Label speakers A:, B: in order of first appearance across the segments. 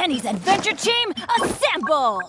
A: Benny's adventure team, assemble!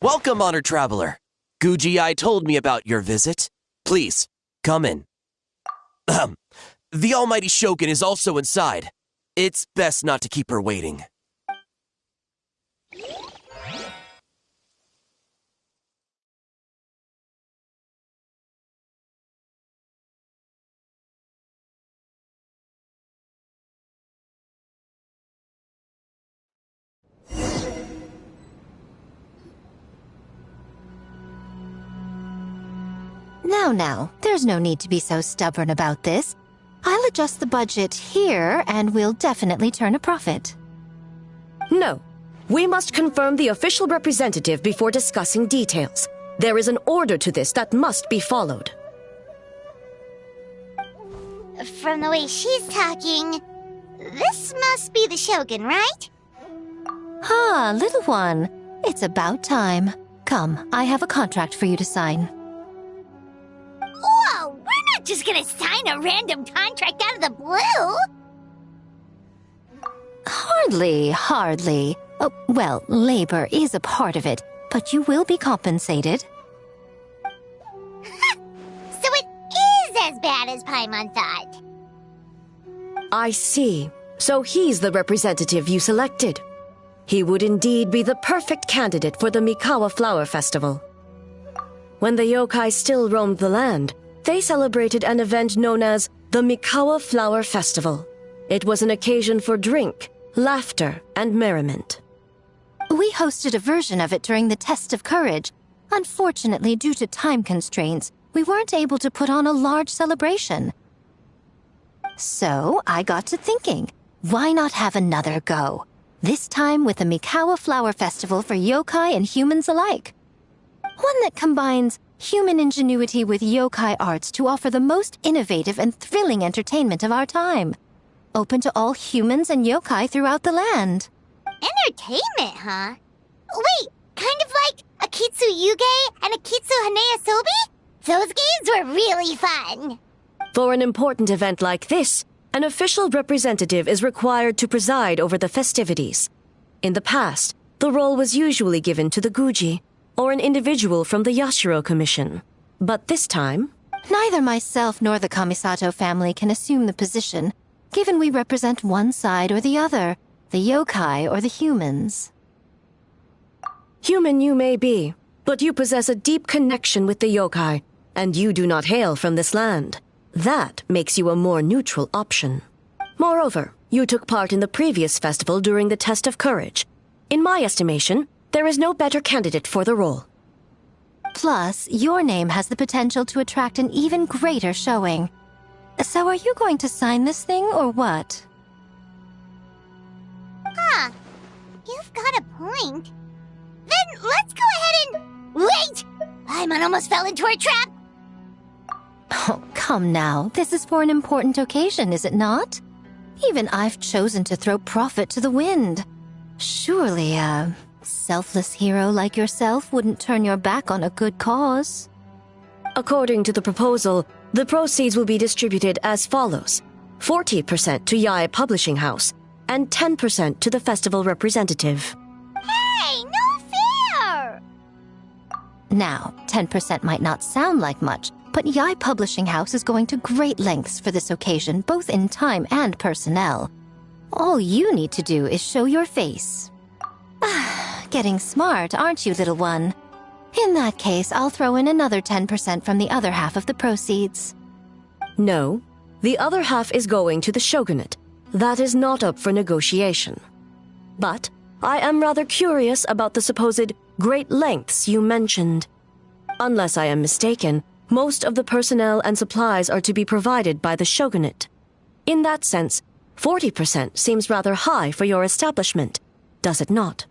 B: Welcome, honored traveler. Guji told me about your visit. Please, come in. The almighty Shogun is also inside. It's best not to keep her waiting.
C: Now, there's no need to be so stubborn about this. I'll adjust the budget here, and we'll definitely turn a profit.
D: No. We must confirm the official representative before discussing details. There is an order to this that must be followed.
E: From the way she's talking, this must be the Shogun, right?
C: Little one. It's about time. Come, I have a contract for you to sign.
E: Whoa! We're not just gonna sign a random contract out of the blue!
C: Hardly. Oh, well, labor is a part of it, but you will be compensated.
E: So it is as bad as Paimon thought.
D: I see. So he's the representative you selected. He would indeed be the perfect candidate for the Mikawa Flower Festival. When the yokai still roamed the land, they celebrated an event known as the Mikawa Flower Festival. It was an occasion for drink, laughter, and merriment.
C: We hosted a version of it during the Test of Courage. Unfortunately, due to time constraints, we weren't able to put on a large celebration. So, I got to thinking, why not have another go? This time with the Mikawa Flower Festival for yokai and humans alike. One that combines human ingenuity with yokai arts to offer the most innovative and thrilling entertainment of our time. Open to all humans and yokai throughout the land.
E: Entertainment, huh? Wait, kind of like a Kitsu Yuge and a Kitsu Hanea Sobi? Those games were really fun.
D: For an important event like this, an official representative is required to preside over the festivities. In the past, the role was usually given to the Guji, or an individual from the Yashiro Commission. But this time...
C: Neither myself nor the Kamisato family can assume the position, given we represent one side or the other, the yokai or the humans.
D: Human you may be, but you possess a deep connection with the yokai, and you do not hail from this land. That makes you a more neutral option. Moreover, you took part in the previous festival during the Test of Courage. In my estimation, there is no better candidate for the role.
C: Plus, your name has the potential to attract an even greater showing. So are you going to sign this thing, or what?
E: Huh. You've got a point. Then let's go ahead and... Wait! Paimon almost fell into our trap!
C: Oh, come now. This is for an important occasion, is it not? Even I've chosen to throw profit to the wind. Surely a selfless hero like yourself wouldn't turn your back on a good cause.
D: According to the proposal, the proceeds will be distributed as follows: 40% to Yae Publishing House, and 10% to the festival representative.
E: Hey, no fair!
C: Now, 10% might not sound like much, but Yae Publishing House is going to great lengths for this occasion, both in time and personnel. All you need to do is show your face. Getting smart, aren't you, little one? In that case, I'll throw in another 10% from the other half of the proceeds.
D: No, the other half is going to the shogunate. That is not up for negotiation. But I am rather curious about the supposed great lengths you mentioned. Unless I am mistaken, most of the personnel and supplies are to be provided by the shogunate. In that sense, 40% seems rather high for your establishment, does it not?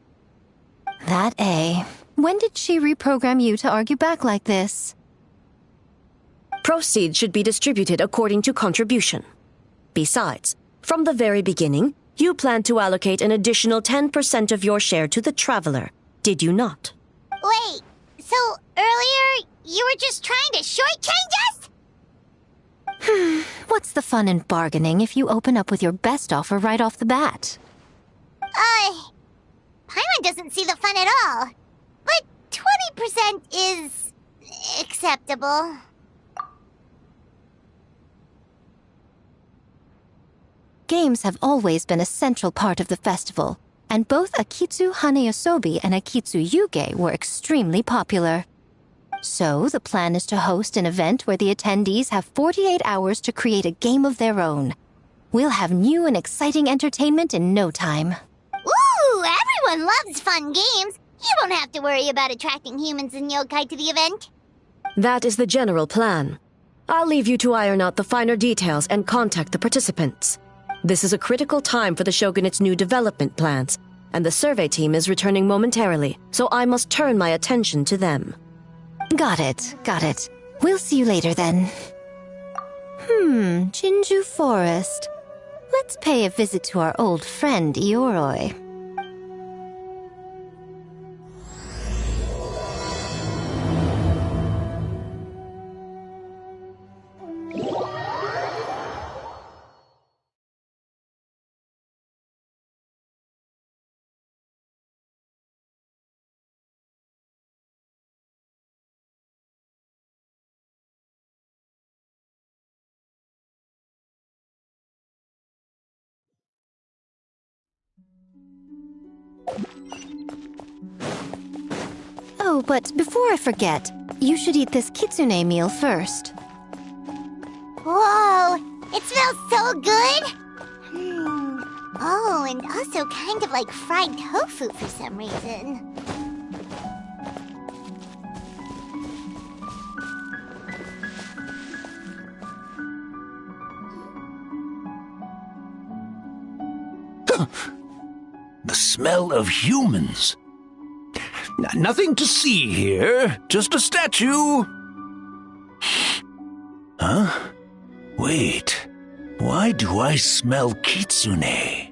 C: That A. When did she reprogram you to argue back like this?
D: Proceeds should be distributed according to contribution. Besides, from the very beginning, you planned to allocate an additional 10% of your share to the Traveler, did you not?
E: Wait, so earlier you were just trying to shortchange us?
C: What's the fun in bargaining if you open up with your best offer right off the bat?
E: Paimon doesn't see the fun at all. But 20% is acceptable.
C: Games have always been a central part of the festival, and both Akitsu Haneyosobi and Akitsu Yuge were extremely popular. So, the plan is to host an event where the attendees have 48 hours to create a game of their own. We'll have new and exciting entertainment in no time.
E: Ooh, everyone loves fun games. You don't have to worry about attracting humans and yokai to the event.
D: That is the general plan. I'll leave you to iron out the finer details and contact the participants. This is a critical time for the Shogunate's new development plans, and the survey team is returning momentarily, so I must turn my attention to them.
C: Got it. We'll see you later then. Jinju Forest. Let's pay a visit to our old friend Ioroi. Oh, but before I forget, you should eat this kitsune meal first.
E: Whoa, it smells so good! Oh, and also kind of like fried tofu for some reason.
F: The smell of humans. Nothing to see here, just a statue. Huh? Wait, why do I smell kitsune?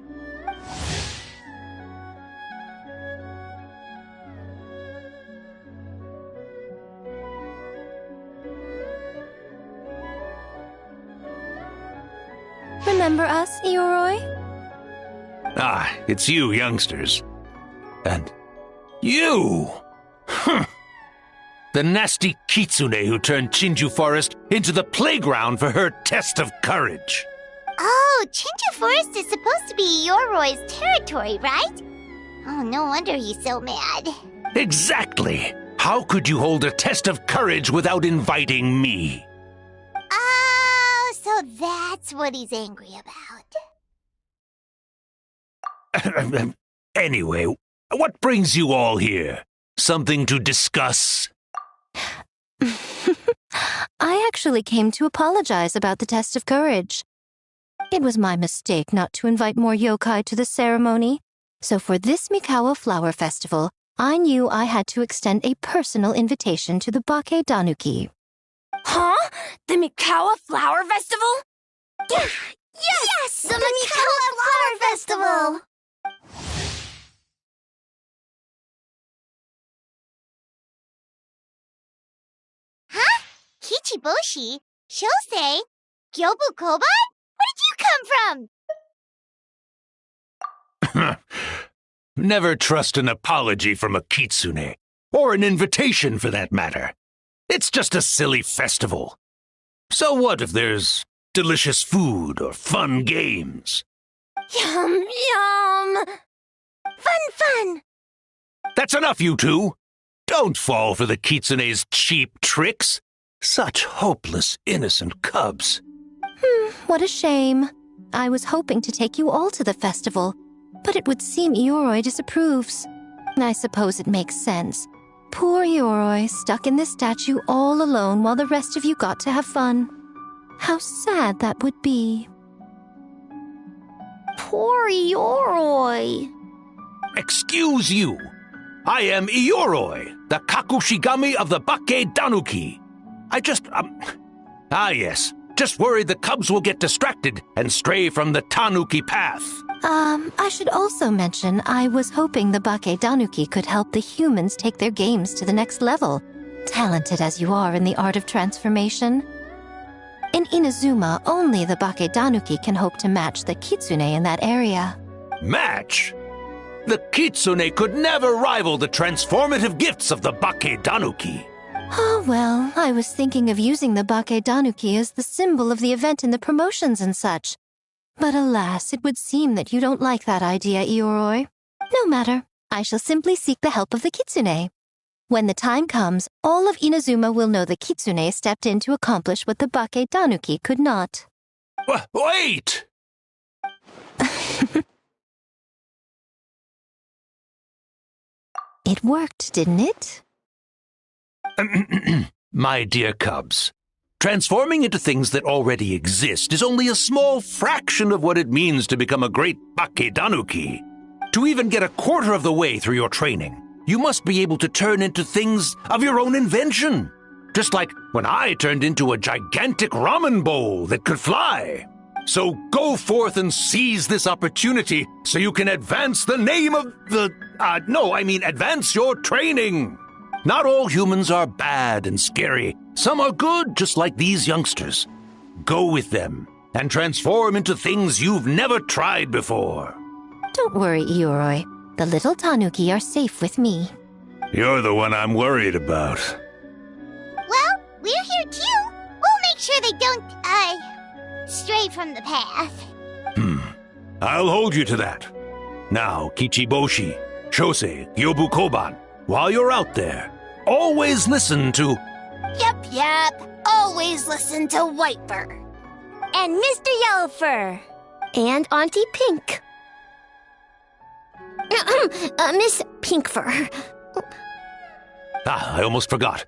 C: Remember us, Ioroi?
F: Ah, it's you youngsters. And you! The nasty kitsune who turned Chinju Forest into the playground for her test of courage.
E: Oh, Chinju Forest is supposed to be Yoroi's territory, right? Oh, no wonder he's so mad.
F: Exactly! How could you hold a test of courage without inviting me?
E: Oh, so that's what he's angry about.
F: Anyway, what brings you all here? Something to discuss?
C: I actually came to apologize about the test of courage. It was my mistake not to invite more yokai to the ceremony, so for this Mikawa Flower Festival, I knew I had to extend a personal invitation to the Bake Danuki.
A: Huh? The Mikawa Flower Festival?
E: Yes! The Mikawa Flower Festival! Huh? Kichiboshi? Shosei? Gyobu Koban? Where did you come from?
F: Never trust an apology from a kitsune, or an invitation for that matter. It's just a silly festival. So what if there's delicious food or fun games?
A: Yum, yum!
E: Fun!
F: That's enough, you two! Don't fall for the kitsune's cheap tricks. Such hopeless, innocent cubs.
C: What a shame. I was hoping to take you all to the festival, but it would seem Ioroi disapproves. I suppose it makes sense. Poor Ioroi, stuck in this statue all alone while the rest of you got to have fun. How sad that would be.
E: Poor Ioroi.
F: Excuse you. I am Ioroi, the Kakushigami of the Bakke Danuki. Yes. Just worried the cubs will get distracted and stray from the Tanuki path.
C: I should also mention I was hoping the Bakke Danuki could help the humans take their games to the next level, talented as you are in the art of transformation. In Inazuma, only the Bakke Danuki can hope to match the kitsune in that area.
F: Match? The kitsune could never rival the transformative gifts of the Bakke Danuki.
C: Oh, well, I was thinking of using the Bakke Danuki as the symbol of the event in the promotions and such. But alas, it would seem that you don't like that idea, Ioroi. No matter, I shall simply seek the help of the kitsune. When the time comes, all of Inazuma will know the kitsune stepped in to accomplish what the Bakke Danuki could not.
F: Wait!
C: It worked, didn't it?
F: My dear cubs, transforming into things that already exist is only a small fraction of what it means to become a great Bakke Danuki. To even get a quarter of the way through your training, you must be able to turn into things of your own invention. Just like when I turned into a gigantic ramen bowl that could fly. So go forth and seize this opportunity so you can advance the name of advance your training. Not all humans are bad and scary. Some are good, just like these youngsters. Go with them and transform into things you've never tried before.
C: Don't worry, Ioroi. The little Tanuki are safe with me.
F: You're the one I'm worried about.
E: Well, we're here too. We'll make sure they don't, stray from the path.
F: I'll hold you to that. Now, Kichiboshi, Shosei, Gyobu Koban, while you're out there, always listen to...
A: Yep. Always listen to Whitefur. And Mr. Yellowfur.
D: And Auntie Pink. Miss Pinkfur.
F: I almost forgot.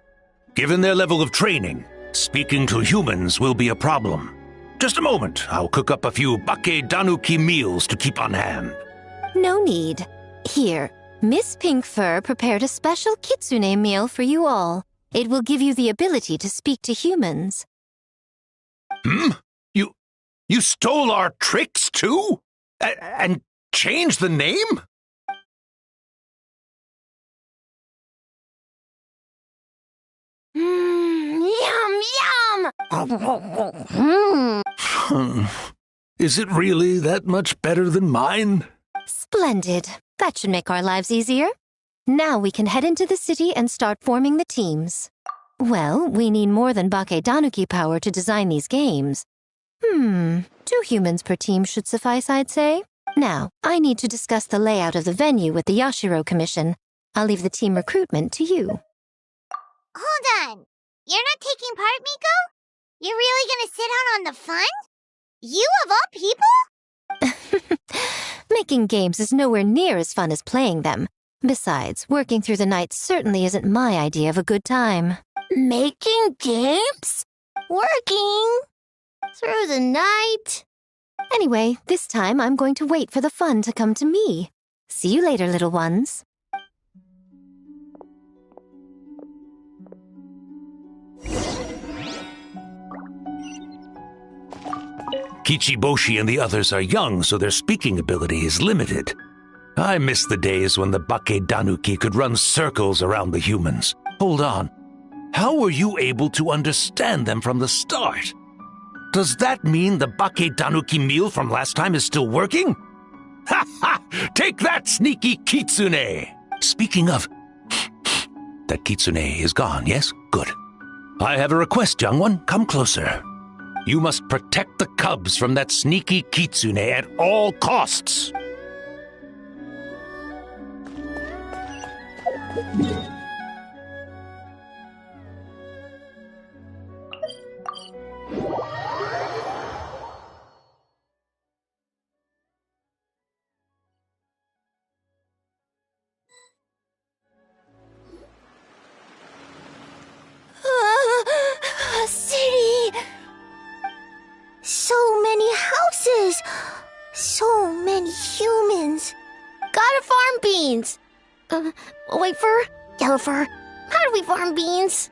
F: Given their level of training, speaking to humans will be a problem. Just a moment, I'll cook up a few Bakke Danuki meals to keep on hand.
C: No need. Here, Miss Pinkfur prepared a special kitsune meal for you all. It will give you the ability to speak to humans.
F: You stole our tricks too? And changed the name?
A: Yum!
F: Is it really that much better than mine?
C: Splendid. That should make our lives easier. Now we can head into the city and start forming the teams. Well, we need more than Bakke Danuki power to design these games. 2 humans per team should suffice, I'd say. Now, I need to discuss the layout of the venue with the Yashiro Commission. I'll leave the team recruitment to you.
E: Hold on. You're not taking part, Miko? You're really gonna sit out on the fun? You of all people?
C: Making games is nowhere near as fun as playing them. Besides, working through the night certainly isn't my idea of a good time.
A: Making games? Working? Through the night?
C: Anyway, this time I'm going to wait for the fun to come to me. See you later, little ones.
F: Kichiboshi and the others are young, so their speaking ability is limited. I miss the days when the Bakedanuki could run circles around the humans. Hold on. How were you able to understand them from the start? Does that mean the Bakedanuki meal from last time is still working? Ha ha! Take that, sneaky Kitsune! Speaking of... that Kitsune is gone, yes? Good. I have a request, young one. Come closer. You must protect the cubs from that sneaky Kitsune at all costs.
A: A city! So many houses! So many humans! Gotta farm beans! Wafer? Yellowfur, how do we farm beans?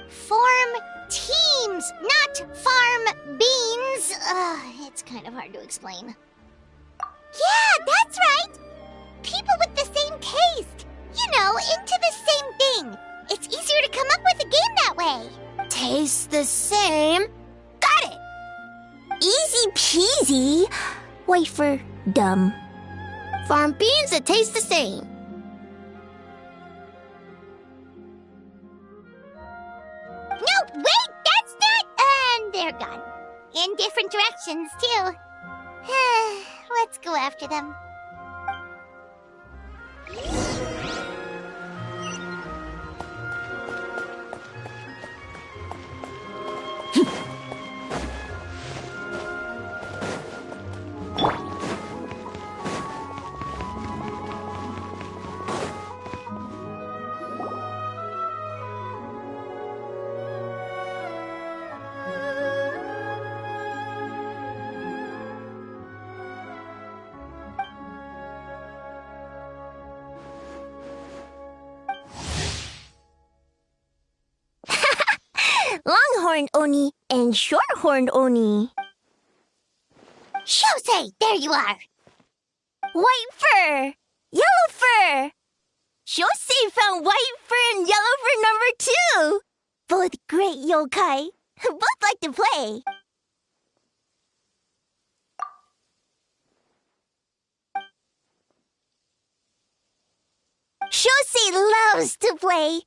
E: Farm teams, not farm beans. It's kind of hard to explain. Yeah, that's right! People with the same taste. You know, into the same thing. It's easier to come up with a game that way.
A: Tastes the same? Got it! Easy peasy. Wafer, dumb. Farm beans that taste the same.
E: No, wait, that's not... And they're gone. In different directions, too. Let's go after them.
A: Longhorn Oni and Shorthorn Oni.
E: Shosei, there you are.
A: White fur! Yellow fur! Shosei found white fur and yellow fur number 2! Both great yokai. Both like to play. Shosei loves to play.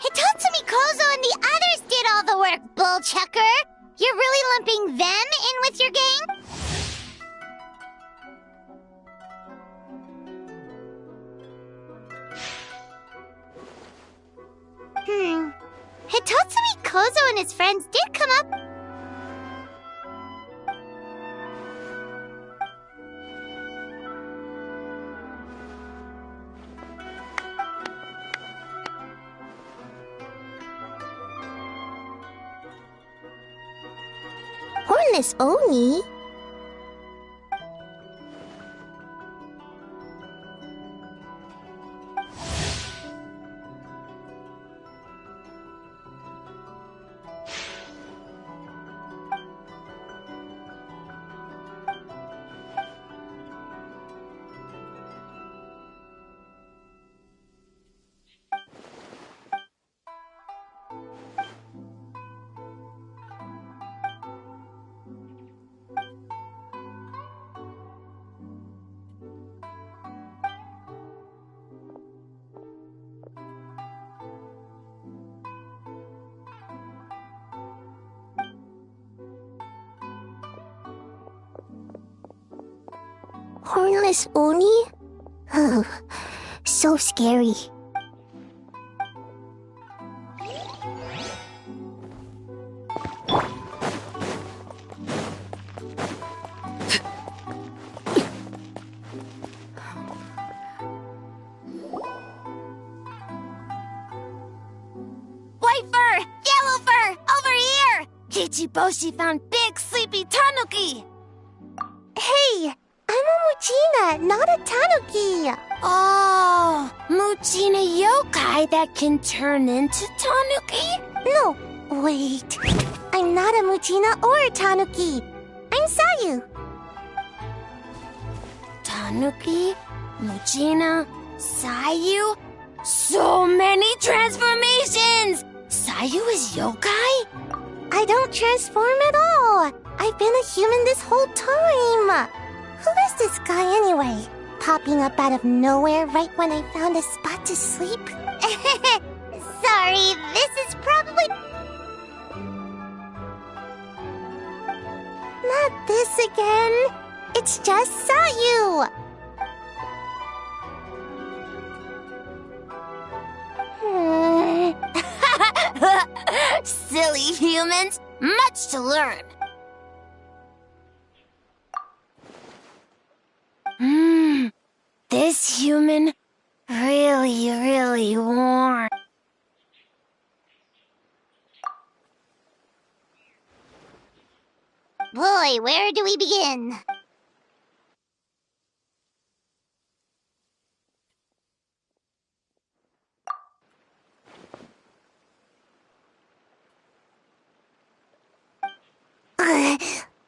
E: Hitatsumi Kozo and the others did all the work, Bullchucker. You're really lumping them in with your gang? Hitatsumi Kozo and his friends did come up.
A: Hornless Oni? Hornless Oni? Oh, so scary. White fur! Yellow fur! Over here! Kichiboshi found big sleepy tanuki! Hey! I'm
E: Muchina, not a tanuki.
A: Oh, Muchina yokai that can turn into tanuki?
E: No, wait. I'm not a Muchina or a tanuki. I'm Sayu.
A: Tanuki, Muchina, Sayu. So many transformations! Sayu is yokai?
E: I don't transform at all. I've been a human this whole time. Who is this guy anyway? Popping up out of nowhere right when I found a spot to sleep? Sorry, this is probably... Not this again. It's just Sayu.
A: Silly humans, much to learn. This human really warm.
E: Boy, where do we begin?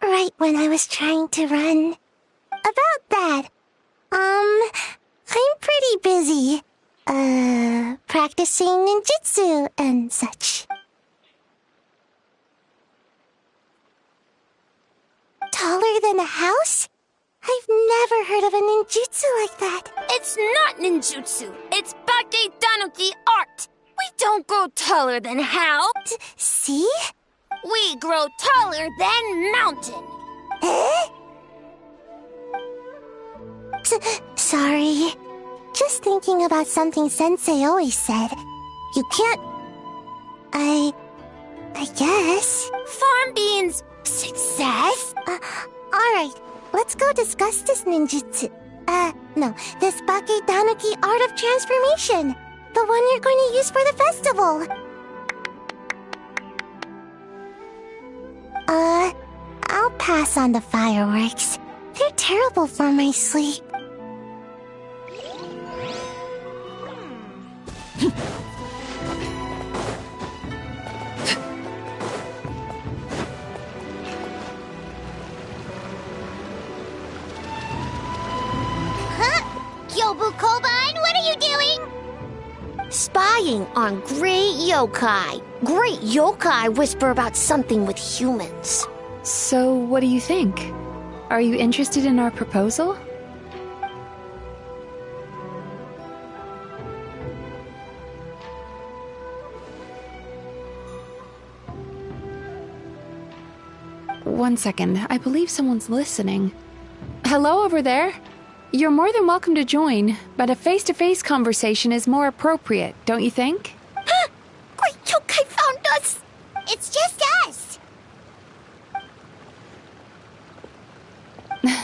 E: Right when I was trying to run. About that, I'm pretty busy. Practicing ninjutsu and such. Taller than a house? I've never heard of a ninjutsu like that.
A: It's not ninjutsu. It's Bake Tanuki art. We don't grow taller than how?
E: See?
A: We grow taller than mountain.
E: Eh? Sorry. Just thinking about something Sensei always said. You can't... I guess.
A: Farm beans. Success?
E: Alright. Let's go discuss this ninjutsu. No. This Bake Tanuki art of transformation. The one you're going to use for the festival. I'll pass on the fireworks. They're terrible for my sleep. Gyobu Koban, what are you doing?
A: Spying on great yokai. Great yokai whisper about something with humans.
G: So, what do you think? Are you interested in our proposal? One second, I believe someone's listening. Hello over there? You're more than welcome to join, but a face-to-face conversation is more appropriate, don't you think?
A: Great yokai found us!
E: It's just us!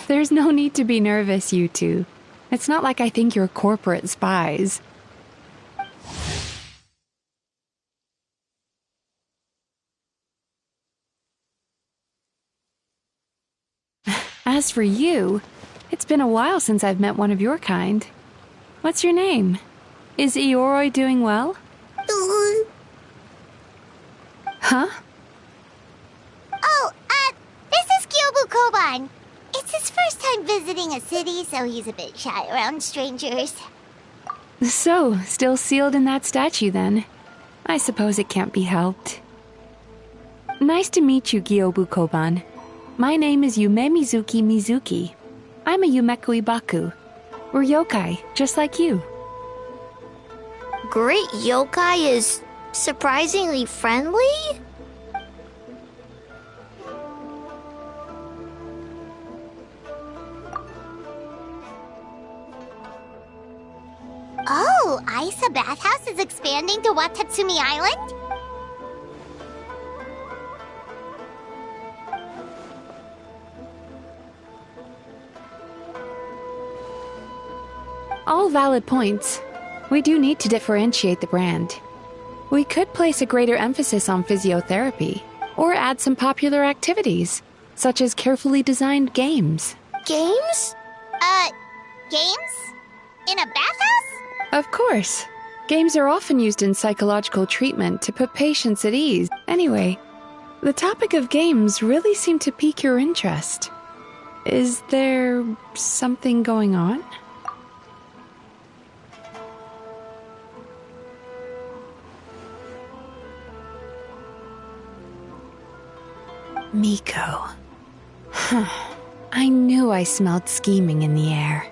G: There's no need to be nervous, you two. It's not like I think you're corporate spies. As for you, it's been a while since I've met one of your kind. What's your name? Is Ioroi doing well? Huh?
E: Oh, this is Gyobu Koban. It's his first time visiting a city, so he's a bit shy around strangers.
G: So, still sealed in that statue then. I suppose it can't be helped. Nice to meet you, Gyobu Koban. My name is Yume Mizuki. I'm a Yumeku Ibaku. We're yokai, just like you.
A: Great yokai is surprisingly friendly?
E: Oh, Aisa Bathhouse is expanding to Watatsumi Island?
G: All valid points. We do need to differentiate the brand. We could place a greater emphasis on physiotherapy, or add some popular activities, such as carefully designed games.
A: Games?
E: Games? In a bathhouse?
G: Of course. Games are often used in psychological treatment to put patients at ease. Anyway, the topic of games really seemed to pique your interest. Is there something going on? Miko. I knew I smelled scheming in the air.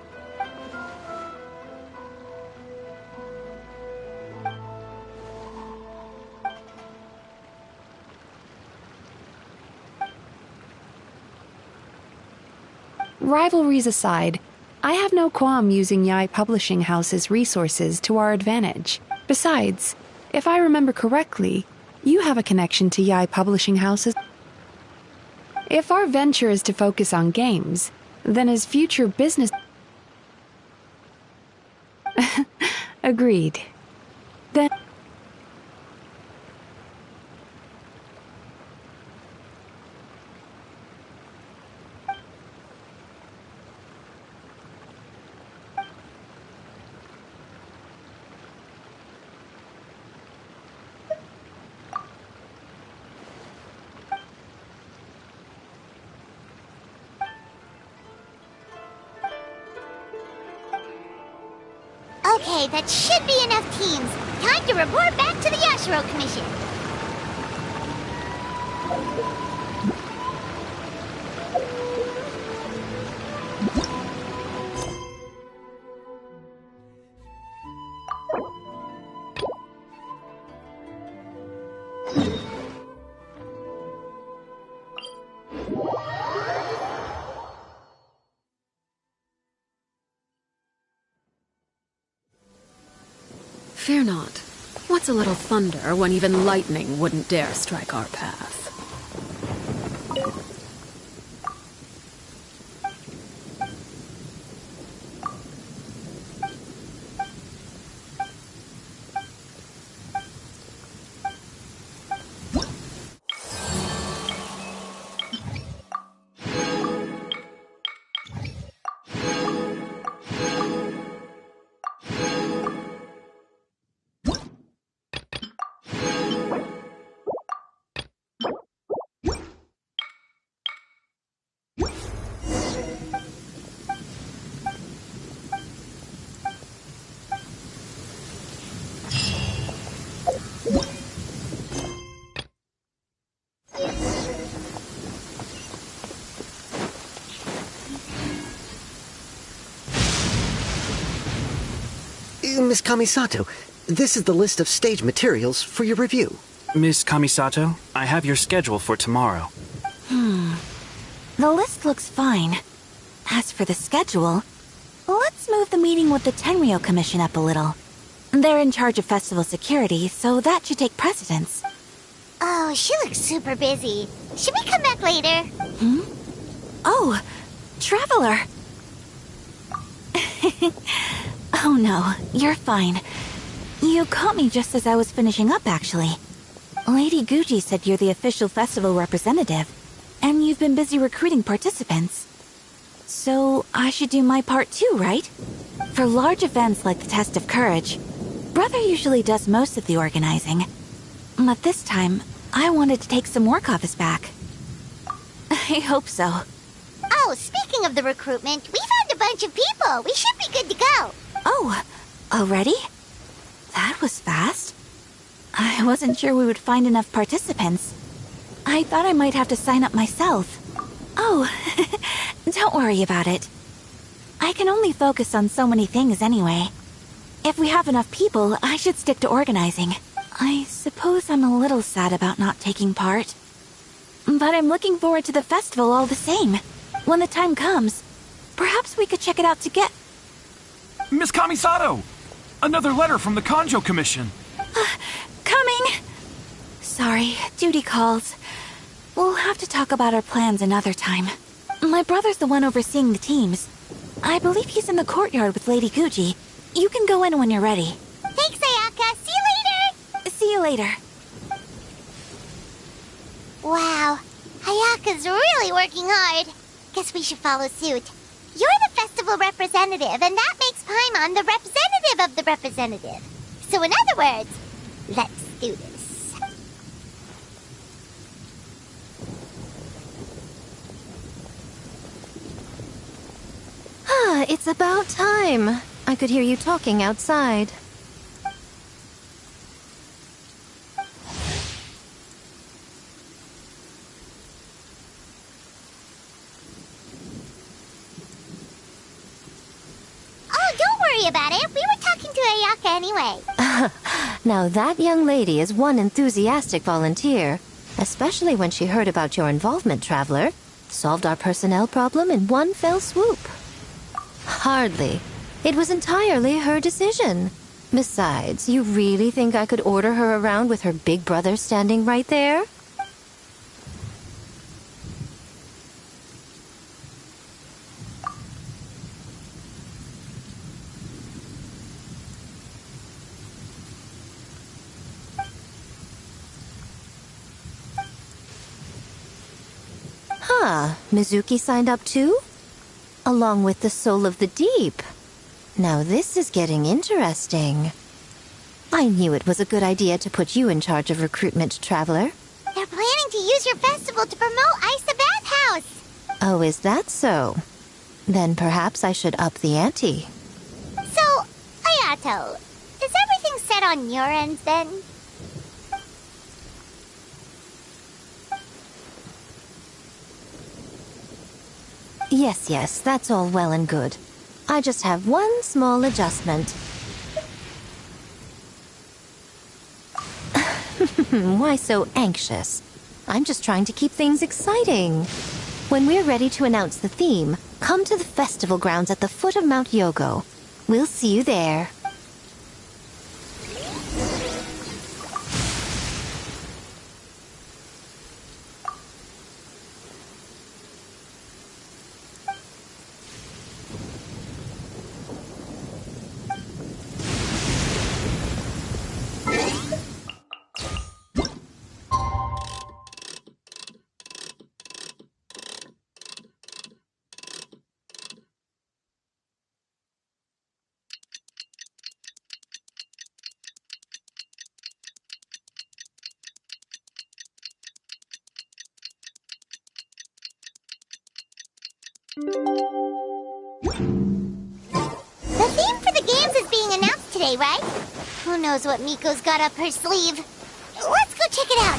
G: Rivalries aside, I have no qualm using Yai Publishing House's resources to our advantage. Besides, if I remember correctly, you have a connection to Yai Publishing Houses. If our venture is to focus on games, then as future business... Agreed. Then...
E: Okay, that should be enough teams. Time to report back to the Yashiro Commission.
H: Fear not. What's a little thunder when even lightning wouldn't dare strike our path?
I: Miss Kamisato, this is the list of stage materials for your review.
J: Miss Kamisato, I have your schedule for tomorrow.
A: The list looks fine. As for the schedule, let's move the meeting with the Tenryo Commission up a little. They're in charge of festival security, so that should take precedence.
E: Oh, she looks super busy. Should we come back later?
A: Oh, Traveler! Oh no, you're fine. You caught me just as I was finishing up, actually. Lady Guji said you're the official festival representative, and you've been busy recruiting participants. So I should do my part too, right? For large events like the Test of Courage, Brother usually does most of the organizing. But this time, I wanted to take some work off his back. I hope so.
E: Oh, speaking of the recruitment, we found a bunch of people. We should be good to go.
A: Oh, already? That was fast. I wasn't sure we would find enough participants. I thought I might have to sign up myself. Oh, don't worry about it. I can only focus on so many things anyway. If we have enough people, I should stick to organizing. I suppose I'm a little sad about not taking part. But I'm looking forward to the festival all the same. When the time comes, perhaps we could check it out together.
K: Miss Kamisato! Another letter from the Kanjo Commission.
A: Coming! Sorry, duty calls. We'll have to talk about our plans another time. My brother's the one overseeing the teams. I believe he's in the courtyard with Lady Guji. You can go in when you're ready.
E: Thanks, Ayaka. See you later!
A: See you later.
E: Wow, Ayaka's really working hard. Guess we should follow suit. You're the festival representative, and that makes Paimon the representative of the representative. So in other words, let's do this.
C: It's about time. I could hear you talking outside.
E: Oh, don't worry about it. We were talking to Ayaka anyway.
C: Now that young lady is one enthusiastic volunteer, especially when she heard about your involvement, Traveler. Solved our personnel problem in one fell swoop. Hardly. It was entirely her decision. Besides, you really think I could order her around with her big brother standing right there? Mizuki signed up too? Along with the Soul of the Deep. Now this is getting interesting. I knew it was a good idea to put you in charge of recruitment, Traveler.
E: They're planning to use your festival to promote Isa Bathhouse.
C: Oh, is that so? Then perhaps I should up the ante.
E: So, Ayato, is everything set on your end then?
C: Yes, that's all well and good. I just have one small adjustment. Why so anxious? I'm just trying to keep things exciting. When we're ready to announce the theme, come to the festival grounds at the foot of Mount Yogo. We'll see you there.
E: The theme for the games is being announced today, right? Who knows what Miko's got up her sleeve? Let's go check it out.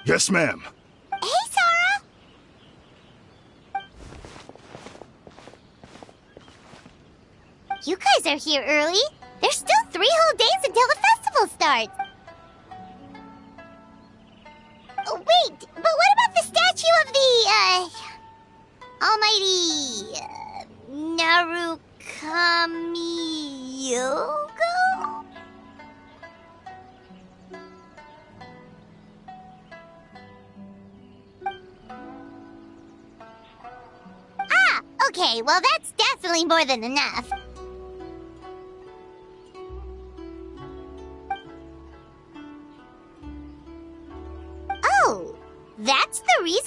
L: Yes, ma'am.
E: Hey, Sora! You guys are here early. There's still 3 whole days until the festival starts. Oh, wait, but what about the statue of the, almighty, Narukami Yogo? Okay, well that's definitely more than enough. Oh, that's the reason?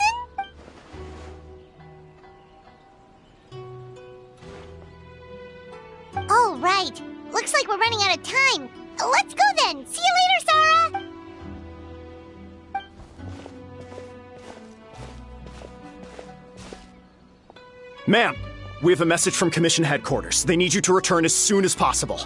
E: Oh, right. Looks like we're running out of time. Let's go then. See you later, Sora!
M: Ma'am, we have a message from Commission Headquarters. They need you to return as soon as possible.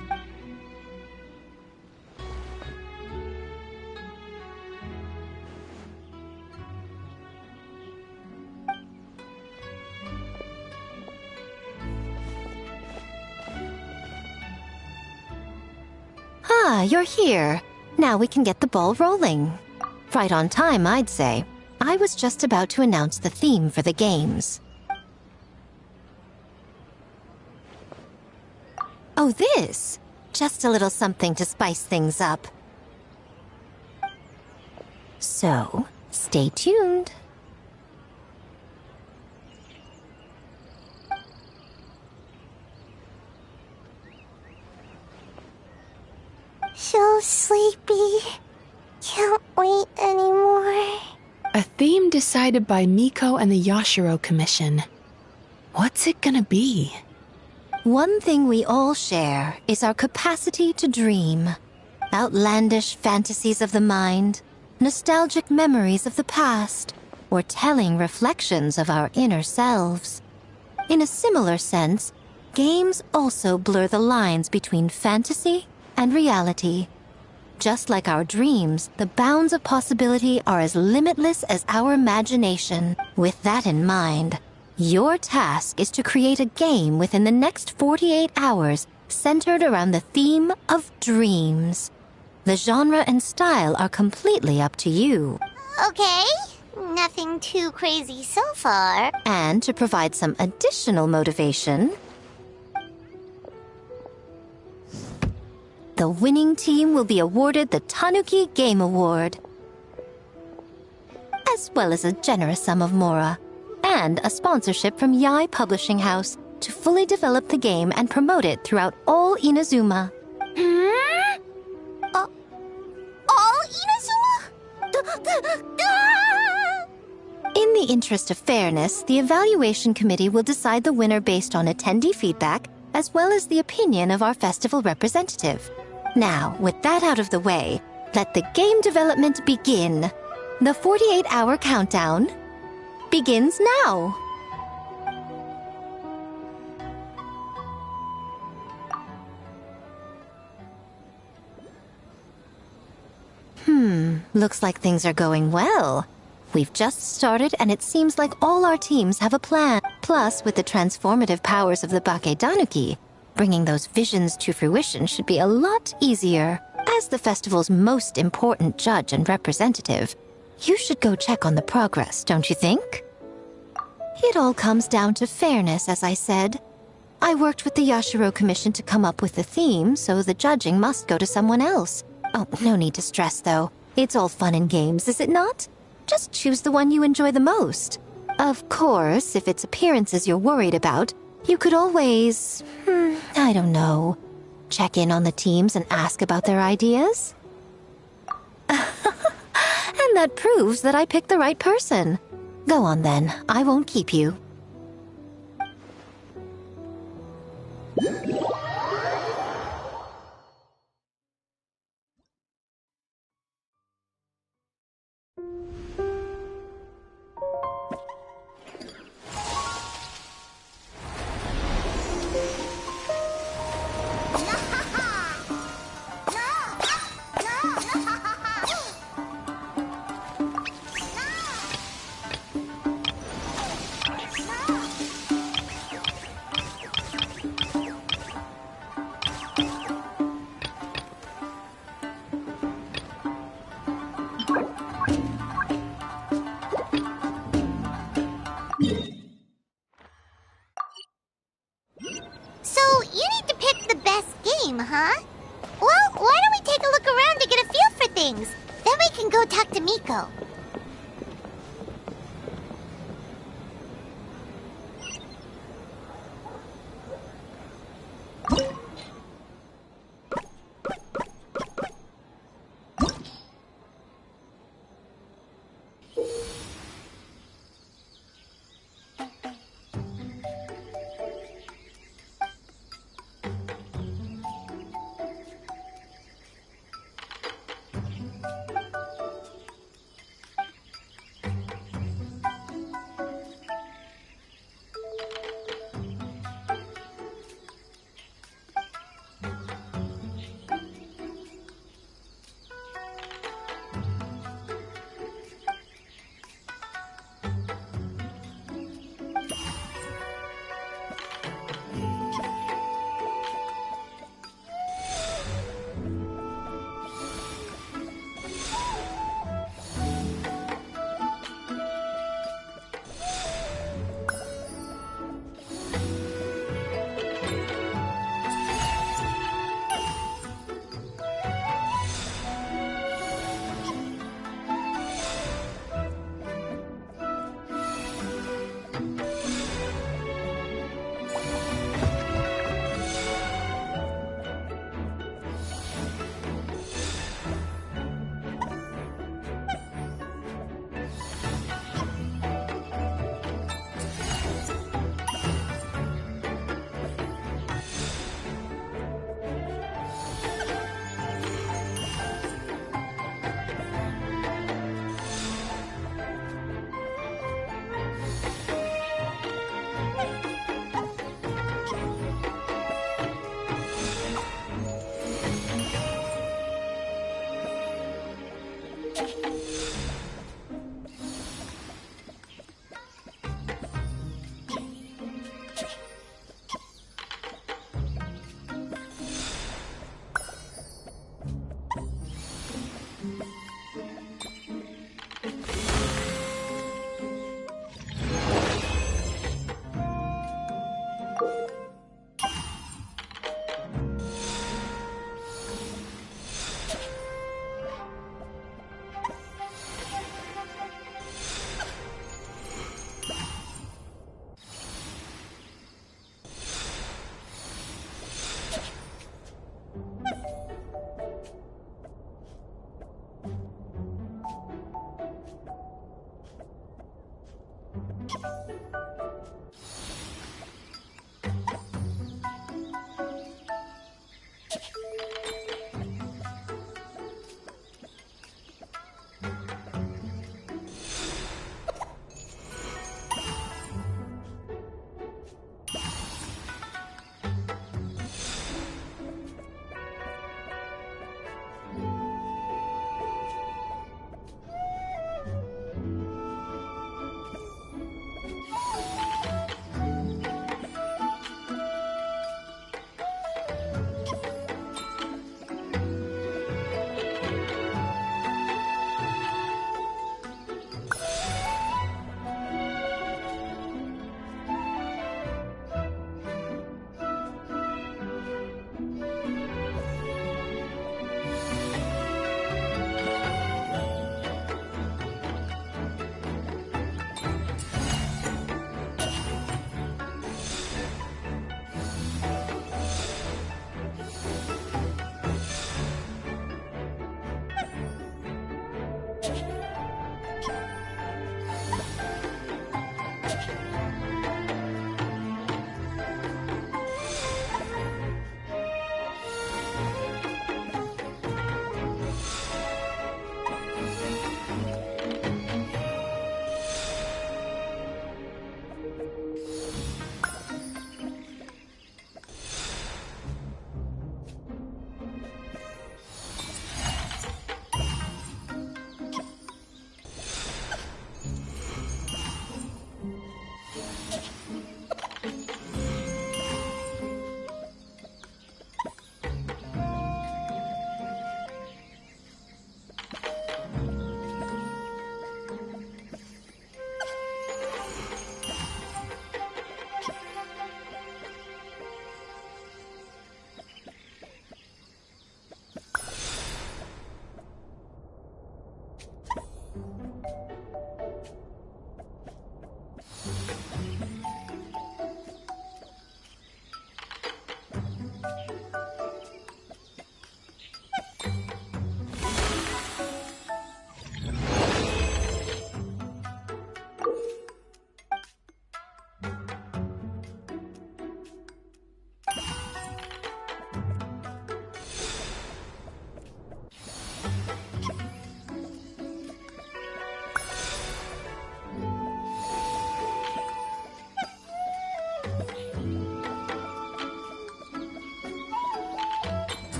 C: Ah, you're here. Now we can get the ball rolling. Right on time, I'd say. I was just about to announce the theme for the games. Oh, this! Just a little something to spice things up. So, stay tuned.
A: So sleepy. Can't wait anymore.
G: A theme decided by Miko and the Yashiro Commission. What's it gonna be?
C: One thing we all share is our capacity to dream. Outlandish fantasies of the mind, nostalgic memories of the past, or telling reflections of our inner selves. In a similar sense, games also blur the lines between fantasy and reality. Just like our dreams, the bounds of possibility are as limitless as our imagination. With that in mind, your task is to create a game within the next 48 hours centered around the theme of dreams. The genre and style are completely up to you.
E: Okay, nothing too crazy so far.
C: And to provide some additional motivation, the winning team will be awarded the Tanuki Game Award, as well as a generous sum of mora, and a sponsorship from Yai Publishing House to fully develop the game and promote it throughout all Inazuma.
E: All Inazuma?
C: In the interest of fairness, the evaluation committee will decide the winner based on attendee feedback, as well as the opinion of our festival representative. Now, with that out of the way, let the game development begin. The 48-hour countdown begins now. Looks like things are going well. We've just started and it seems like all our teams have a plan. Plus, with the transformative powers of the Bakedanuki, bringing those visions to fruition should be a lot easier. As the festival's most important judge and representative, you should go check on the progress, don't you think? It all comes down to fairness, as I said. I worked with the Yashiro Commission to come up with the theme, so the judging must go to someone else. Oh, no need to stress, though. It's all fun and games, is it not? Just choose the one you enjoy the most. Of course, if it's appearances you're worried about, you could always, I don't know, check in on the teams and ask about their ideas. And that proves that I picked the right person. Go on then, I won't keep you.
E: So, you need to pick the best game, huh? Well, why don't we take a look around to get a feel for things? Then we can go talk to Miko.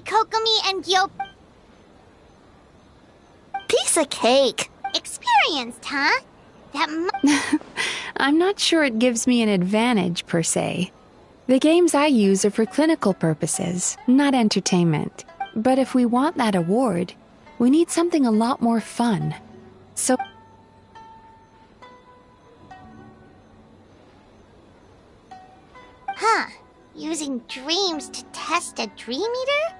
E: Kokomi and Gyo...
A: Piece of cake.
E: Experienced, huh?
G: I'm not sure it gives me an advantage, per se. The games I use are for clinical purposes, not entertainment. But if we want that award, we need something a lot more fun. So...
E: Huh. Using dreams to test a Dream Eater?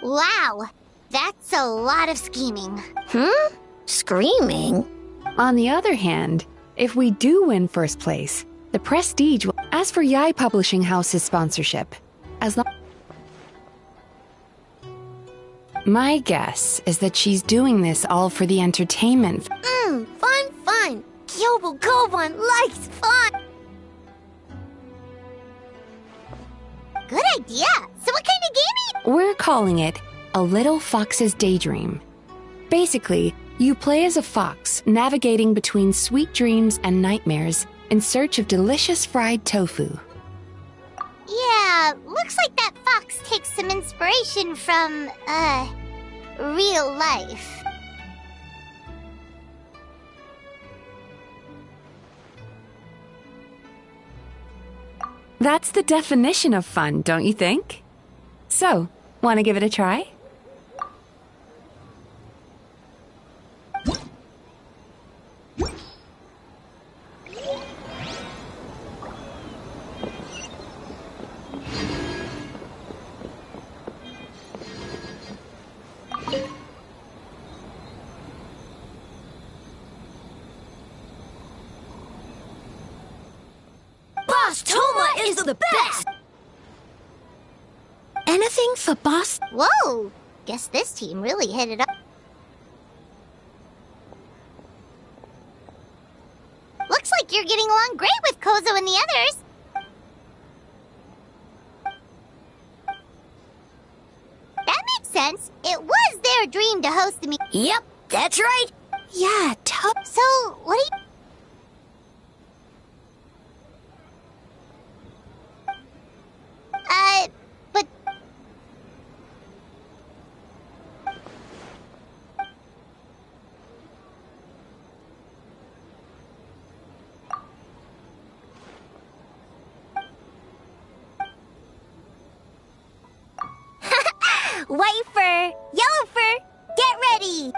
E: Wow. That's a lot of scheming.
A: Screaming?
G: On the other hand, if we do win first place, the prestige will... As for Yai Publishing House's sponsorship, as long... My guess is that she's doing this all for the entertainment.
A: Fun. Kyobu Koban likes fun.
E: Good idea. So what kind of game
G: We're calling it A Little Fox's Daydream. Basically, you play as a fox, navigating between sweet dreams and nightmares in search of delicious fried tofu.
E: Yeah, looks like that fox takes some inspiration from, real life.
G: That's the definition of fun, don't you think? So, want to give it a try?
A: Boss Toma is the best. Anything for Boss?
E: Whoa! Guess this team really hit it up. Looks like you're getting along great with Kozo and the others. That makes sense. It was their dream to host the meet.
A: Yep, that's right. Yeah,
E: So, what do you... but...
A: White fur, yellow fur, get ready.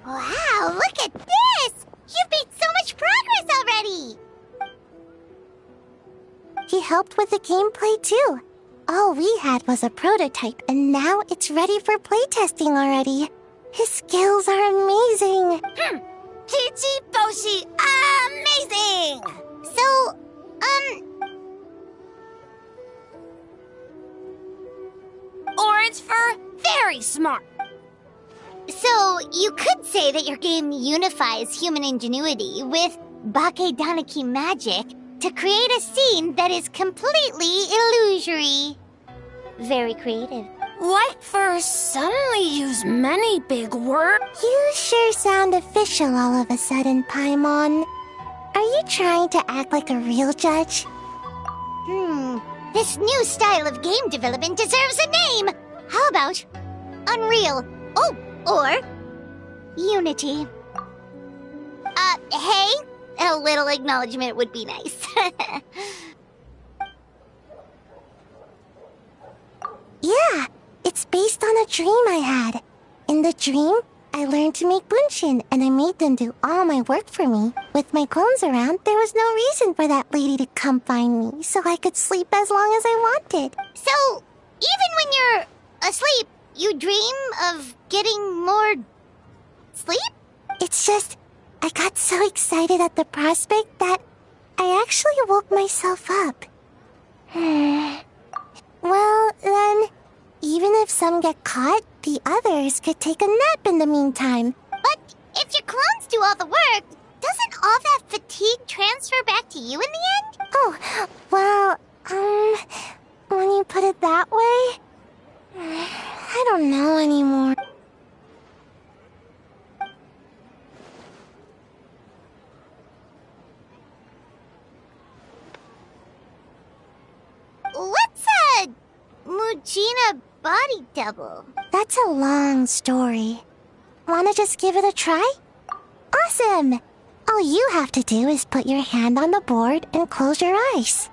E: Wow, look at this! You've made so much progress already!
A: He helped with the gameplay too. All we had was a prototype, and now it's ready for playtesting already. His skills are amazing.
E: Chichi Boshi, amazing! So,
A: Orange fur, very smart.
E: So, you could say that your game unifies human ingenuity with Bakedanaki magic to create a scene that is completely illusory. Very creative.
A: White fur suddenly use many big words. You sure sound official all of a sudden, Paimon. Are you trying to act like a real judge?
E: This new style of game development deserves a name! How about Unreal? Oh, or Unity. Hey? A little acknowledgement would be nice.
A: Yeah, it's based on a dream I had. In the dream, I learned to make bunshin, and I made them do all my work for me. With my clones around, there was no reason for that lady to come find me, so I could sleep as long as I wanted.
E: So, even when you're asleep, you dream of getting more sleep?
A: It's just, I got so excited at the prospect that I actually woke myself up. Well, then, even if some get caught, the others could take a nap in the meantime.
E: But if your clones do all the work, doesn't all that fatigue transfer back to you in the end?
A: Oh, well, when you put it that way, I don't know anymore.
E: What's a Mujina body double?
A: That's a long story. Wanna just give it a try? Awesome! All you have to do is put your hand on the board and close your eyes.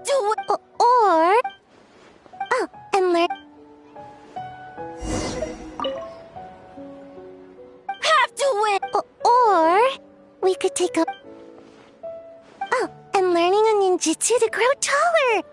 A: Have to or oh, and learn. Have to win. Or we could take a oh, and learning a ninjutsu to grow taller.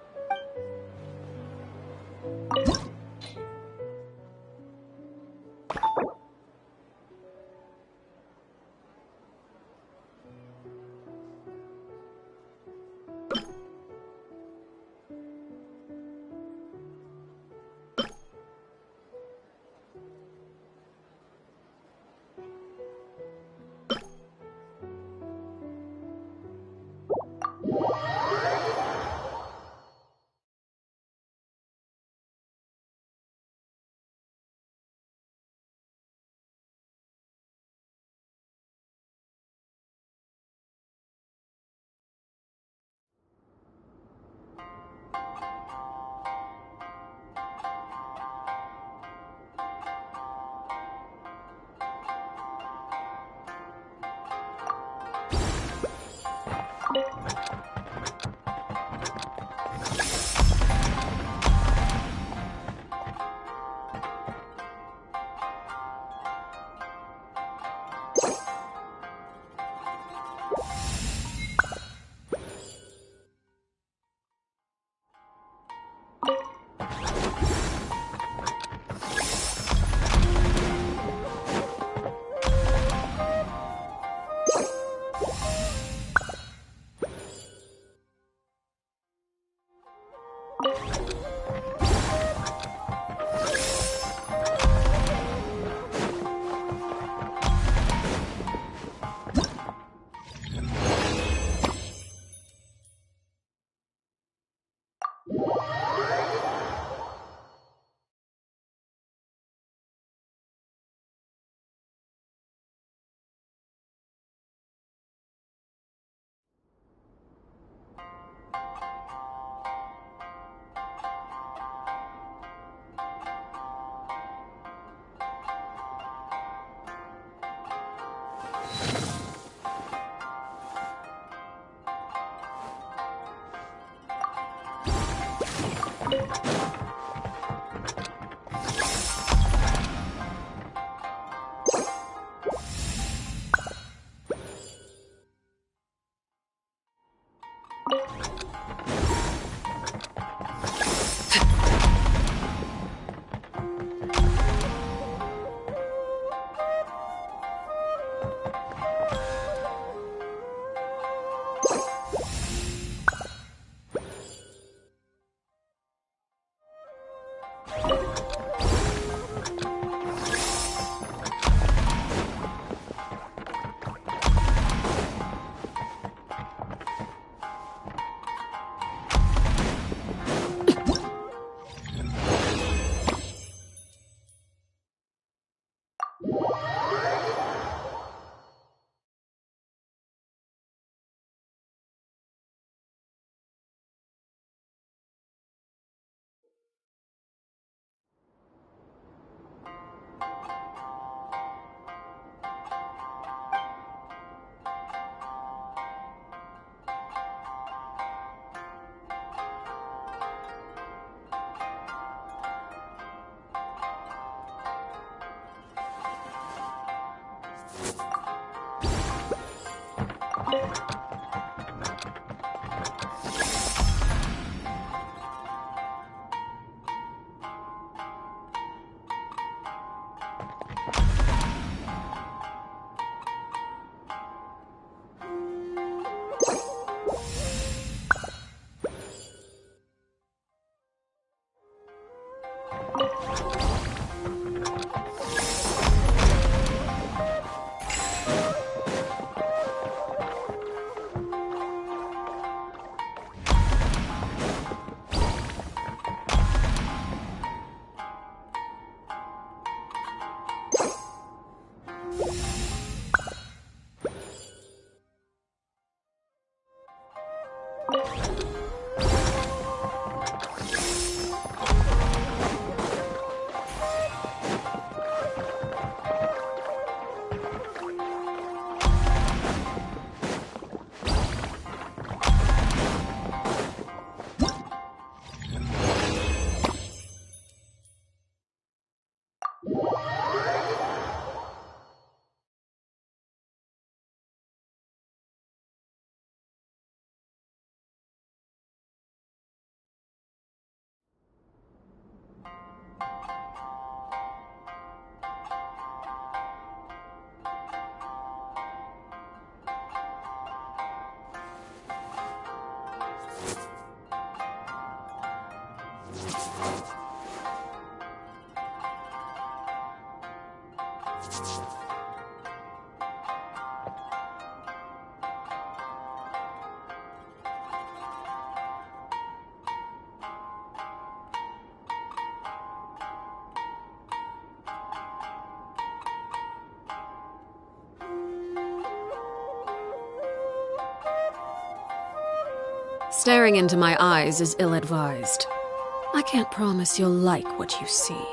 H: Staring into my eyes is ill-advised. I can't promise you'll like what you see.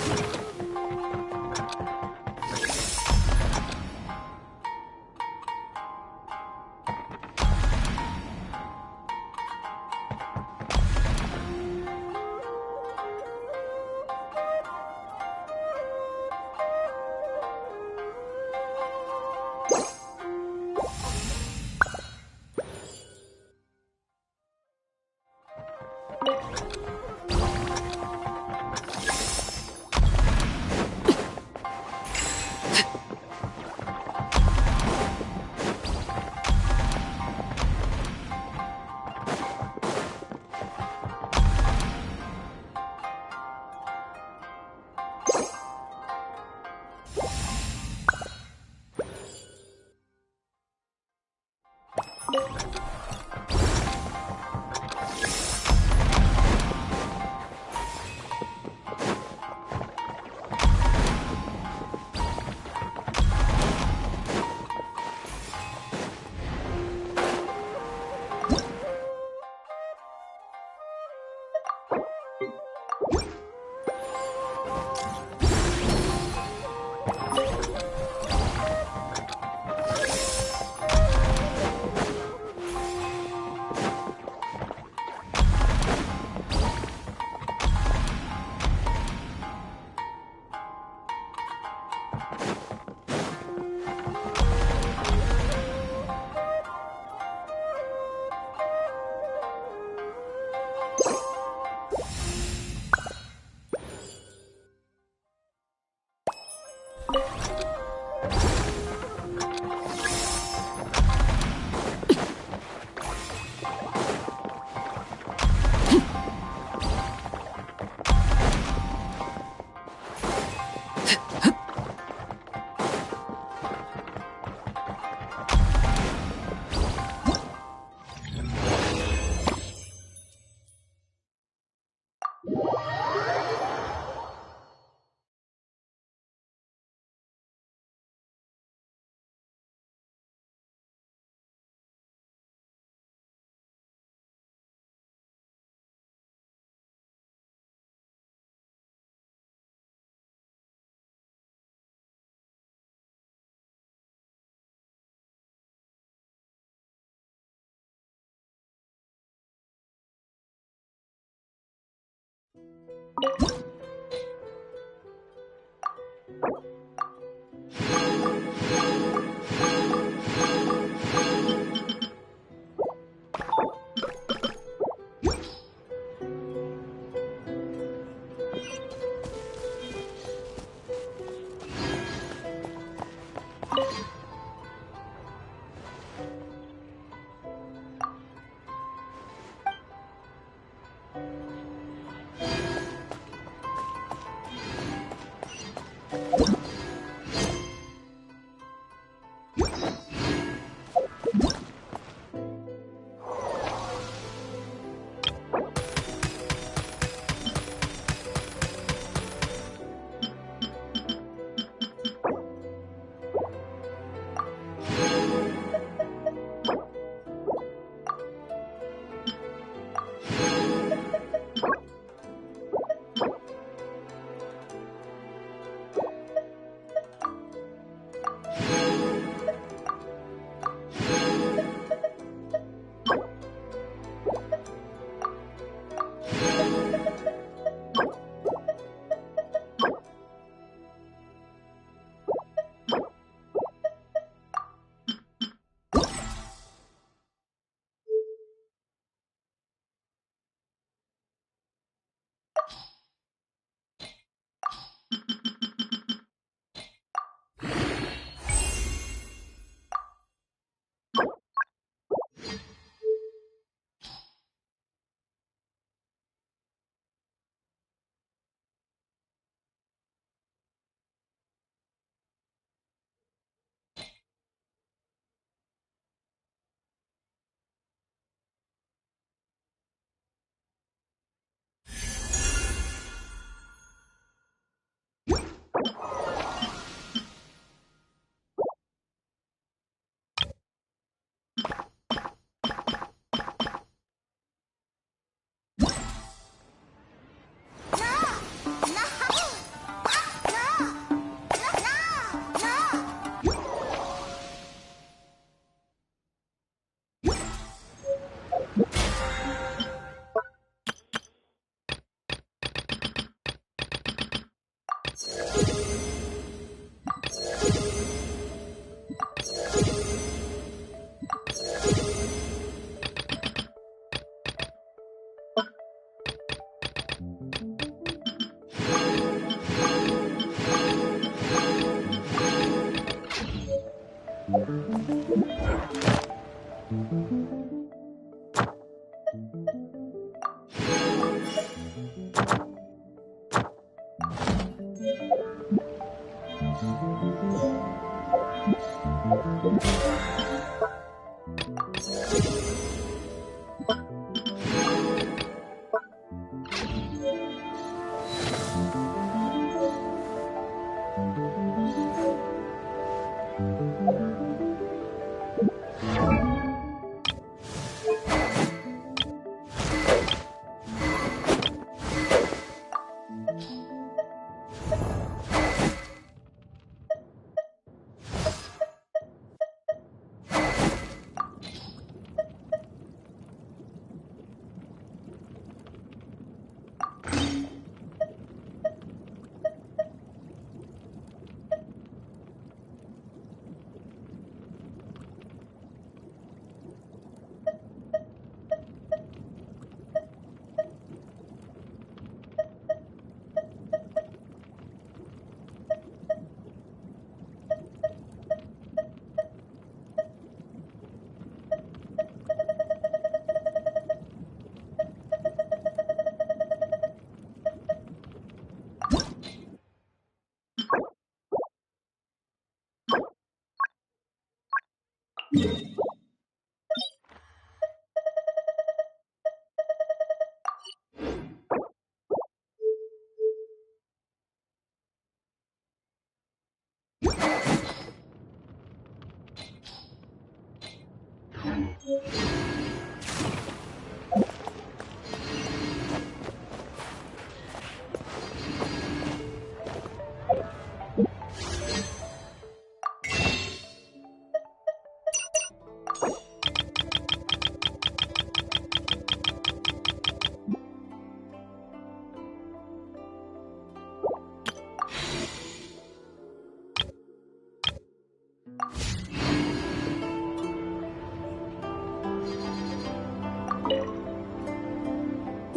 E: you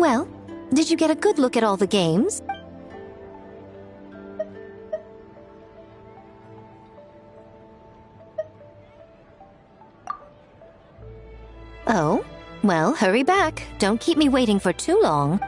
C: Well, did you get a good look at all the games? Oh, well, hurry back. Don't keep me waiting for too long.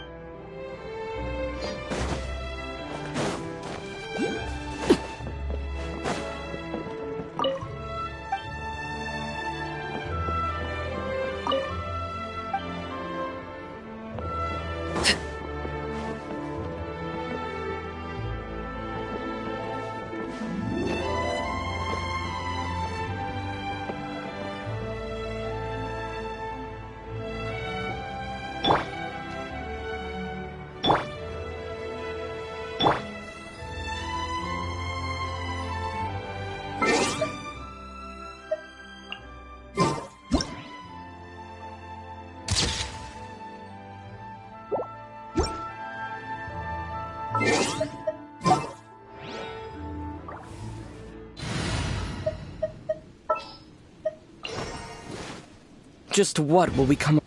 N: Just what will we come...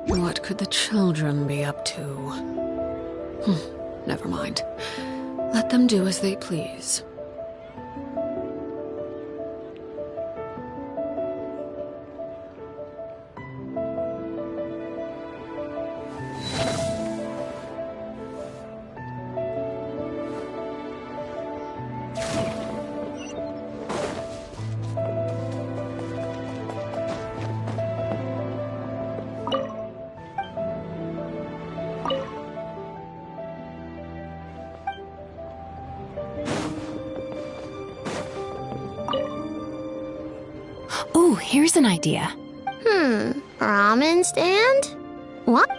H: What could the children be up to? Never mind. Let them do as they please. Ooh, here's an idea.
E: Ramen stand? What?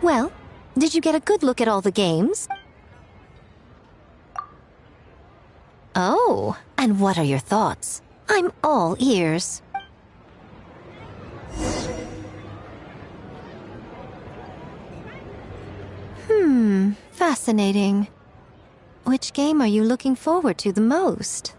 C: Well, did you get a good look at all the games? Oh, and what are your thoughts? I'm all ears. Fascinating. Which game are you looking forward to the most?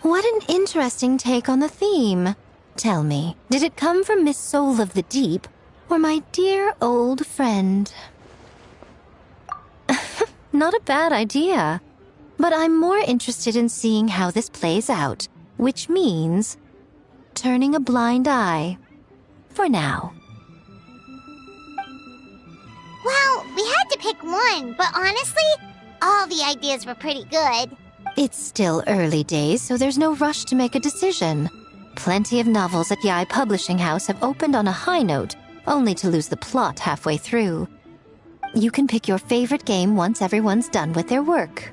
C: What an interesting take on the theme. Tell me, did it come from Miss Soul of the Deep, or my dear old friend? Not a bad idea. But I'm more interested in seeing how this plays out, which means turning a blind eye. For now.
E: Well, we had to pick one, but honestly, all the ideas were pretty good.
C: It's still early days, so there's no rush to make a decision. Plenty of novels at Yai Publishing House have opened on a high note, only to lose the plot halfway through. You can pick your favorite game once everyone's done with their work.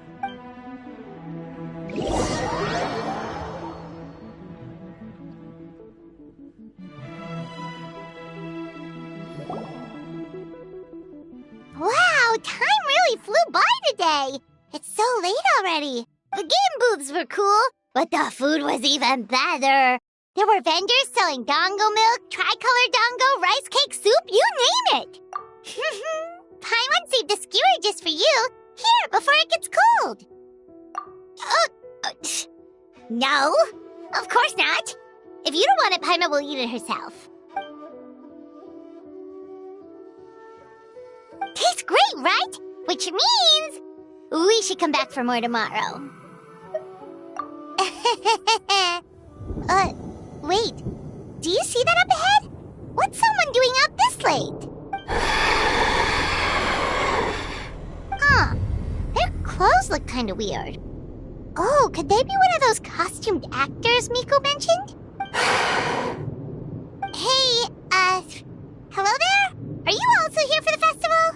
E: Wow, time really flew by today. It's so late already. The game booths were cool, but the food was even better. There were vendors selling dongo milk, tricolor dongo, rice cake soup, you name it. Paimon saved a skewer just for you. Here, before it gets cold. No, of course not. If you don't want it, Paimon will eat it herself. Tastes great, right? Which means we should come back for more tomorrow. Wait. Do you see that up ahead? What's someone doing out this late? Huh. Their clothes look kind of weird. Oh, could they be one of those costumed actors Miko mentioned? Hey, hello there? Are you also here for the festival?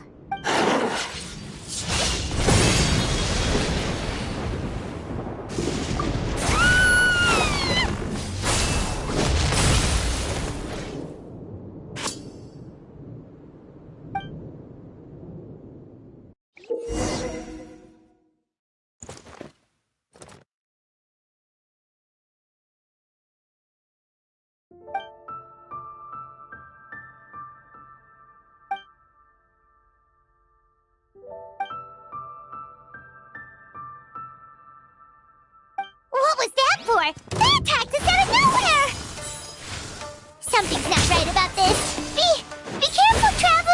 E: What was that for? They attacked us out of nowhere! Something's not right about this. Be careful, traveler!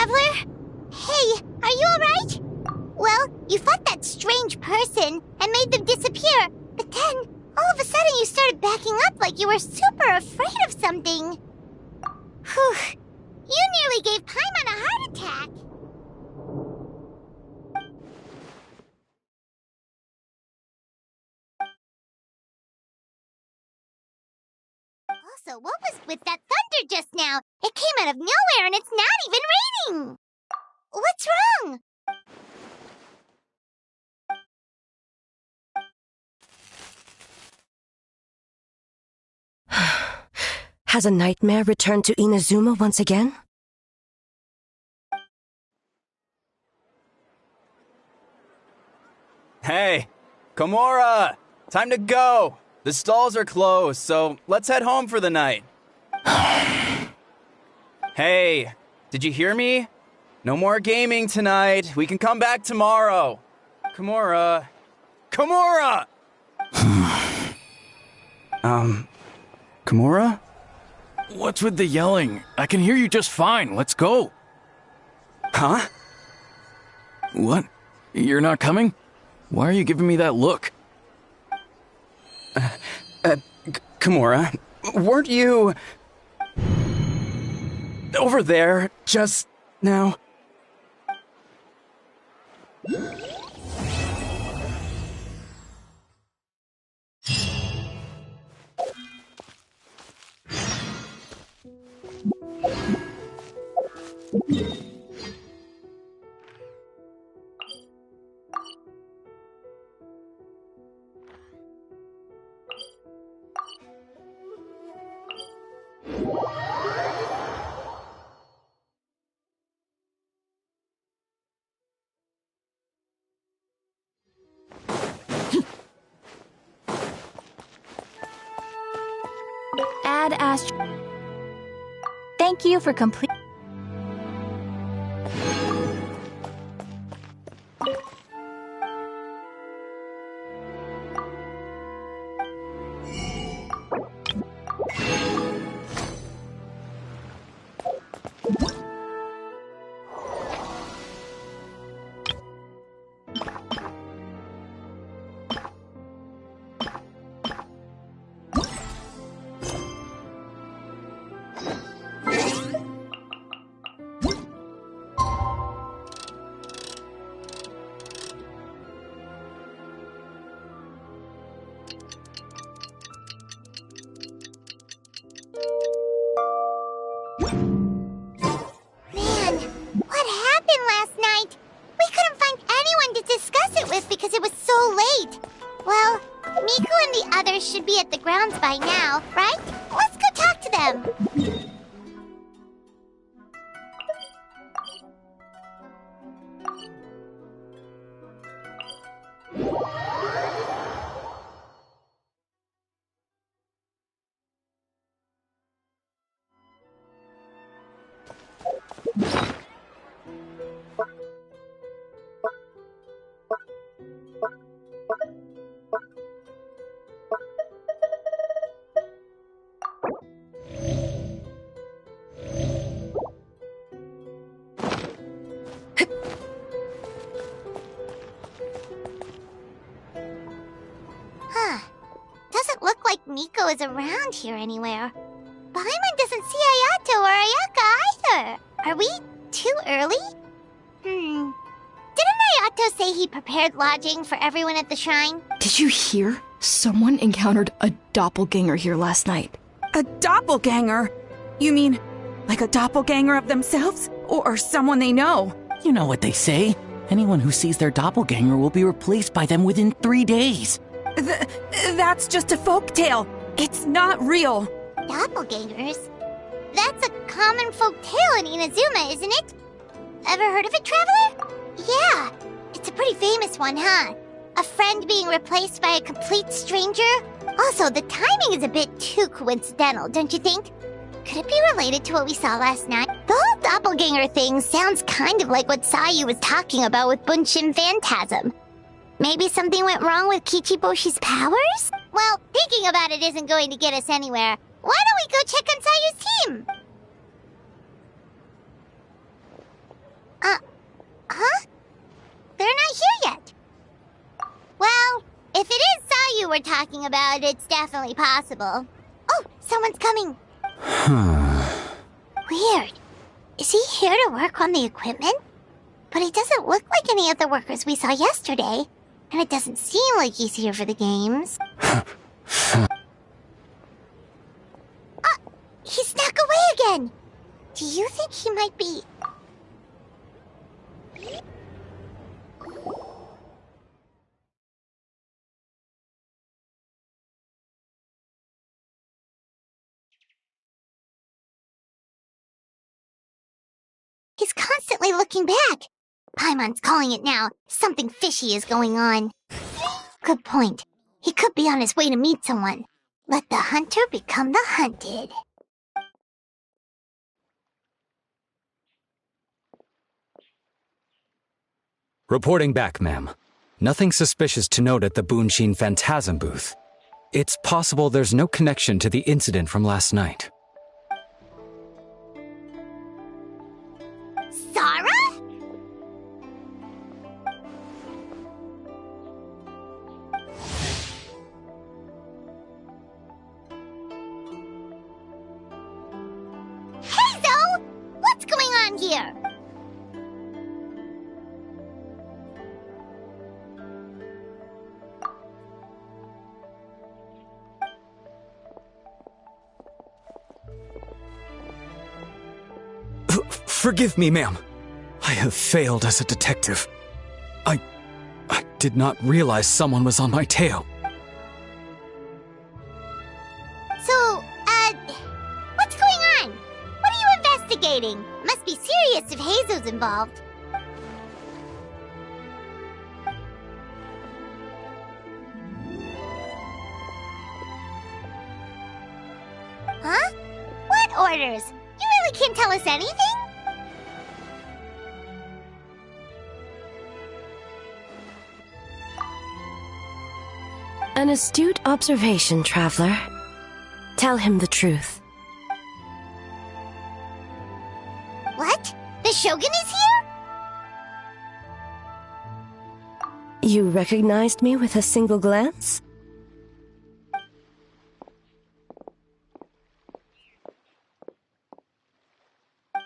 E: Traveler? Hey, are you alright? Well, you fought that strange person and made them disappear, but then, all of a sudden you started backing up like you were super afraid of something. Whew. You nearly gave Paimon a heart attack. Also, what was with that thunder just now? It came out of nowhere and it's not even raining! What's wrong?
D: Has a nightmare returned to Inazuma once again?
N: Hey, Komura! Time to go! The stalls are closed, so let's head home for the night. Hey, did you hear me? No more gaming tonight. We can come back tomorrow. Komura. Komura! Komura?
K: What's with the yelling? I can hear you just fine. Let's go.
N: Huh?
K: What? You're not coming? Why are you giving me that look?
N: Komura, weren't you over there just now?
C: Add Thank you for complete.
E: Should be at the grounds by now, right? Let's go talk to them. Miko is around here anywhere. Paimon doesn't see Ayato or Ayaka either. Are we too early? Didn't Ayato say he prepared lodging for everyone at the shrine?
O: Did you hear? Someone encountered a doppelganger here last night.
P: A doppelganger? You mean like a doppelganger of themselves? Or someone they know?
Q: You know what they say. Anyone who sees their doppelganger will be replaced by them within 3 days.
P: That's just a folktale. It's not real.
E: Doppelgangers? That's a common folktale in Inazuma, isn't it? Ever heard of it, Traveler? Yeah, it's a pretty famous one, huh? A friend being replaced by a complete stranger? Also, the timing is a bit too coincidental, don't you think? Could it be related to what we saw last night? The whole doppelganger thing sounds kind of like what Sayu was talking about with Bunshin Phantasm. Maybe something went wrong with Kichiboshi's powers? Well, thinking about it isn't going to get us anywhere. Why don't we go check on Sayu's team? Huh? They're not here yet. Well, if it is Sayu we're talking about, it's definitely possible. Oh, someone's coming. Weird. Is he here to work on the equipment? But he doesn't look like any of the workers we saw yesterday. And it doesn't seem like he's here for the games. He snuck away again. Do you think he might be... He's constantly looking back. Paimon's calling it now. Something fishy is going on. Good point. He could be on his way to meet someone. Let the hunter become the hunted.
R: Reporting back, ma'am. Nothing suspicious to note at the Bunshin Phantasm booth. It's possible there's no connection to the incident from last night.
E: Zara? Hazel! What's going on here?
R: Forgive me, ma'am. I have failed as a detective. I did not realize someone was on my tail.
E: So, what's going on? What are you investigating? Must be serious if Hazel's involved. Huh? What orders? You really can't tell us anything?
D: An astute observation, traveler. Tell him the truth.
E: What? The Shogun is here?
D: You recognized me with a single glance?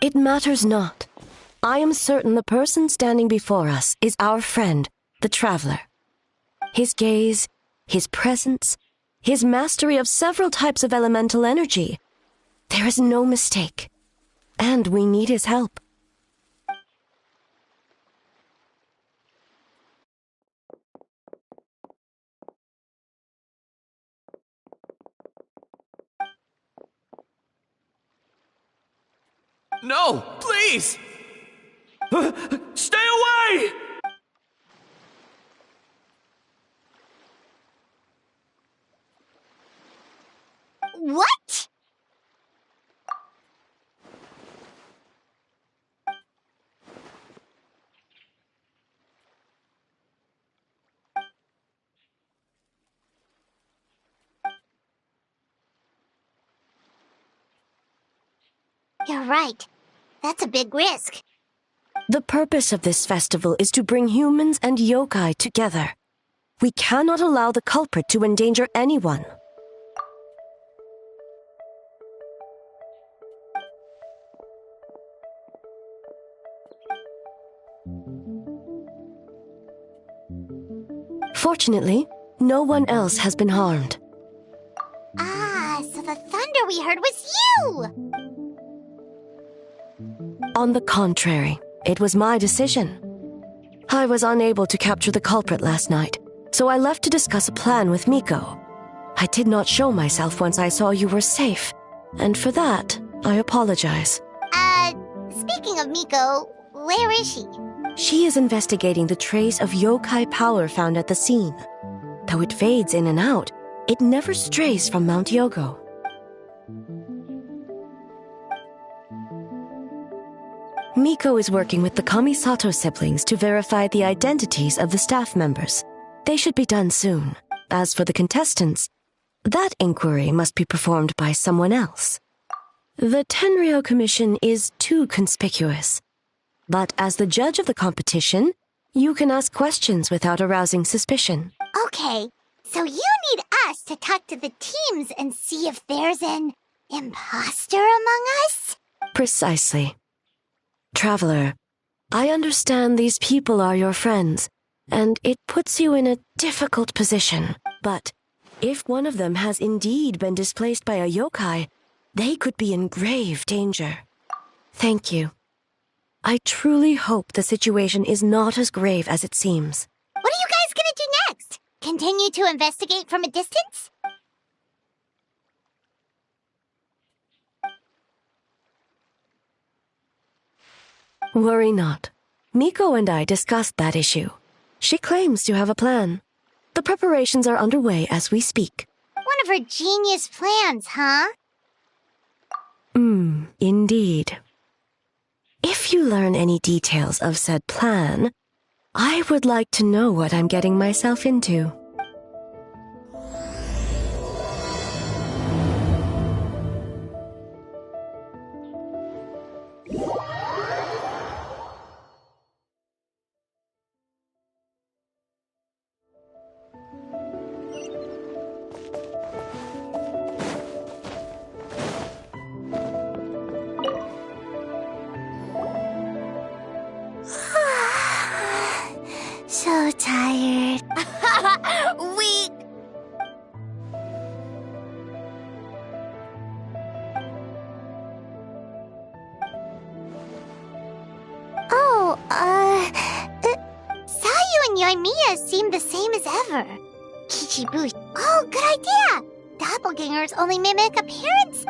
D: It matters not. I am certain the person standing before us is our friend, the traveler. His gaze, his presence, his mastery of several types of elemental energy. There is no mistake. And we need his help.
K: No, please! Stay away!
E: What? You're right. That's a big risk.
D: The purpose of this festival is to bring humans and yokai together. We cannot allow the culprit to endanger anyone. Fortunately, no one else has been harmed.
E: Ah, so the thunder we heard was you!
D: On the contrary, it was my decision. I was unable to capture the culprit last night, so I left to discuss a plan with Miko. I did not show myself once I saw you were safe, and for that, I apologize.
E: Speaking of Miko, where is she?
D: She is investigating the trace of yokai power found at the scene. Though it fades in and out, it never strays from Mount Yogo. Miko is working with the Kamisato siblings to verify the identities of the staff members. They should be done soon. As for the contestants, that inquiry must be performed by someone else. The Tenryo Commission is too conspicuous. But as the judge of the competition, you can ask questions without arousing suspicion.
E: Okay, so you need us to talk to the teams and see if there's an imposter among us?
D: Precisely. Traveler, I understand these people are your friends, and it puts you in a difficult position. But if one of them has indeed been displaced by a yokai, they could be in grave danger. Thank you. I truly hope the situation is not as grave as it seems.
E: What are you guys gonna do next? Continue to investigate from a distance?
D: Worry not. Miko and I discussed that issue. She claims to have a plan. The preparations are underway as we speak.
E: One of her genius plans, huh?
D: Indeed. If you learn any details of said plan, I would like to know what I'm getting myself into.
A: So tired.
E: Weak. Oh, Sayu and Yoimiya seem the same as ever. Kichibushi. Oh, good idea! Doppelgangers only mimic appearance.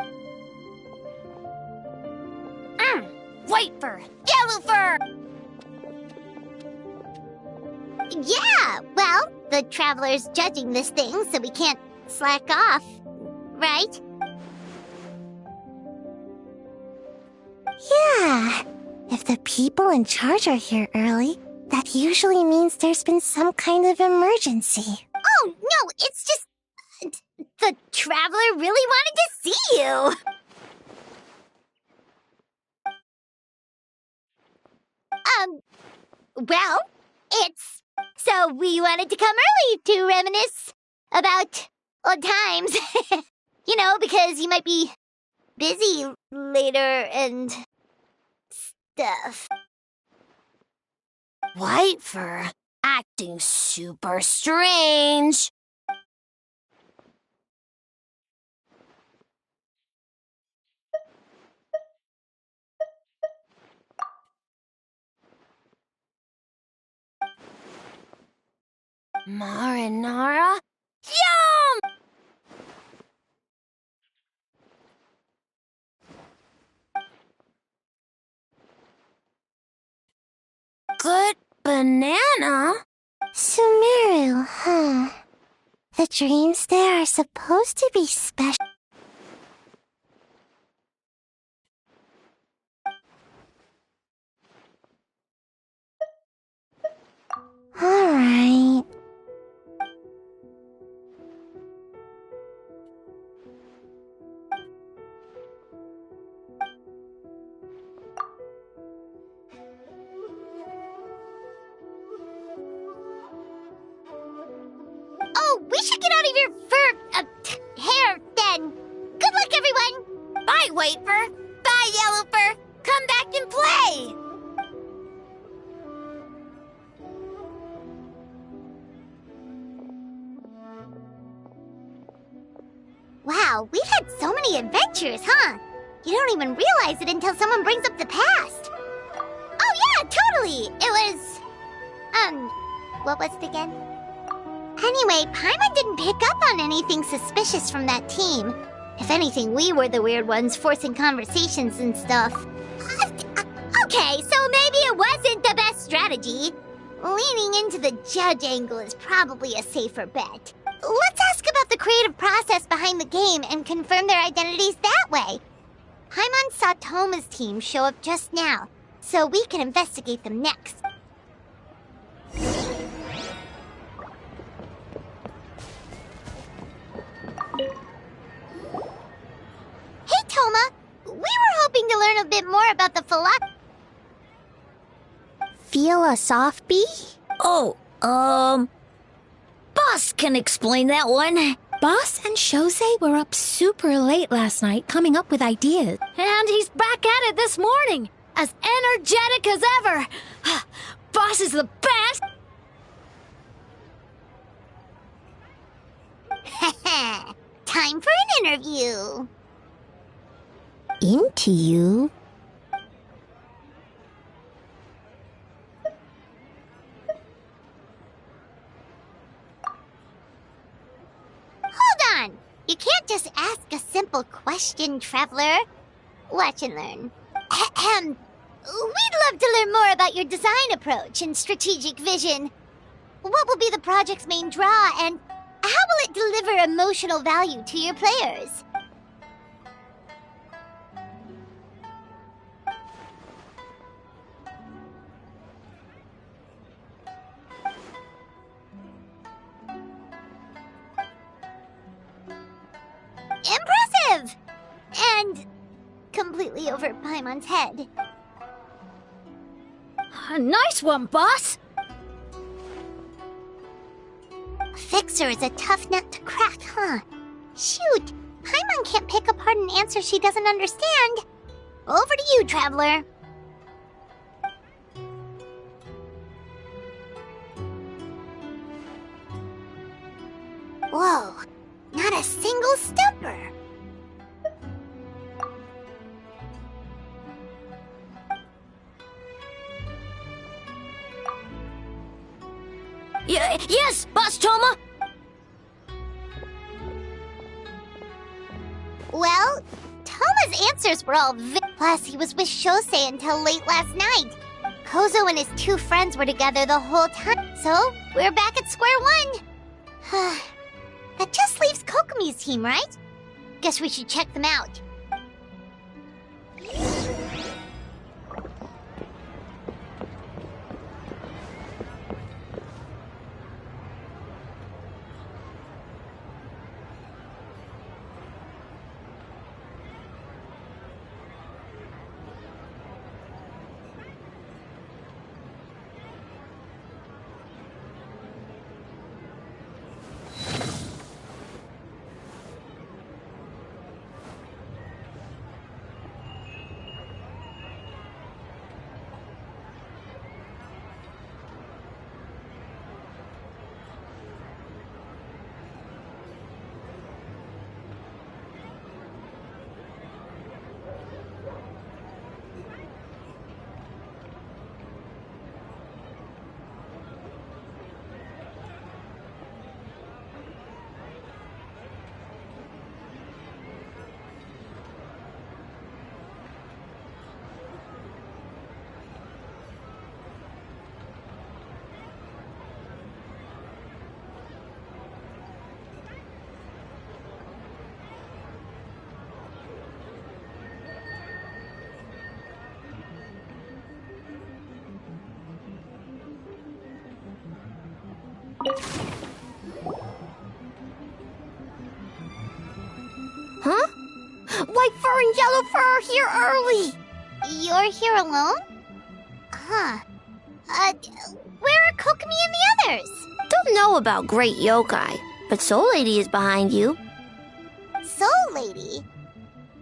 E: White fur, yellow fur! Yeah, well, the Traveler's judging this thing, so we can't slack off, right?
A: Yeah. If the people in charge are here early, that usually means there's been some kind of emergency.
E: Oh, no, it's just... the Traveler really wanted to see you! Well, it's... So we wanted to come early to reminisce about old times. You know, because you might be busy later and stuff.
A: White fur acting super strange. Marinara? Yum! Good banana? Sumeru, huh? The dreams there are supposed to be special. Alright.
E: Oh, we should get out of your hair then. Good luck, everyone.
A: Bye, White Fur. Bye, Yellow Fur. Come back and play.
E: Wow, we've had so many adventures, huh? You don't even realize it until someone brings up the past. Oh yeah, totally. It was... what was it again? Anyway, Paimon didn't pick up on anything suspicious from that team. If anything, we were the weird ones forcing conversations and stuff. Okay, so maybe it wasn't the best strategy. Leaning into the judge angle is probably a safer bet. Let's ask about the creative process behind the game and confirm their identities that way. Paimon saw Toma's team show up just now, so we can investigate them next. Hey, Toma! We were hoping to learn a bit more about the philosophy.
A: feel a soft bee?
S: Oh, Boss can explain that one.
C: Boss and Shosei were up super late last night coming up with ideas.
S: And he's back at it this morning, as energetic as ever. Boss is the best.
E: Time for an interview.
A: Into you?
E: Hold on! You can't just ask a simple question, traveler. Watch and learn. Ahem. We'd love to learn more about your design approach and strategic vision. What will be the project's main draw, and how will it deliver emotional value to your players? Impressive! And completely over Paimon's head.
S: Nice one, boss!
E: Fixer is a tough nut to crack, huh? Shoot! Paimon can't pick apart an answer she doesn't understand. Over to you, traveler. Whoa, not a single stumper.
S: Yes, Boss Toma!
E: Well, Toma's answers were all plus he was with Shosei until late last night. Kozo and his two friends were together the whole time, so we're back at square one. That just leaves Kokomi's team, right? Guess we should check them out.
A: Huh? White Fur and Yellow Fur are here early!
E: You're here alone? Huh. Where are Kokomi and the others?
A: Don't know about Great Yokai, but Soul Lady is behind you.
E: Soul Lady?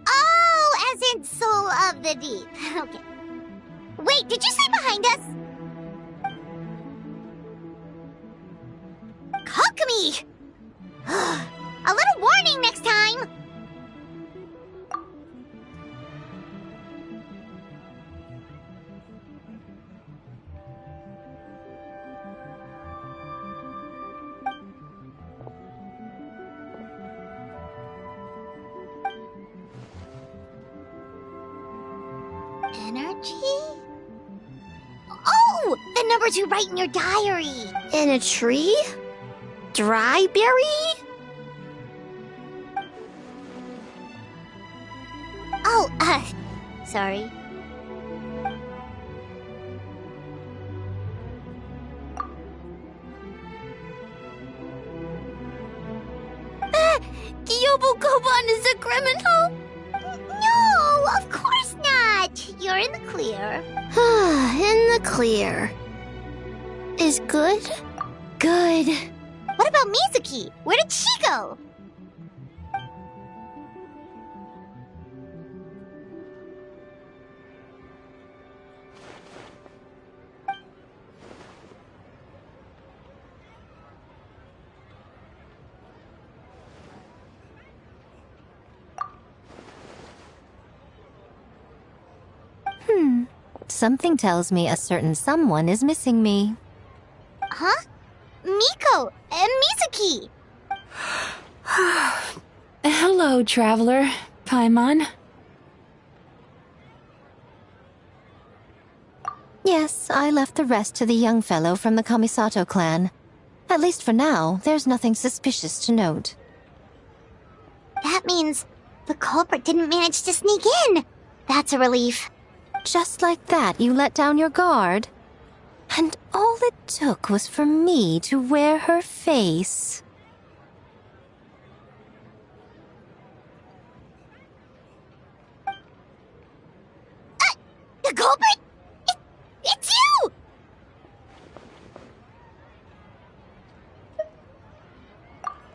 E: Oh, as in Soul of the Deep. Okay. Wait, did you say behind us? Kokomi! A little warning next time! Energy? Oh! The numbers you write in your diary!
A: In a tree? Dry berry?
E: Oh, sorry.
A: Gyobu Koban is a criminal?
E: No, of course not! You're in the clear.
A: In the clear. good? Good.
E: What about Mizuki? Where did she go?
C: Something tells me a certain someone is missing me.
E: Huh? Miko and Mizuki!
G: Hello, traveler. Paimon.
C: Yes, I left the rest to the young fellow from the Kamisato clan. At least for now, there's nothing suspicious to note.
E: That means the culprit didn't manage to sneak in. That's a relief.
C: Just like that, you let down your guard? And all it took was for me to wear her face.
E: The culprit? It's you!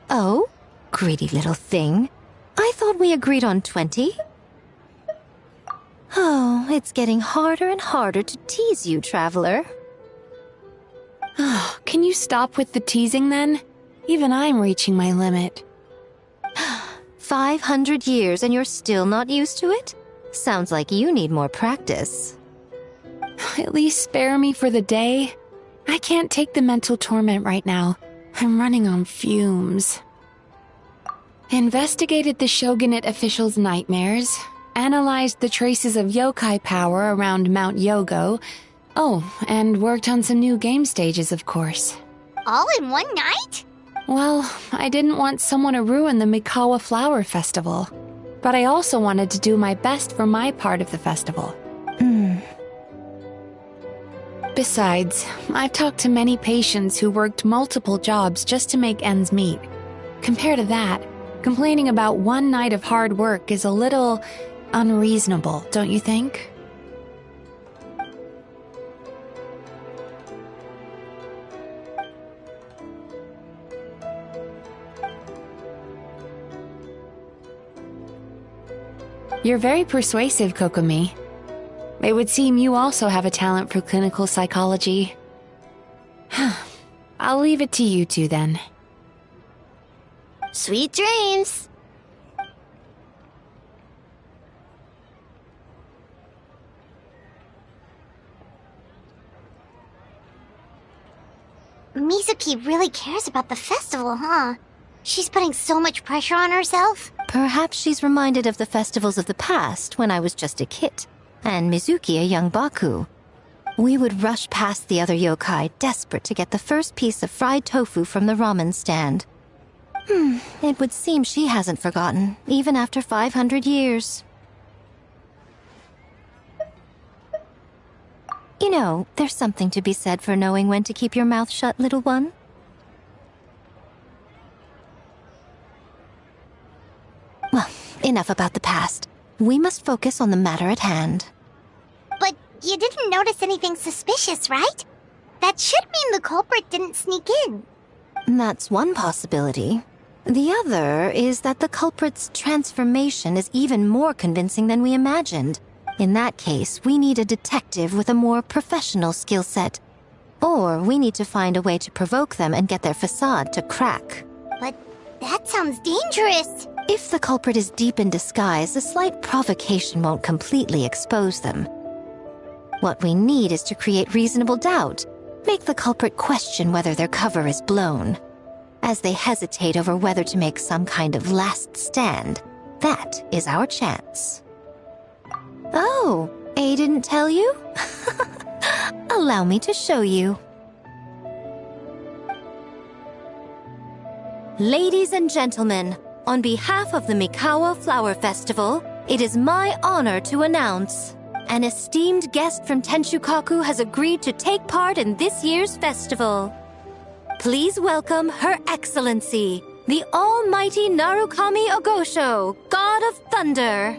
C: Oh? Greedy little thing. I thought we agreed on 20. Oh, it's getting harder and harder to tease you, traveler.
G: Oh, can you stop with the teasing then? Even I'm reaching my limit.
C: 500 years and you're still not used to it? Sounds like you need more practice.
G: At least spare me for the day. I can't take the mental torment right now. I'm running on fumes. Investigated the Shogunate officials' nightmares. Analyzed the traces of yokai power around Mount Yogo. Oh, and worked on some new game stages, of course.
E: All in one night?
G: Well, I didn't want someone to ruin the Mikawa Flower Festival. But I also wanted to do my best for my part of the festival. Besides, I've talked to many patients who worked multiple jobs just to make ends meet. Compared to that, complaining about one night of hard work is a little unreasonable, don't you think? You're very persuasive, Kokomi. It would seem you also have a talent for clinical psychology. I'll leave it to you two then.
A: Sweet dreams!
E: Mizuki really cares about the festival, huh? She's putting so much pressure on herself.
C: Perhaps she's reminded of the festivals of the past when I was just a kid, and Mizuki a young Baku. We would rush past the other yokai, desperate to get the first piece of fried tofu from the ramen stand. It would seem she hasn't forgotten, even after 500 years. You know, there's something to be said for knowing when to keep your mouth shut, little one. Well, enough about the past. We must focus on the matter at hand.
E: But you didn't notice anything suspicious, right? That should mean the culprit didn't sneak in.
C: That's one possibility. The other is that the culprit's transformation is even more convincing than we imagined. In that case, we need a detective with a more professional skill set. Or we need to find a way to provoke them and get their facade to crack.
E: But that sounds dangerous.
C: If the culprit is deep in disguise, a slight provocation won't completely expose them. What we need is to create reasonable doubt. Make the culprit question whether their cover is blown. As they hesitate over whether to make some kind of last stand, that is our chance. Oh, A didn't tell you? Allow me to show you. Ladies and gentlemen, on behalf of the Mikawa Flower Festival, it is my honor to announce an esteemed guest from Tenshukaku has agreed to take part in this year's festival. Please welcome Her Excellency, the Almighty Narukami Ogosho, God of Thunder.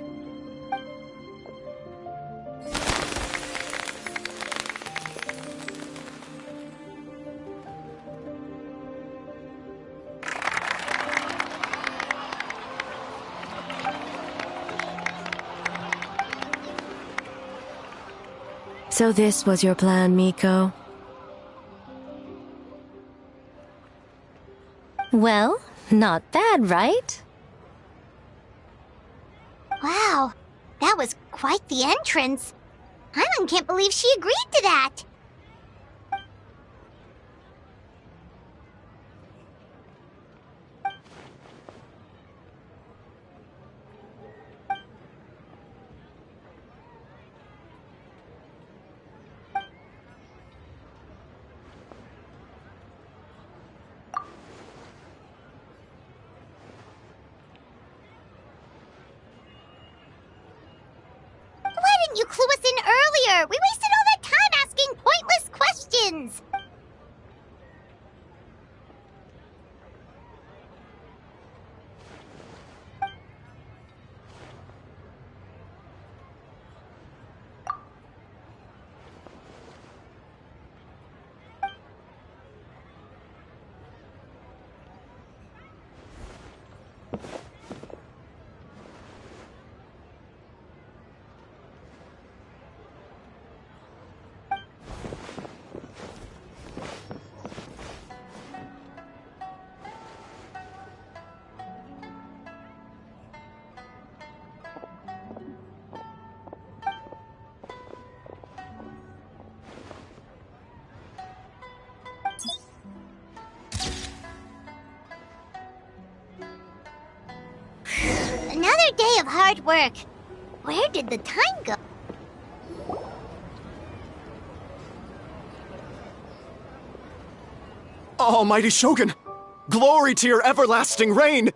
D: So this was your plan, Miko?
C: Well, not bad, right?
E: Wow, that was quite the entrance. Paimon can't believe she agreed to that. Why didn't you clue us in earlier? We wasted all that time asking pointless questions. Another day of hard work. Where did the time go?
M: Almighty Shogun! Glory to your everlasting reign!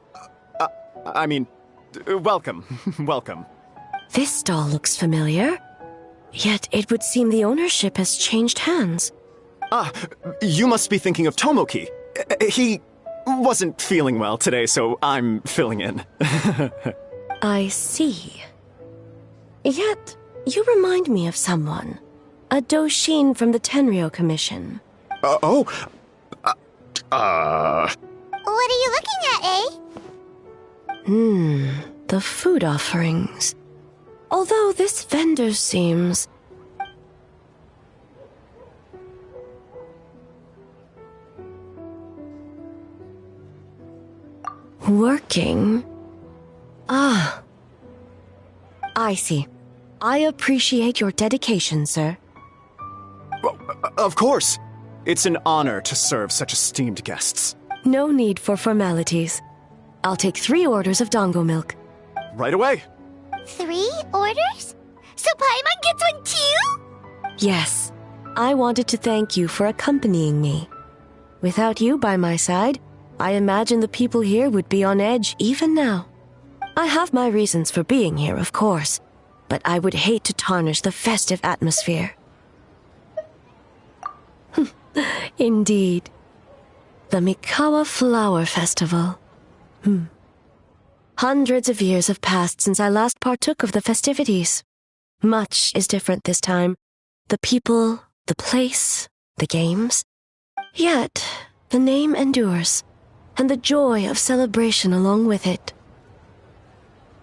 M: Welcome. Welcome.
D: This stall looks familiar. Yet it would seem the ownership has changed hands.
M: You must be thinking of Tomoki. He wasn't feeling well today, so I'm filling in.
D: I see. Yet, you remind me of someone. A Doshin from the Tenryo Commission.
E: What are you looking at, eh?
D: The food offerings. Although this vendor seems... working? I see. I appreciate your dedication, sir.
M: Of course. It's an honor to serve such esteemed guests.
D: No need for formalities. I'll take 3 orders of dongo milk.
M: Right away.
E: 3 orders? So Paimon gets one too?
D: Yes. I wanted to thank you for accompanying me. Without you by my side, I imagine the people here would be on edge even now. I have my reasons for being here, of course, but I would hate to tarnish the festive atmosphere. Indeed. The Mikawa Flower Festival. Hundreds of years have passed since I last partook of the festivities. Much is different this time. The people, the place, the games. Yet, the name endures, and the joy of celebration along with it.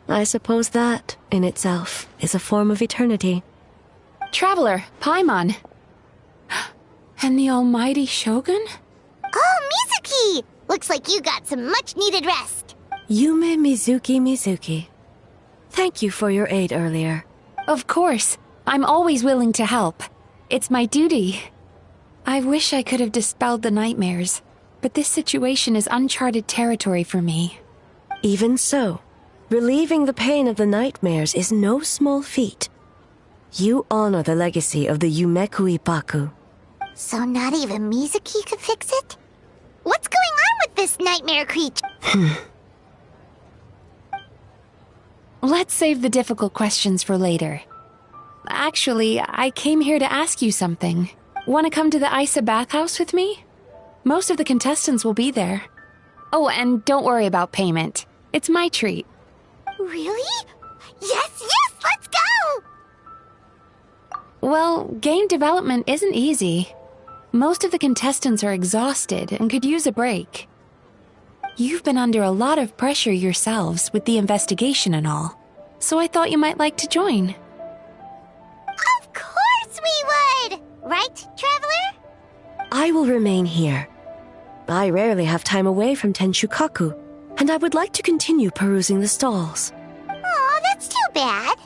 D: I suppose that, in itself, is a form of eternity.
G: Traveler, Paimon. And the almighty Shogun?
E: Oh, Mizuki! Looks like you got some much-needed rest.
D: Yume Mizuki. Thank you for your aid earlier.
G: Of course. I'm always willing to help. It's my duty. I wish I could have dispelled the nightmares, but this situation is uncharted territory for me.
D: Even so, relieving the pain of the nightmares is no small feat. You honor the legacy of the Yumeku Ippaku.
E: So not even Mizuki could fix it? What's going on with this nightmare creature?
G: Let's save the difficult questions for later. Actually, I came here to ask you something. Want to come to the Isa bathhouse with me? Most of the contestants will be there. Oh, and don't worry about payment. It's my treat.
E: Really? Yes, let's go!
G: Well, game development isn't easy. Most of the contestants are exhausted and could use a break. You've been under a lot of pressure yourselves with the investigation and all, so I thought you might like to join.
E: Of course we would! Right, Traveler?
D: I will remain here. I rarely have time away from Tenshukaku, and I would like to continue perusing the stalls.
E: Aw, that's too bad.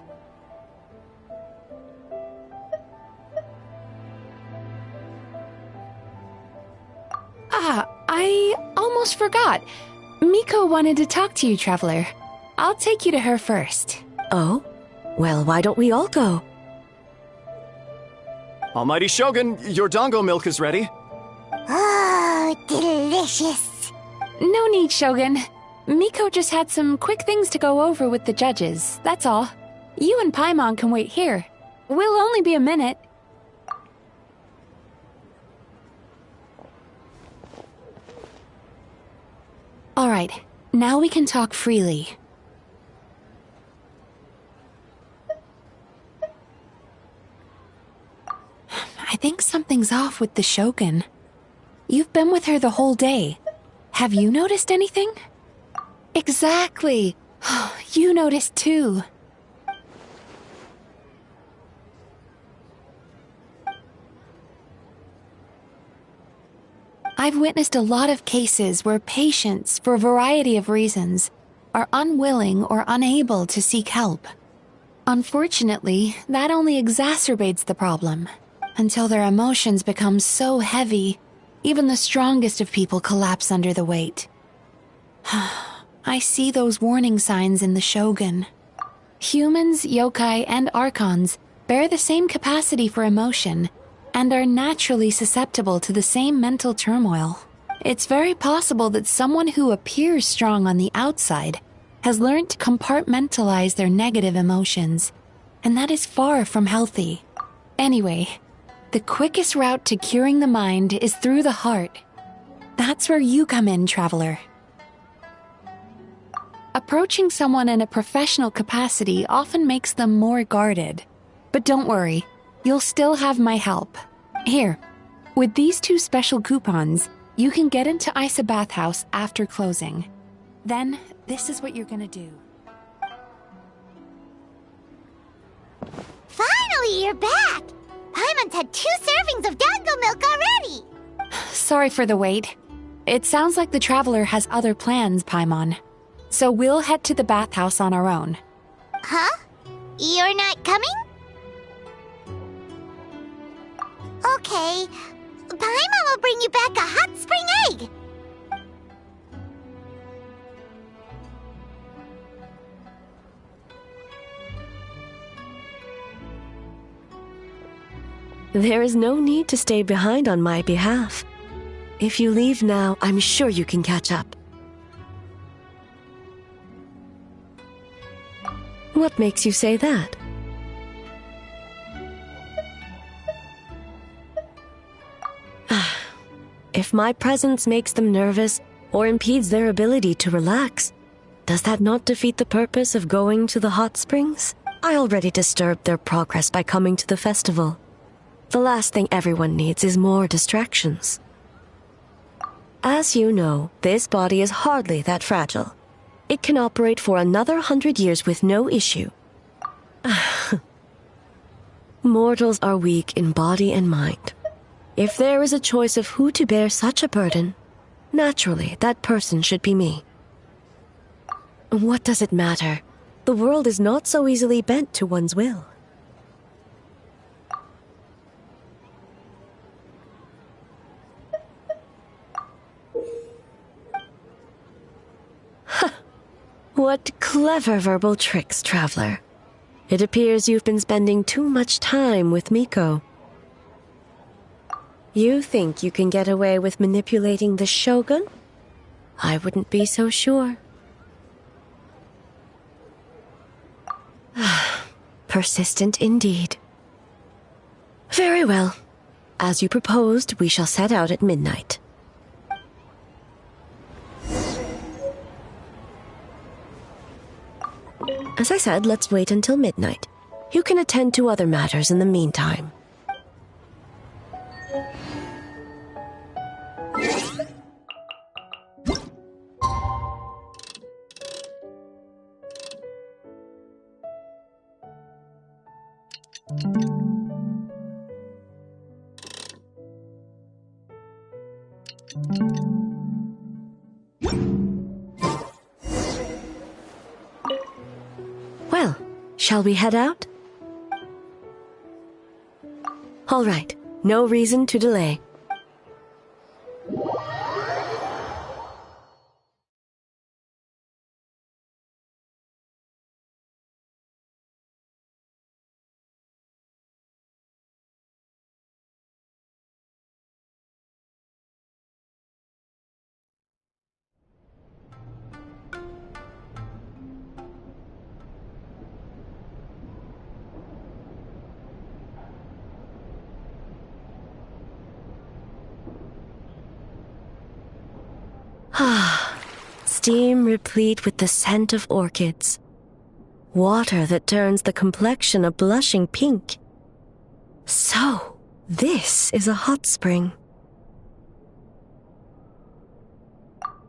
G: I almost forgot. Miko wanted to talk to you, Traveler. I'll take you to her first.
D: Oh? Well, why don't we all go?
M: Almighty Shogun, your dango milk is ready.
E: Oh, delicious.
G: No need, Shogun. Miko just had some quick things to go over with the judges, that's all. You and Paimon can wait here. We'll only be a minute. All right, now we can talk freely. I think something's off with the Shogun. You've been with her the whole day. Have you noticed anything? Exactly. You noticed too. I've witnessed a lot of cases where patients, for a variety of reasons, are unwilling or unable to seek help. Unfortunately, that only exacerbates the problem. Until their emotions become so heavy, even the strongest of people collapse under the weight. I see those warning signs in the Shogun. Humans, yokai, and archons bear the same capacity for emotion and are naturally susceptible to the same mental turmoil. It's very possible that someone who appears strong on the outside has learned to compartmentalize their negative emotions, and that is far from healthy. Anyway, the quickest route to curing the mind is through the heart. That's where you come in, Traveler. Approaching someone in a professional capacity often makes them more guarded. But don't worry, you'll still have my help. Here, with these 2 special coupons, you can get into Isa Bathhouse after closing. Then, this is what you're gonna do.
E: Finally, you're back! Paimon's had 2 servings of dango milk already!
G: Sorry for the wait. It sounds like the Traveler has other plans, Paimon. So we'll head to the bathhouse on our own.
E: Huh? You're not coming? Okay. Paimon will bring you back a hot spring egg!
D: There is no need to stay behind on my behalf. If you leave now, I'm sure you can catch up. What makes you say that? If my presence makes them nervous or impedes their ability to relax, does that not defeat the purpose of going to the hot springs? I already disturbed their progress by coming to the festival. The last thing everyone needs is more distractions. As you know, this body is hardly that fragile. It can operate for another 100 years with no issue. Mortals are weak in body and mind. If there is a choice of who to bear such a burden, naturally that person should be me. What does it matter? The world is not so easily bent to one's will. What clever verbal tricks, Traveler. It appears you've been spending too much time with Miko. You think you can get away with manipulating the Shogun? I wouldn't be so sure. Persistent indeed. Very well. As you proposed, we shall set out at midnight. As I said, let's wait until midnight. You can attend to other matters in the meantime. Shall we head out? All right, no reason to delay. Steam replete with the scent of orchids. Water that turns the complexion a blushing pink. So, this is a hot spring.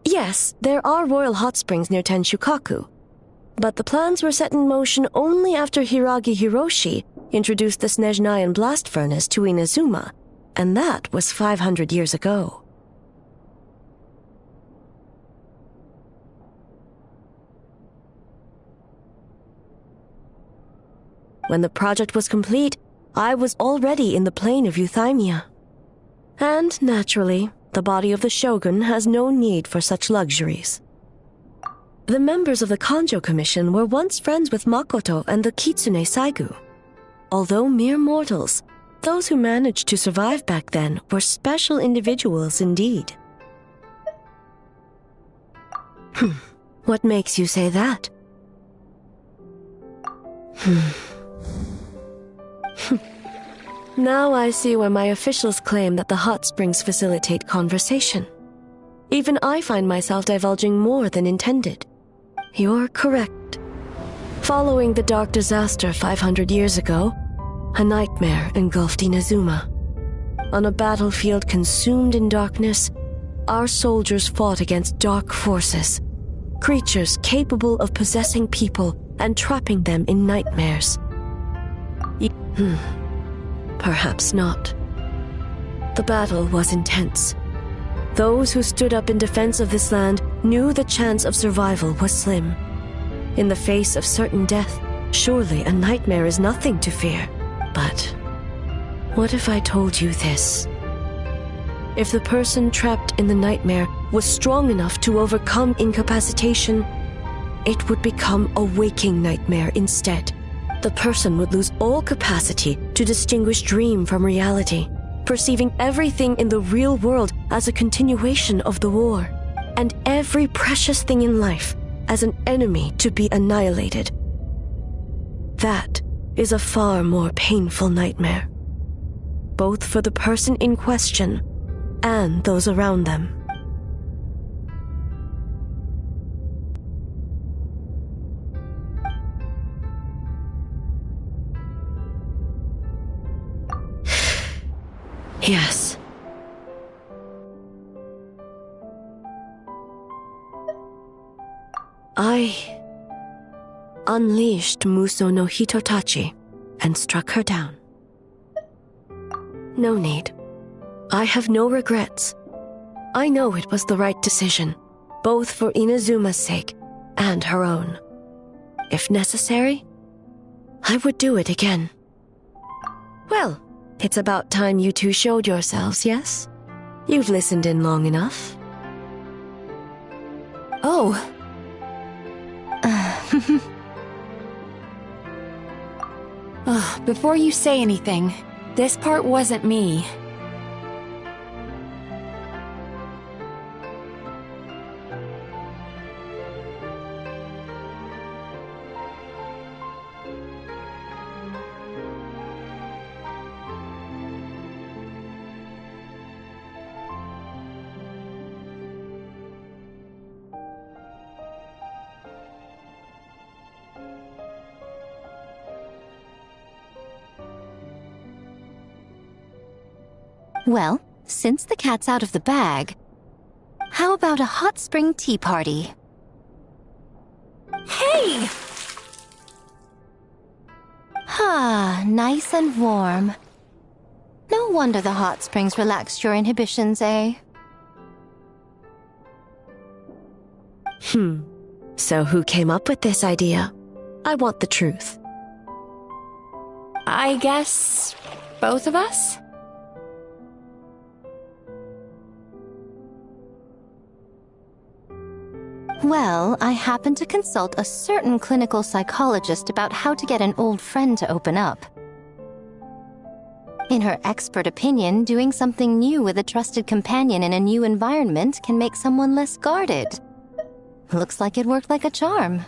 D: Yes, there are royal hot springs near Tenshukaku, but the plans were set in motion only after Hiragi Hiroshi introduced the Snezhnayan blast furnace to Inazuma, and that was 500 years ago. When the project was complete, I was already in the plain of Euthymia. And, naturally, the body of the shogun has no need for such luxuries. The members of the Kanjo Commission were once friends with Makoto and the Kitsune Saigu. Although mere mortals, those who managed to survive back then were special individuals indeed. What makes you say that? Now I see why my officials claim that the hot springs facilitate conversation. Even I find myself divulging more than intended. You're correct. Following the dark disaster 500 years ago, a nightmare engulfed Inazuma. On a battlefield consumed in darkness, our soldiers fought against dark forces, creatures capable of possessing people and trapping them in nightmares. Perhaps not. The battle was intense. Those who stood up in defense of this land knew the chance of survival was slim. In the face of certain death, surely a nightmare is nothing to fear. But what if I told you this? If the person trapped in the nightmare was strong enough to overcome incapacitation, it would become a waking nightmare instead. The person would lose all capacity to distinguish dream from reality, perceiving everything in the real world as a continuation of the war, and every precious thing in life as an enemy to be annihilated. That is a far more painful nightmare, both for the person in question and those around them. Yes. I unleashed Muso no Hitotachi and struck her down. No need. I have no regrets. I know it was the right decision, both for Inazuma's sake and her own. If necessary, I would do it again. Well, it's about time you two showed yourselves, yes? You've listened in long enough.
G: Oh. Before you say anything, this part wasn't me.
C: Well, since the cat's out of the bag, how about a hot spring tea party?
A: Hey!
C: Ah, nice and warm. No wonder the hot springs relaxed your inhibitions, eh?
D: So who came up with this idea? I want the truth.
G: I guess both of us?
C: Well, I happened to consult a certain clinical psychologist about how to get an old friend to open up. In her expert opinion, doing something new with a trusted companion in a new environment can make someone less guarded. Looks like it worked like a charm.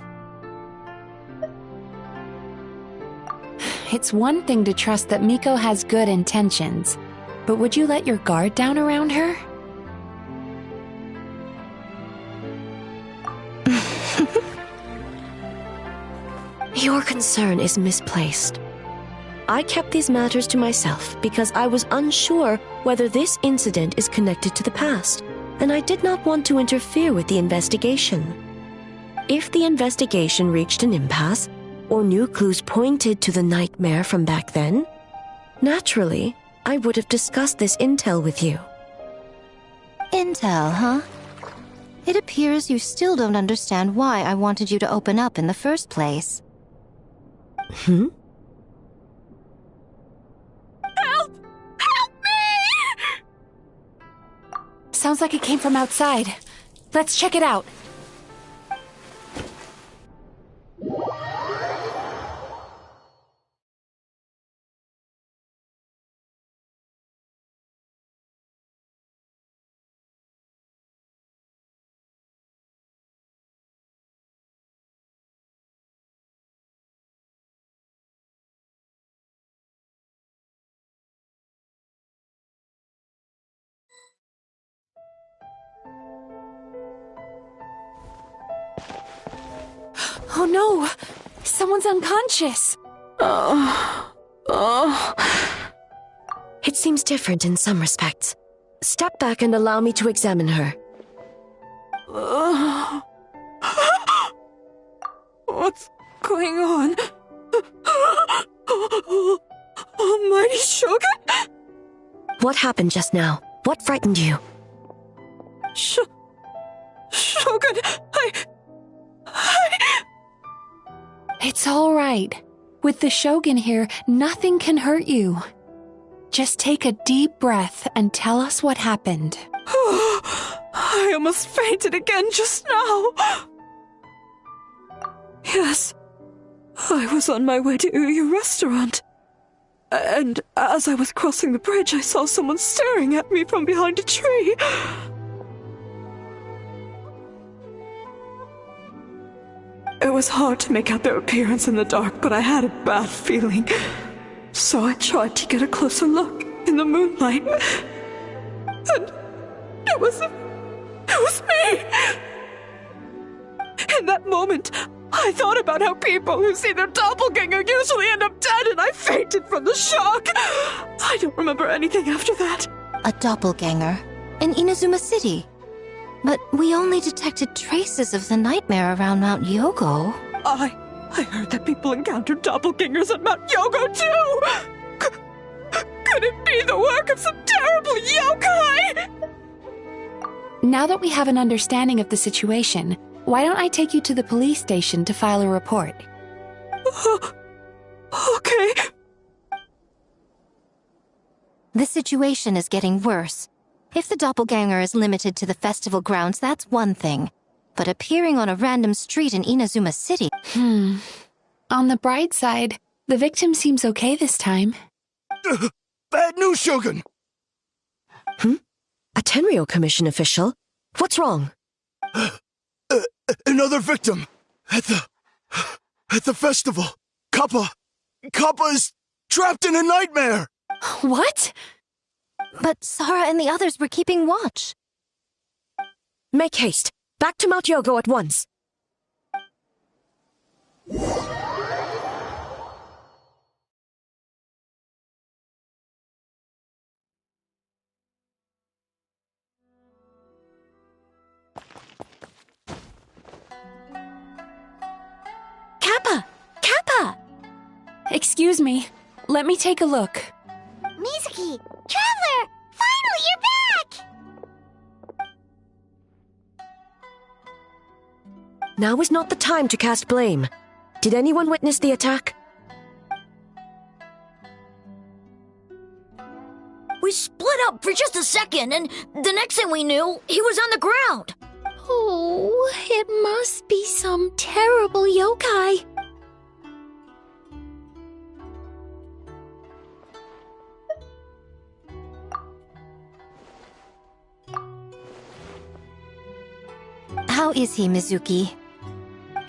G: It's one thing to trust that Miko has good intentions, but would you let your guard down around her?
D: Your concern is misplaced. I kept these matters to myself because I was unsure whether this incident is connected to the past, and I did not want to interfere with the investigation. If the investigation reached an impasse, or new clues pointed to the nightmare from back then, naturally, I would have discussed this intel with you.
C: Intel, huh? It appears you still don't understand why I wanted you to open up in the first place.
D: Hmm?
G: Help! Help me! Sounds like it came from outside. Let's check it out. Oh no! Someone's unconscious!
D: It seems different in some respects. Step back and allow me to examine her.
P: What's going on? Almighty Shogun?
D: What happened just now? What frightened you?
P: Shogun,
G: It's all right. With the Shogun here, nothing can hurt you. Just take a deep breath and tell us what happened.
P: I almost fainted again just now. Yes, I was on my way to your restaurant. And as I was crossing the bridge, I saw someone staring at me from behind a tree. It was hard to make out their appearance in the dark, but I had a bad feeling. So I tried to get a closer look in the moonlight. And it was me! In that moment, I thought about how people who see their doppelganger usually end up dead, and I fainted from the shock. I don't remember anything after that.
C: A doppelganger? In Inazuma City? But we only detected traces of the nightmare around Mount Yogo.
P: I heard that people encountered doppelgangers at Mount Yogo too! Could it be the work of some terrible yokai?
G: Now that we have an understanding of the situation, why don't I take you to the police station to file a report?
P: Okay.
C: The situation is getting worse. If the doppelganger is limited to the festival grounds, that's one thing. But appearing on a random street in Inazuma City...
G: On the bright side, the victim seems okay this time.
L: Bad news, Shogun!
D: A Tenryo Commission official? What's wrong?
L: Another victim! At the festival! Kappa is trapped in a nightmare!
G: What?
C: But Sara and the others were keeping watch.
D: Make haste. Back to Mount Yogo at once.
C: Kappa!
G: Excuse me. Let me take a look.
E: Mizuki! Traveler! Finally, you're back!
D: Now is not the time to cast blame. Did anyone witness the attack?
S: up for just a second, and the next thing we knew, he was on the ground.
G: Oh, it must be some terrible yokai.
C: How is he, Mizuki?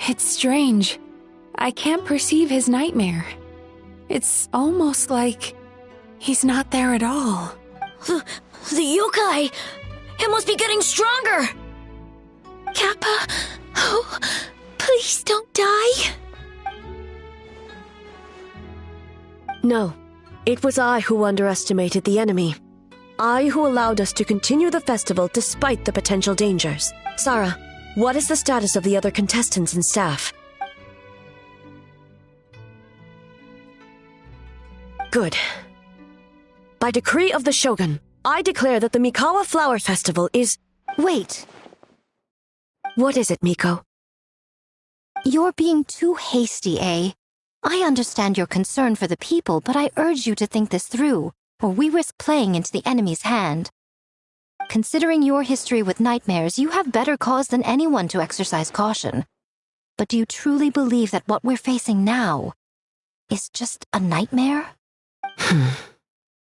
G: It's strange. I can't perceive his nightmare. It's almost like he's not there at all.
S: The yokai! It must be getting stronger!
G: Kappa, oh, please don't die.
D: No, it was I who underestimated the enemy. I who allowed us to continue the festival despite the potential dangers. Sarah, what is the status of the other contestants and staff? Good. By decree of the Shogun, I declare that the Mikawa Flower Festival is...
C: Wait.
D: What is it, Miko?
C: You're being too hasty, eh? I understand your concern for the people, but I urge you to think this through, or we risk playing into the enemy's hand. Considering your history with nightmares, you have better cause than anyone to exercise caution. But do you truly believe that what we're facing now is just a nightmare?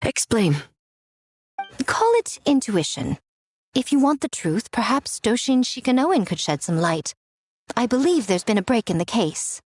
D: Explain.
C: Call it intuition. If you want the truth, perhaps Doshin Shikanoin could shed some light. I believe there's been a break in the case.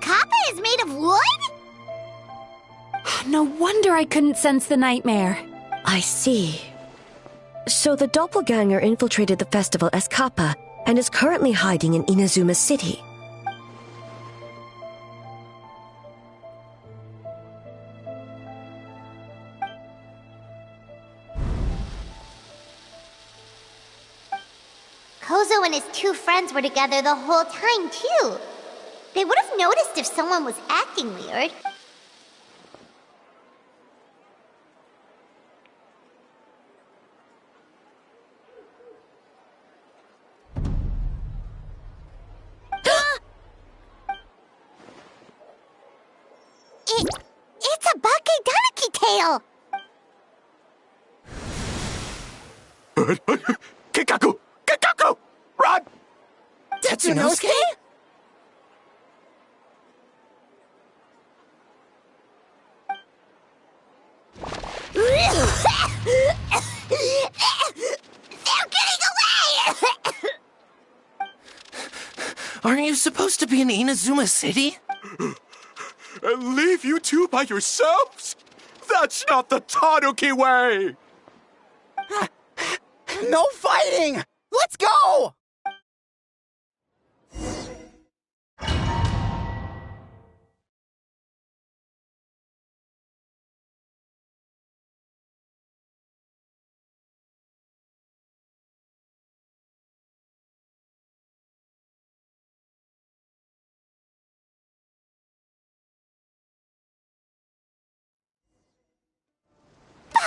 E: Kappa is made of wood?
G: No wonder I couldn't sense the nightmare.
D: I see. So the doppelganger infiltrated the festival as Kappa and is currently hiding in Inazuma City.
E: Kozo and his two friends were together the whole time, too. They would have noticed if someone was acting weird. It's a Bakedaniki tail!
L: Kikaku! Kikaku! Run!
B: Tetsunosuke?
E: They're getting away!
B: Aren't you supposed to be in Inazuma City?
L: And leave you two by yourselves? That's not the Tanuki way!
N: No fighting! Let's go!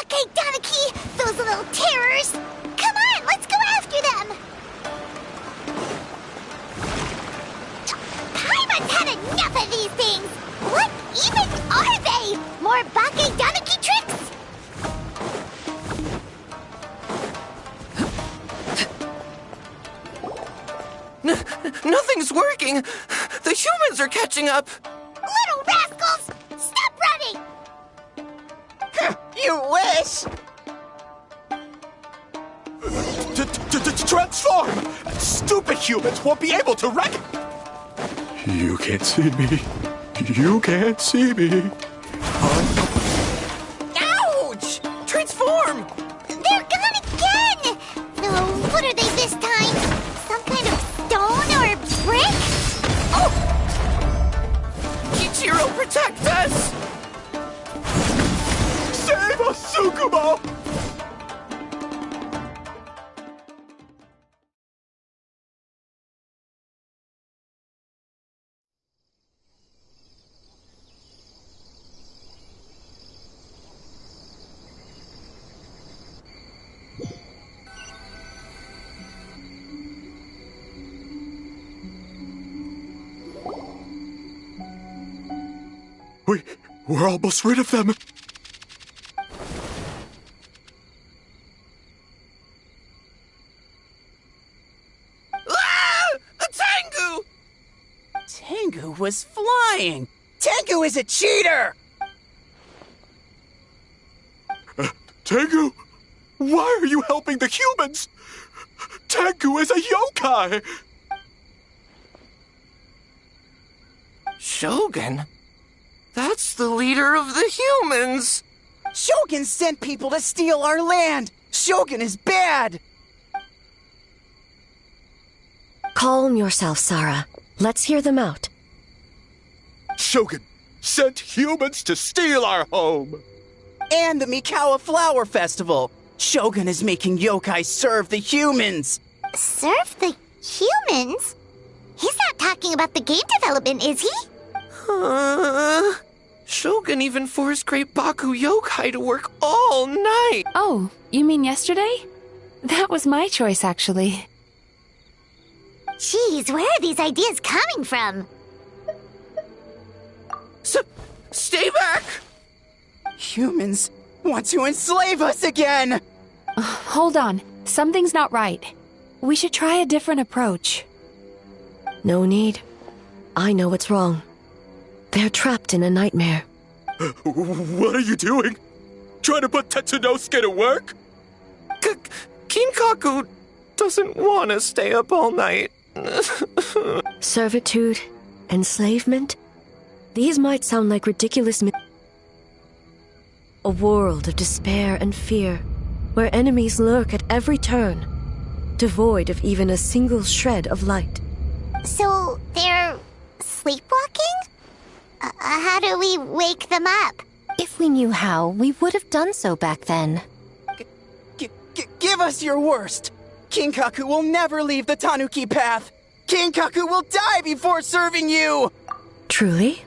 E: Bakedaniki! Those little terrors! Come on, let's go after them! Paimon's had enough of these things! What even are they? More Bakedaniki tricks?
B: Nothing's working! The humans are catching up!
E: Little rascals! Stop running!
B: You wish!
L: Transform! Stupid humans won't be able to wreck. You can't see me. You can't see me.
B: Ouch! Transform!
E: They're gone again! No, what are they this time? Some kind of stone or brick?
B: Oh! Kichiro, protect us!
L: Save us, Tsukumo! We're almost rid of them.
B: Ah! A Tengu! Tengu was flying! Tengu is a cheater!
L: Tengu? Why are you helping the humans? Tengu is a yokai!
B: Shogun? That's the leader of the humans! Shogun sent people to steal our land! Shogun is bad!
D: Calm yourself, Sarah. Let's hear them out.
L: Shogun sent humans to steal our home!
N: And the Mikawa Flower Festival! Shogun is making yokai serve the humans!
E: Serve the humans? He's not talking about the game development, is he?
B: Shogun even forced Great Baku Yokai to work all night!
G: Oh, you mean yesterday? That was my choice, actually.
E: Jeez, where are these ideas coming from?
B: Stay back!
N: Humans want to enslave us again!
G: Hold on. Something's not right. We should try a different approach.
D: No need. I know what's wrong. They're trapped in a nightmare.
L: What are you doing? Trying to put Tetsunosuke to work?
B: Kinkaku doesn't want to stay up all night.
D: Servitude, enslavement? These might sound like ridiculous a world of despair and fear, where enemies lurk at every turn, devoid of even a single shred of light.
E: So, they're sleepwalking? How do we wake them up?
C: If we knew how, we would have done so back then.
N: Give us your worst! Kinkaku will never leave the Tanuki path! Kinkaku will die before serving you!
D: Truly?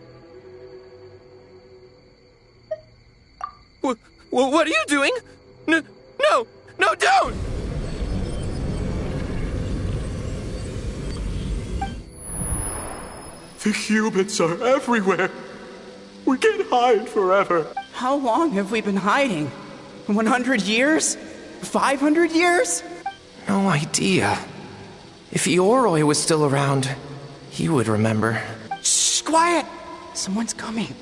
B: What are you doing? No, don't!
L: The humans are everywhere. We can't hide forever.
N: How long have we been hiding? 100 years? 500 years?
B: No idea. If Ioroi was still around, he would remember.
N: Shh, quiet! Someone's coming.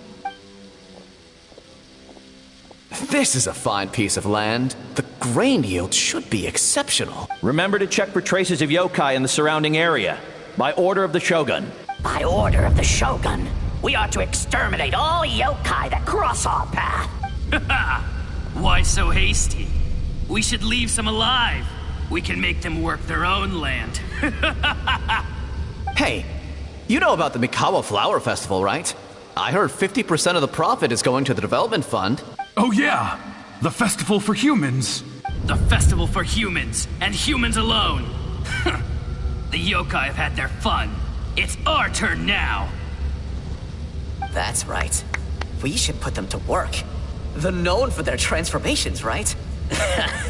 T: This is a fine piece of land. The grain yield should be exceptional.
U: Remember to check for traces of yokai in the surrounding area. By order of the Shogun.
V: By order of the Shogun, we are to exterminate all yokai that cross our path.
W: Why so hasty? We should leave some alive. We can make them work their own land.
T: Hey, you know about the Mikawa Flower Festival, right? I heard 50% of the profit is going to the development fund.
K: Oh yeah, the festival for humans.
W: The festival for humans, and humans alone. The yokai have had their fun. It's our turn now.
V: That's right. We should put them to work.
F: They're known for their transformations, right?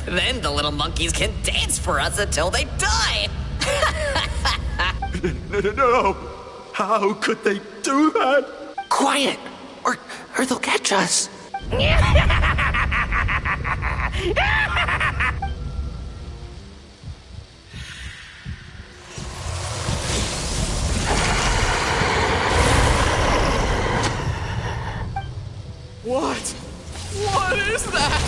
F: Then the little monkeys can dance for us until they die!
L: No! How could they do that?
B: Quiet, or they'll catch us. What? What is that?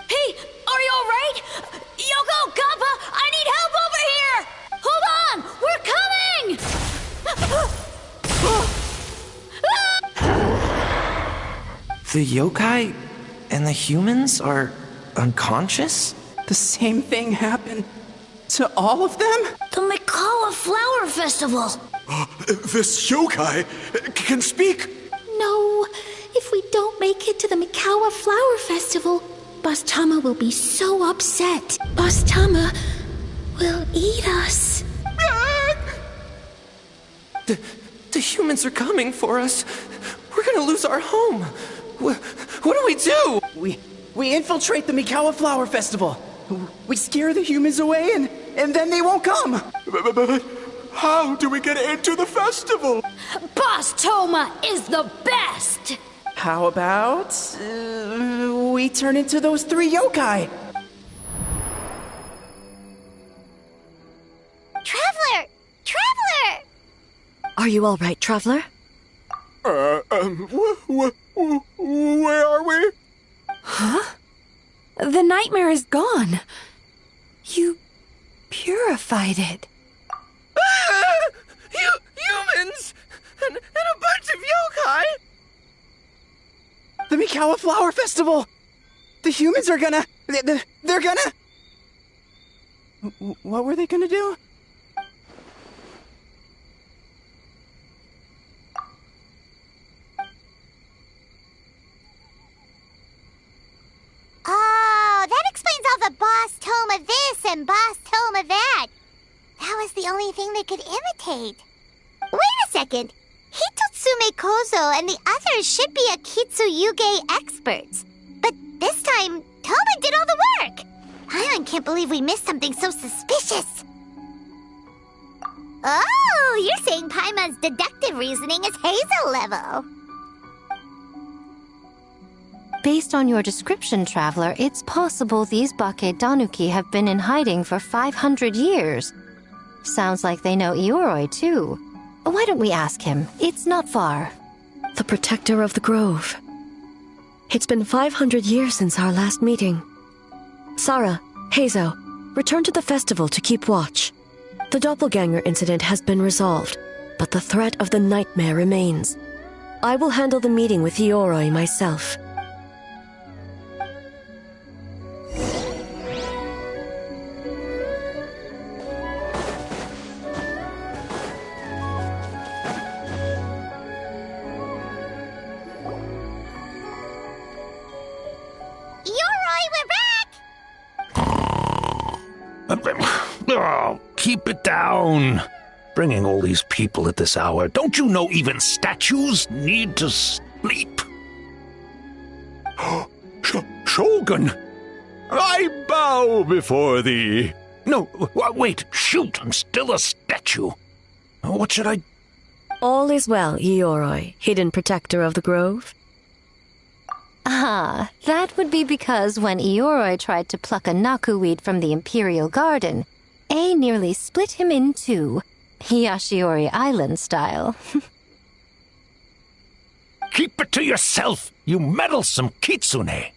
S: Hey, are you alright? Yoko, Kappa, I need help over here! Hold on, we're coming!
B: The yokai and the humans are unconscious?
I: The same thing happened to all of them?
S: The Mikawa Flower Festival!
L: This yokai can speak!
J: No, if we don't make it to the Mikawa Flower Festival, Boss Tama will be so upset. Boss Tama will eat us.
B: The humans are coming for us. We're gonna lose our home. What do we do?
I: We infiltrate the Mikawa Flower Festival. We scare the humans away and then they won't come.
L: But how do we get into the festival?
S: Boss Toma is the best!
I: How about we turn into those 3 yokai?
E: Traveler! Traveler!
D: Are you all right, Traveler?
L: Where are we?
G: Huh? The nightmare is gone. You purified it.
B: Humans! And a bunch of yokai!
I: The Mikawa Flower Festival! The humans are gonna... They're gonna... What were they gonna do?
E: Oh, that explains all the Boss Toma this and Boss Toma that. That was the only thing they could imitate. Wait a second. Hitotsume Kozo and the others should be Akitsuyuge experts. But this time, Toma did all the work. I can't believe we missed something so suspicious. Oh, you're saying Paimon's deductive reasoning is Hazel level.
C: Based on your description, Traveler, it's possible these Bake Danuki have been in hiding for 500 years. Sounds like they know Ioroi, too. Why don't we ask him? It's not far.
D: The protector of the grove. It's been 500 years since our last meeting. Sarah, Heizo, return to the festival to keep watch. The doppelganger incident has been resolved, but the threat of the nightmare remains. I will handle the meeting with Ioroi myself.
K: Oh, keep it down. Bringing all these people at this hour. Don't you know even statues need to sleep? Shogun, I bow before thee. No, wait, shoot, I'm still a statue. What should I...
D: All is well, Ioroi, hidden protector of the grove.
C: Ah, that would be because when Ioroi tried to pluck a naku weed from the Imperial Garden, A nearly split him in two, Yashiori Island style.
K: Keep it to yourself, you meddlesome kitsune.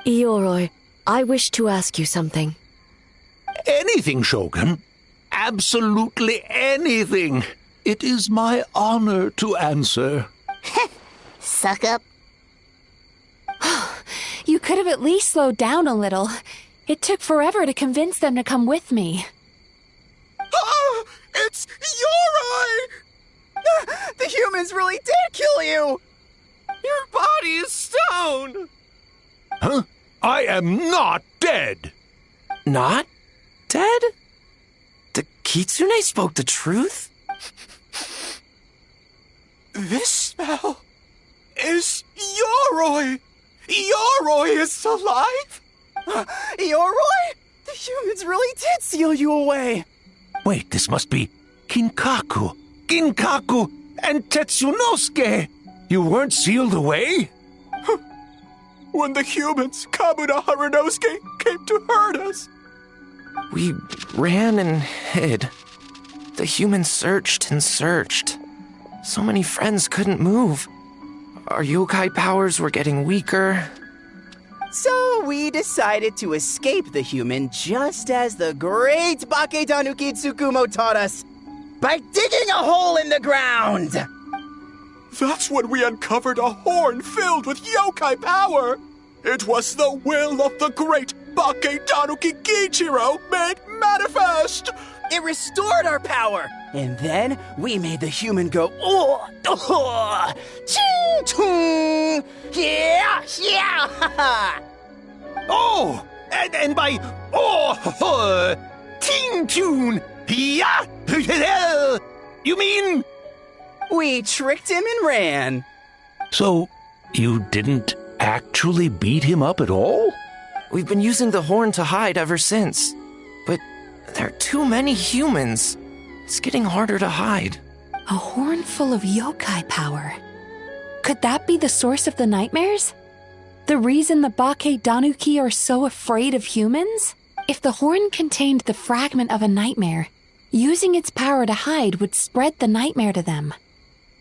D: Ioroi, I wish to ask you something.
K: Anything, Shogun. Absolutely anything. It is my honor to answer.
E: Suck up.
G: You could have at least slowed down a little. It took forever to convince them to come with me.
L: Oh, it's Ioroi!
I: The humans really did kill you!
B: Your body is stone!
K: Huh? I am not dead!
B: Not dead? The kitsune spoke the truth?
L: This smell is Yoroi! Yoroi is alive!
I: Yoroi? The humans really did seal you away!
K: Wait, this must be Kinkaku, and Tetsunosuke! You weren't sealed away?
L: When the humans, Kabuna Harunosuke, came to hurt us.
B: We ran and hid. The humans searched and searched. So many friends couldn't move. Our yokai powers were getting weaker.
I: So we decided to escape the human just as the great Baketanuki Tsukumo taught us, by digging a hole in the ground!
L: That's when we uncovered a horn filled with yokai power! It was the will of the great Baketanuki Kiichiro made manifest!
I: It restored our power! And then we made the human go, ching chung! Yeah, yeah!
K: Oh! And by ting tune! Yeah! You mean?
I: We tricked him and ran.
K: So, you didn't actually beat him up at all?
B: We've been using the horn to hide ever since. But there are too many humans. It's getting harder to hide.
G: A horn full of yokai power. Could that be the source of the nightmares? The reason the Baketanuki are so afraid of humans? If the horn contained the fragment of a nightmare, using its power to hide would spread the nightmare to them.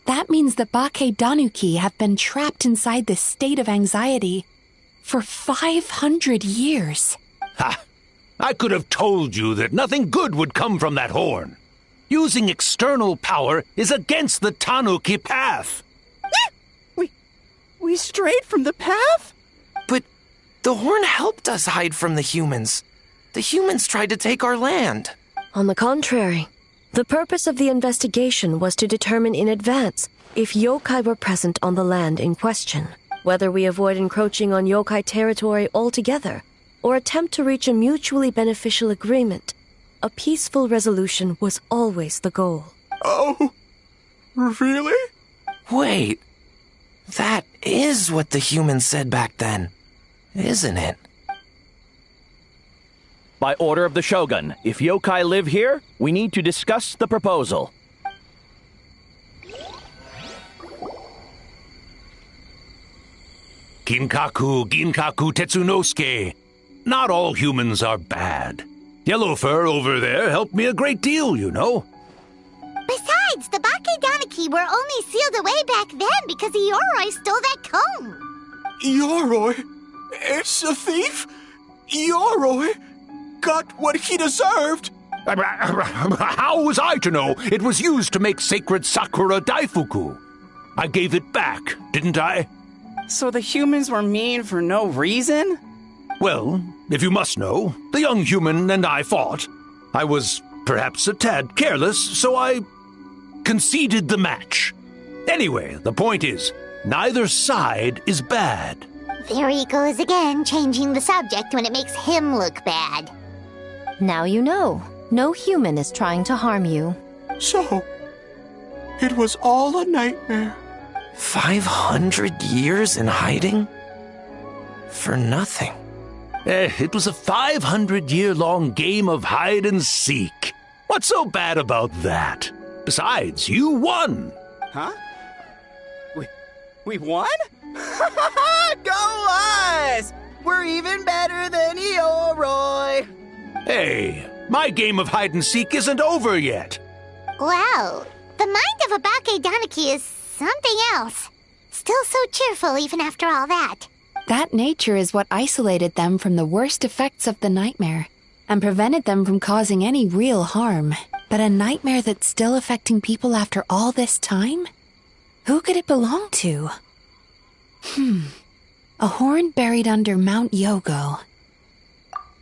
G: That means the Baketanuki have been trapped inside this state of anxiety for 500 years.
K: Ha! I could have told you that nothing good would come from that horn. Using external power is against the Tanuki path.
I: We strayed from the path?
B: But the horn helped us hide from the humans. The humans tried to take our land.
D: On the contrary, the purpose of the investigation was to determine in advance if yokai were present on the land in question, whether we avoid encroaching on yokai territory altogether, or attempt to reach a mutually beneficial agreement. A peaceful resolution was always the goal.
L: Oh, really?
B: Wait, that is what the humans said back then, isn't it?
U: By order of the Shogun, if yokai live here, we need to discuss the proposal.
K: Ginkaku Tetsunosuke. Not all humans are bad. Yellowfur over there helped me a great deal, you know.
E: Besides, the Baketanuki were only sealed away back then because Yoroi stole that comb.
L: Yoroi? It's a thief? Yoroi got what he deserved.
K: How was I to know it was used to make sacred Sakura Daifuku? I gave it back, didn't I?
I: So the humans were mean for no reason?
K: Well, if you must know, the young human and I fought. I was perhaps a tad careless, so I conceded the match. Anyway, the point is, neither side is bad.
E: There he goes again, changing the subject when it makes him look bad.
C: Now you know. No human is trying to harm you.
L: So, it was all a nightmare.
B: 500 years in hiding? For nothing.
K: It was a 500-year-long game of hide and seek. What's so bad about that? Besides, you won.
I: Huh? We won? Go us! We're even better than Yoroi!
K: Hey, my game of hide and seek isn't over yet.
E: Wow, the mind of a Baketanuki is something else. Still so cheerful even after all that.
G: That nature is what isolated them from the worst effects of the nightmare and prevented them from causing any real harm. But a nightmare that's still affecting people after all this time? Who could it belong to? A horn buried under Mount Yogo.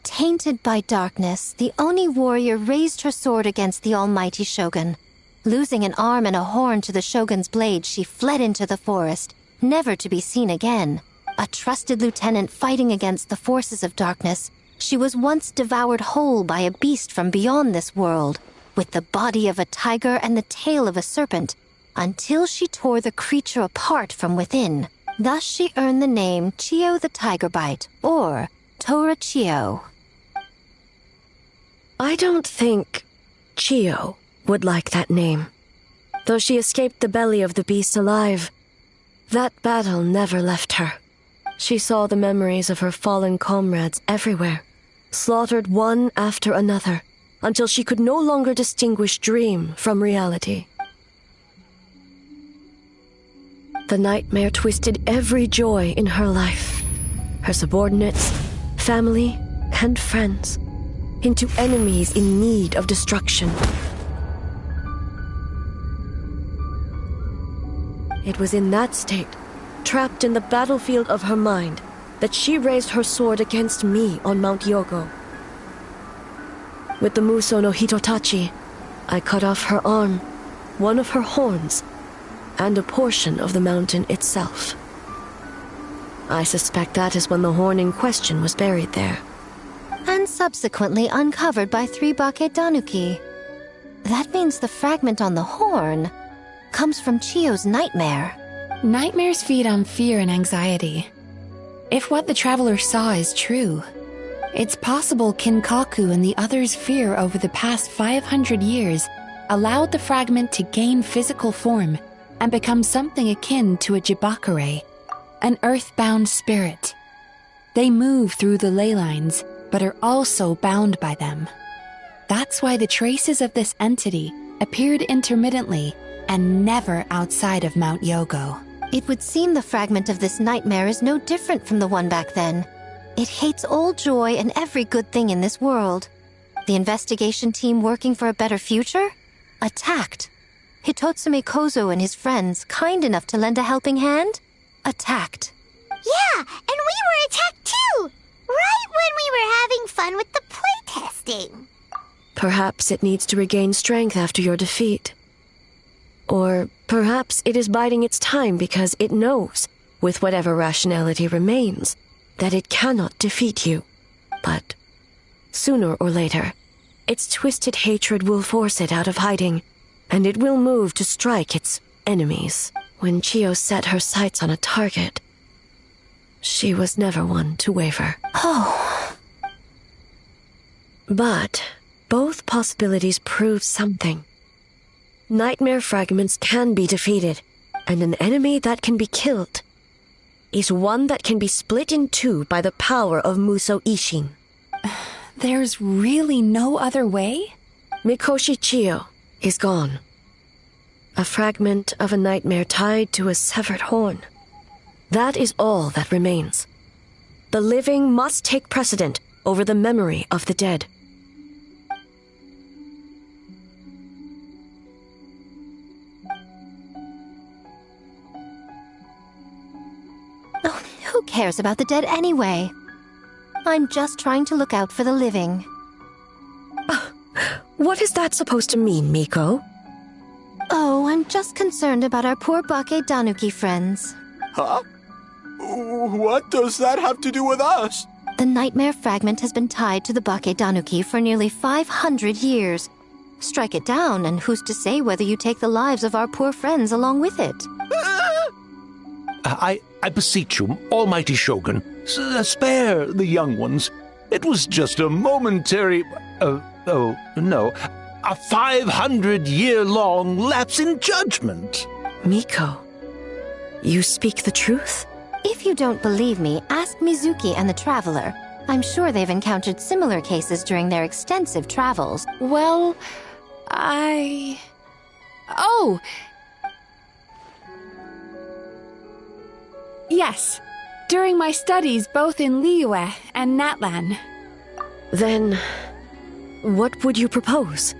C: Tainted by darkness, the Oni warrior raised her sword against the almighty shogun. Losing an arm and a horn to the shogun's blade, she fled into the forest, never to be seen again. A trusted lieutenant fighting against the forces of darkness, she was once devoured whole by a beast from beyond this world, with the body of a tiger and the tail of a serpent, until she tore the creature apart from within. Thus she earned the name Chio the Tigerbite, or Tora Chio.
D: I don't think Chio would like that name. Though she escaped the belly of the beast alive, that battle never left her. She saw the memories of her fallen comrades everywhere, slaughtered one after another, until she could no longer distinguish dream from reality. The nightmare twisted every joy in her life, her subordinates, family, and friends, into enemies in need of destruction. It was in that state, trapped in the battlefield of her mind, that she raised her sword against me on Mount Yogo. With the Muso no Hitotachi, I cut off her arm, one of her horns, and a portion of the mountain itself. I suspect that is when the horn in question was buried there.
C: And subsequently uncovered by 3 Bakedanuki. That means the fragment on the horn comes from Chio's nightmare.
G: Nightmares feed on fear and anxiety. If what the traveler saw is true, it's possible Kinkaku and the others' fear over the past 500 years allowed the fragment to gain physical form and become something akin to a Jibakure, an earthbound spirit. They move through the ley lines, but are also bound by them. That's why the traces of this entity appeared intermittently and never outside of Mount Yogo.
C: It would seem the fragment of this nightmare is no different from the one back then. It hates all joy and every good thing in this world. The investigation team working for a better future? Attacked. Hitotsume Kozo and his friends, kind enough to lend a helping hand? Attacked.
E: Yeah, and we were attacked too! Right when we were having fun with the playtesting.
D: Perhaps it needs to regain strength after your defeat. Or perhaps it is biding its time because it knows, with whatever rationality remains, that it cannot defeat you. But sooner or later, its twisted hatred will force it out of hiding, and it will move to strike its enemies. When Chio set her sights on a target, she was never one to waver.
C: Oh.
D: But both possibilities prove something. Nightmare fragments can be defeated, and an enemy that can be killed is one that can be split in two by the power of Muso Ishin.
G: There's really no other way?
D: Mikoshi Chio is gone. A fragment of a nightmare tied to a severed horn. That is all that remains. The living must take precedent over the memory of the dead.
C: Oh, who cares about the dead anyway? I'm just trying to look out for the living.
D: What is that supposed to mean, Miko?
C: Oh, I'm just concerned about our poor Bakedanuki friends.
L: Huh? What does that have to do with us?
C: The nightmare fragment has been tied to the Bakedanuki for nearly 500 years. Strike it down, and who's to say whether you take the lives of our poor friends along with it?
K: I beseech you, almighty Shogun, spare the young ones. It was just a momentary... a 500-year-long lapse in judgment.
D: Miko, you speak the truth?
C: If you don't believe me, ask Mizuki and the Traveler. I'm sure they've encountered similar cases during their extensive travels.
G: Well, Oh! Yes, during my studies both in Liyue and Natlan.
D: Then, what would you propose?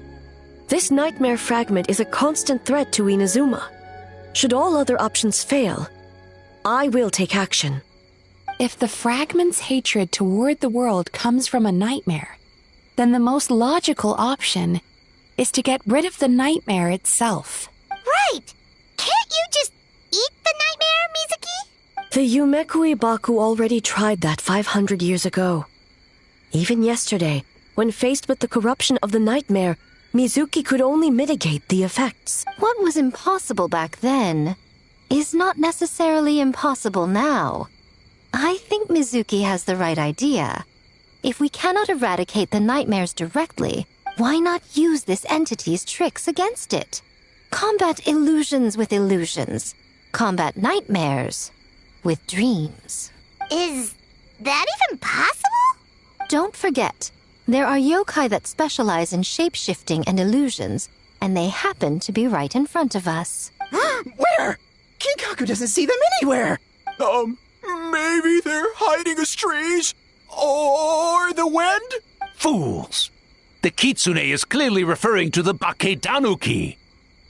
D: This nightmare fragment is a constant threat to Inazuma. Should all other options fail, I will take action.
G: If the fragment's hatred toward the world comes from a nightmare, then the most logical option is to get rid of the nightmare itself.
E: Right! Can't you just eat the nightmare, Mizuki?
D: The Yumekui Baku already tried that 500 years ago. Even yesterday, when faced with the corruption of the nightmare, Mizuki could only mitigate the effects.
C: What was impossible back then is not necessarily impossible now. I think Mizuki has the right idea. If we cannot eradicate the nightmares directly, why not use this entity's tricks against it? Combat illusions with illusions. Combat nightmares with dreams.
E: Is that even possible?
C: Don't forget, there are yokai that specialize in shape-shifting and illusions, and they happen to be right in front of us.
I: Where? Kinkaku doesn't see them anywhere!
L: Maybe they're hiding us trees? Or the wind?
K: Fools! The kitsune is clearly referring to the Bakedanuki.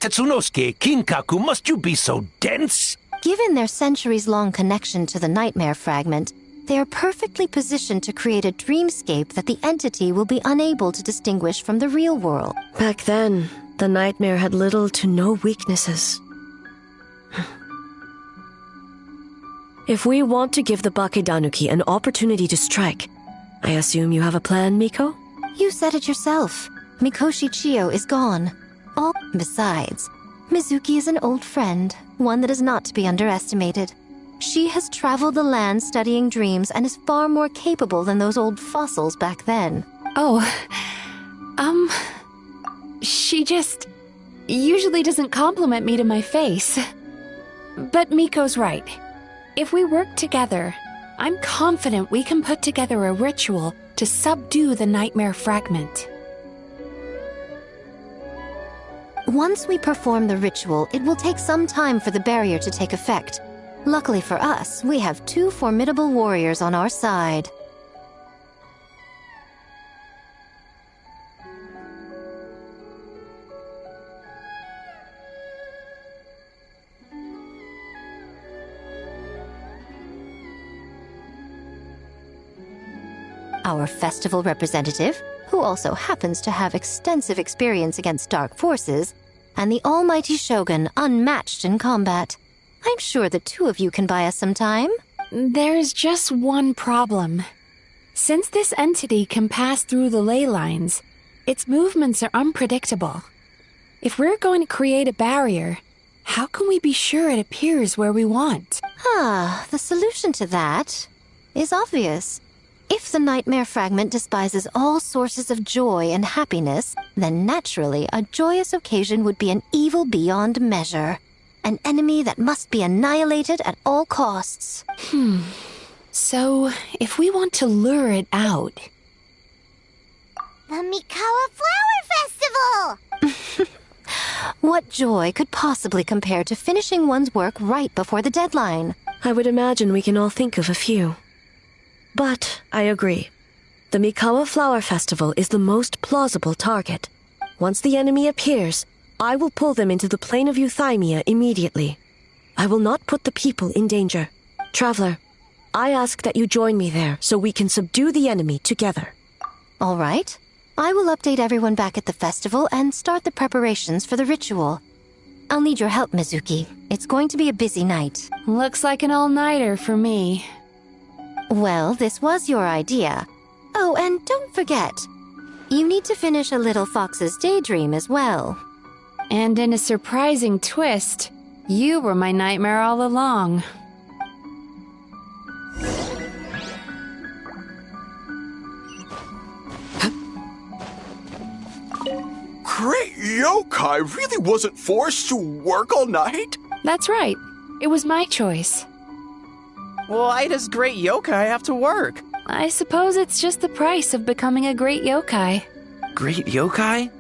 K: Tetsunosuke, Kinkaku, must you be so dense?
C: Given their centuries-long connection to the nightmare fragment, they are perfectly positioned to create a dreamscape that the entity will be unable to distinguish from the real world.
D: Back then, the nightmare had little to no weaknesses. If we want to give the Bakedanuki an opportunity to strike, I assume you have a plan, Miko?
C: You said it yourself. Mikoshi Chiyo is gone. Besides, Mizuki is an old friend, one that is not to be underestimated. She has traveled the land studying dreams and is far more capable than those old fossils back then.
G: She just usually doesn't compliment me to my face. But Miko's right. If we work together, I'm confident we can put together a ritual to subdue the nightmare fragment.
C: Once we perform the ritual, it will take some time for the barrier to take effect. Luckily for us, we have 2 formidable warriors on our side. Our festival representative, who also happens to have extensive experience against dark forces, and the almighty Shogun, unmatched in combat. I'm sure the 2 of you can buy us some time.
G: There's just one problem. Since this entity can pass through the ley lines, its movements are unpredictable. If we're going to create a barrier, how can we be sure it appears where we want?
C: The solution to that is obvious. If the nightmare fragment despises all sources of joy and happiness, then naturally a joyous occasion would be an evil beyond measure. An enemy that must be annihilated at all costs.
G: So, if we want to lure it out...
E: The Mikawa Flower Festival!
C: What joy could possibly compare to finishing one's work right before the deadline?
D: I would imagine we can all think of a few. But I agree. The Mikawa Flower Festival is the most plausible target. Once the enemy appears, I will pull them into the plane of Euthymia immediately. I will not put the people in danger. Traveler, I ask that you join me there so we can subdue the enemy together.
C: All right. I will update everyone back at the festival and start the preparations for the ritual. I'll need your help, Mizuki. It's going to be a busy night.
G: Looks like an all-nighter for me.
C: Well, this was your idea. Oh, and don't forget, you need to finish a Little Fox's Daydream as well.
G: And in a surprising twist, you were my nightmare all along.
L: Great yokai really wasn't forced to work all night?
G: That's right. It was my choice.
N: Why does great yokai have to work?
G: I suppose it's just the price of becoming a great yokai.
B: Great yokai?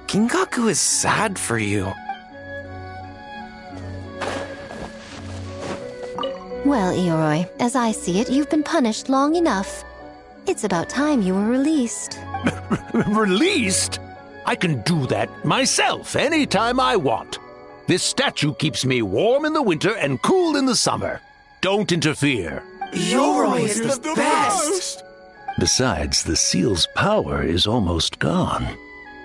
B: Kinkaku is sad for you.
C: Well, Ioroi, as I see it, you've been punished long enough. It's about time you were released.
K: Released? I can do that myself anytime I want. This statue keeps me warm in the winter and cool in the summer. Don't interfere.
L: Ioroi is the best!
K: Besides, the seal's power is almost gone.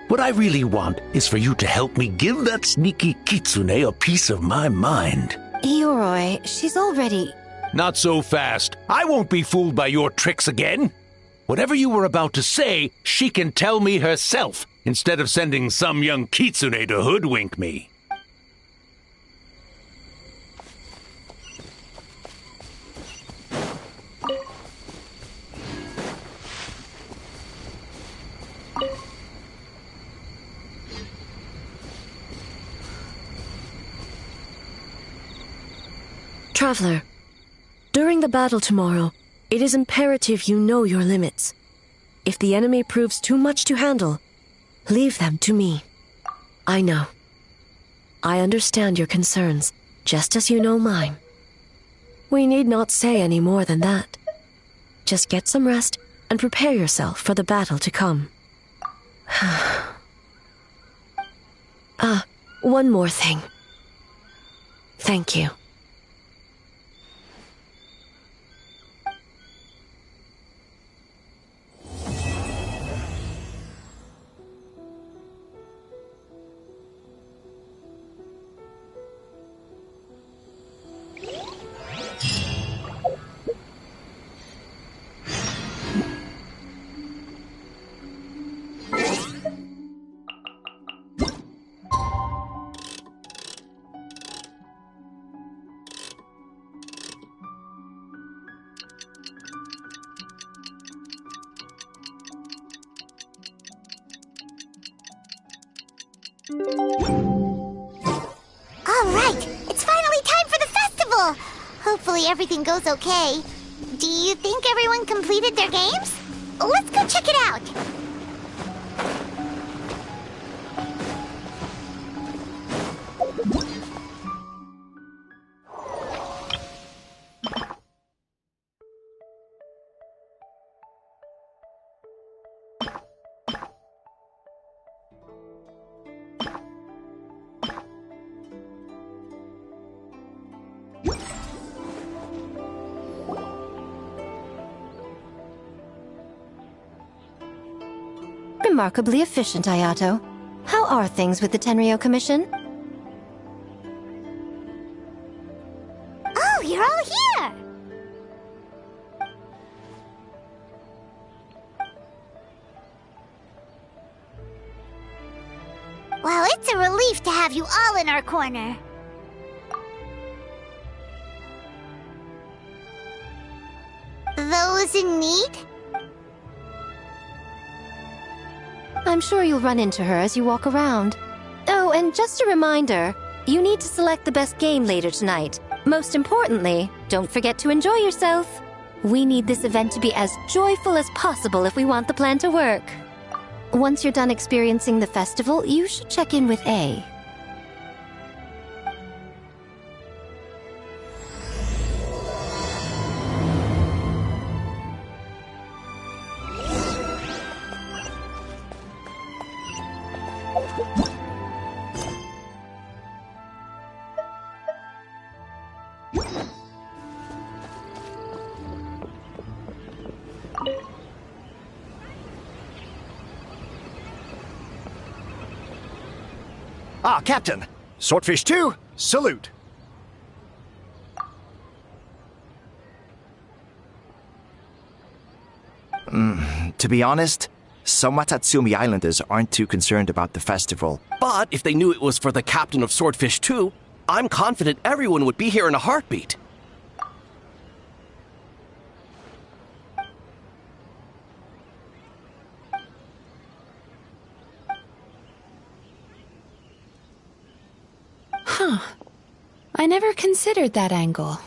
K: What I really want is for you to help me give that sneaky kitsune a piece of my mind.
C: Ioroi, she's already...
K: Not so fast. I won't be fooled by your tricks again. Whatever you were about to say, she can tell me herself. instead of sending some young kitsune to hoodwink me.
D: Traveler, during the battle tomorrow, it is imperative you know your limits. If the enemy proves too much to handle, leave them to me. I know. I understand your concerns, just as you know mine. We need not say any more than that. Just get some rest and prepare yourself for the battle to come. One more thing. Thank you.
E: Alright, it's finally time for the festival! Hopefully everything goes okay. Do you think everyone completed their games? Let's go check it out!
C: Remarkably efficient, Ayato. How are things with the Tenryo Commission?
E: Oh, you're all here! Well, it's a relief to have you all in our corner. Those in need?
C: I'm sure you'll run into her as you walk around. Oh, and just a reminder, you need to select the best game later tonight. Most importantly, don't forget to enjoy yourself. We need this event to be as joyful as possible if we want the plan to work. Once you're done experiencing the festival, you should check in with A.
H: Ah, Captain! Swordfish 2, salute! To be honest, some Watatsumi Islanders aren't too concerned about the festival.
O: But if they knew it was for the captain of Swordfish 2, I'm confident everyone would be here in a heartbeat.
G: Huh. I never considered that angle.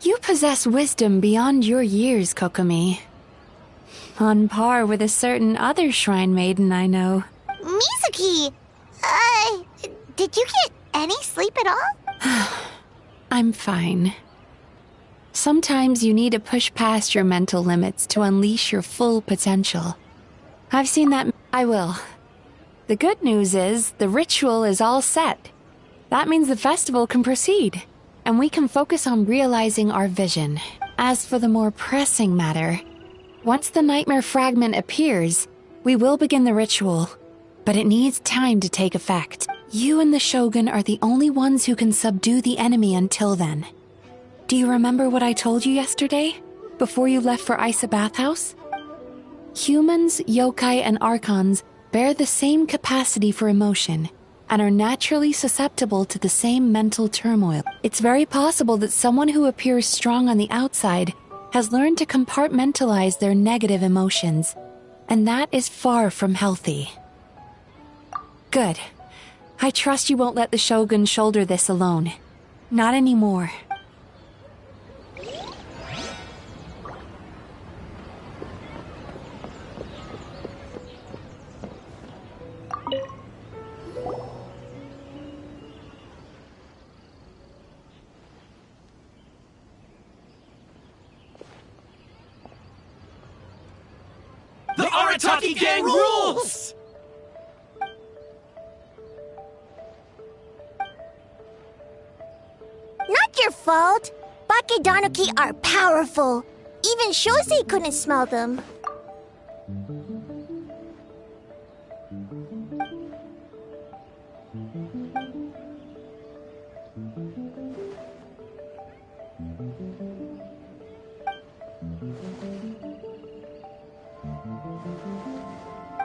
G: You possess wisdom beyond your years, Kokomi. On par with a certain other shrine maiden I know.
E: Mizuki! Did you get any sleep at all?
G: I'm fine. Sometimes you need to push past your mental limits to unleash your full potential. I've seen that. I will. The good news is, the ritual is all set. That means the festival can proceed, and we can focus on realizing our vision. As for the more pressing matter, once the nightmare fragment appears, we will begin the ritual, but it needs time to take effect. You and the Shogun are the only ones who can subdue the enemy until then. Do you remember what I told you yesterday, before you left for Isa Bathhouse? Humans, yokai, and archons bear the same capacity for emotion and are naturally susceptible to the same mental turmoil. It's very possible that someone who appears strong on the outside has learned to compartmentalize their negative emotions, and that is far from healthy. Good. I trust you won't let the Shogun shoulder this alone. Not anymore.
O: The Arataki gang rules!
A: Not your fault. Bakedanuki are powerful. Even Shosei couldn't smell them.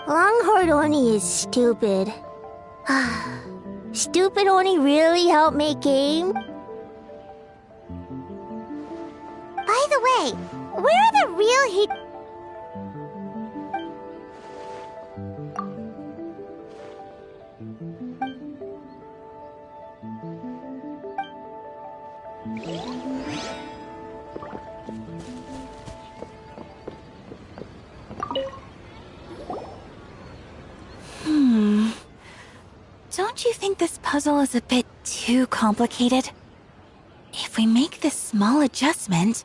A: Longhorn Oni is stupid. Stupid Oni really helped make game? By the way, where are the real
M: Don't you think this puzzle is a bit too complicated? If we make this small adjustment,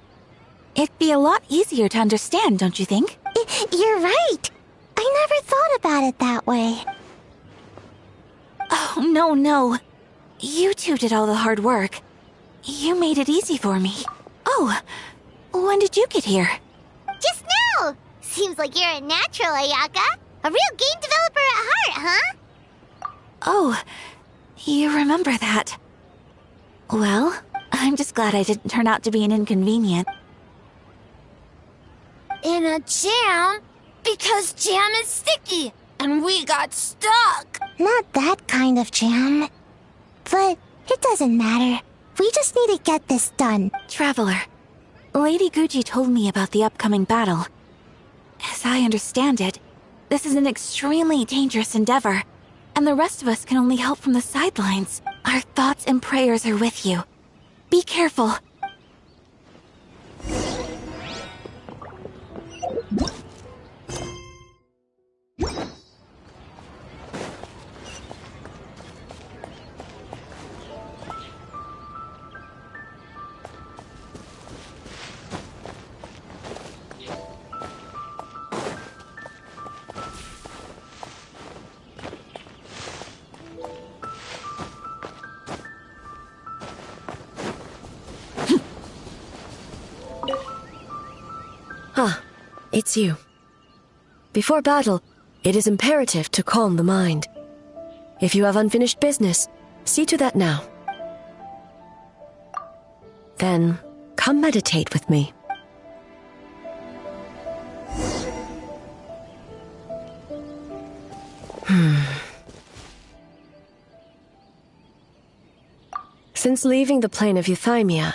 M: it'd be a lot easier to understand, don't you think?
A: You're right. I never thought about it that way.
M: Oh, no. You two did all the hard work. You made it easy for me. Oh, when did you get here?
E: Just now! Seems like you're a natural, Ayaka. A real game developer at heart, huh?
M: Oh, you remember that. Well, I'm just glad I didn't turn out to be an inconvenience.
S: In a jam? Because jam is sticky, and we got stuck.
A: Not that kind of jam. But it doesn't matter. We just need to get this done.
M: Traveler, Lady Guji told me about the upcoming battle. As I understand it, this is an extremely dangerous endeavor, and the rest of us can only help from the sidelines. Our thoughts and prayers are with you. Be careful.
D: It's you. Before battle, it is imperative to calm the mind. If you have unfinished business, see to that now. Then, come meditate with me. Since leaving the plane of Euthymia,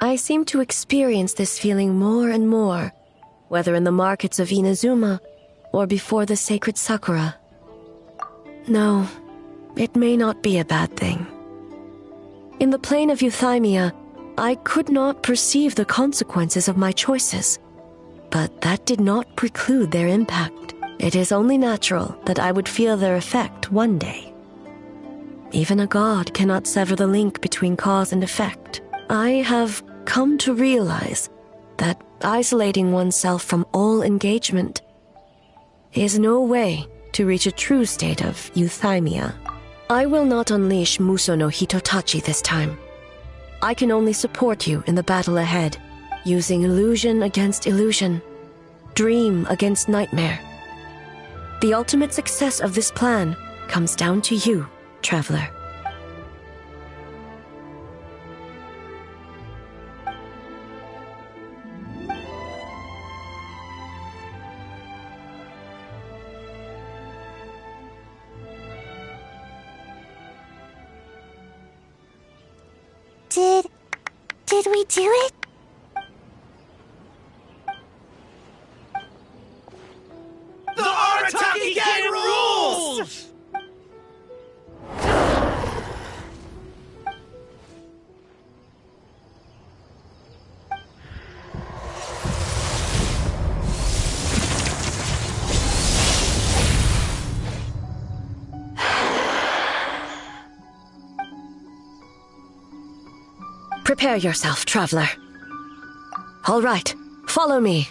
D: I seem to experience this feeling more and more, whether in the markets of Inazuma or before the sacred Sakura. No, it may not be a bad thing. In the plane of Euthymia, I could not perceive the consequences of my choices, but that did not preclude their impact. It is only natural that I would feel their effect one day. Even a god cannot sever the link between cause and effect. I have come to realize that isolating oneself from all engagement is no way to reach a true state of euthymia. I will not unleash Muso no Hitotachi this time. I can only support you in the battle ahead, using illusion against illusion, dream against nightmare. The ultimate success of this plan comes down to you, traveler.
A: Did we do it?
P: The Arataki Gang rules!
D: Prepare yourself, traveler. All right, follow me.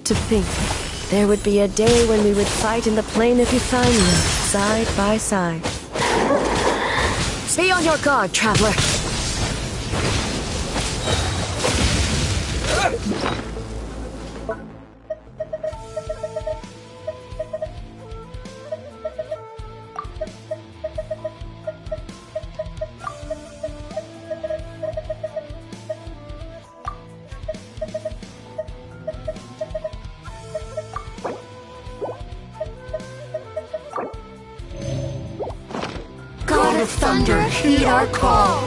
D: To think, there would be a day when we would fight in the plain of Euphania, side by side. Be on your guard, traveler.
J: God of Thunder, heed our call.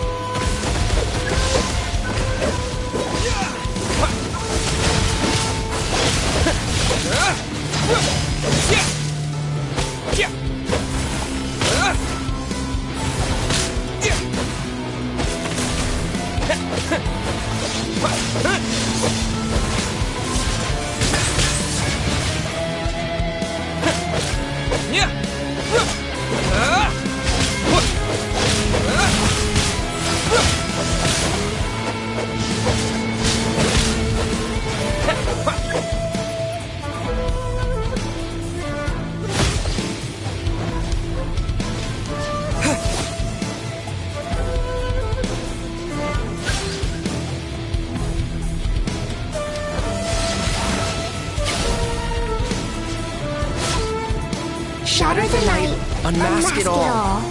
A: Shatter the night,
B: Unmask it all.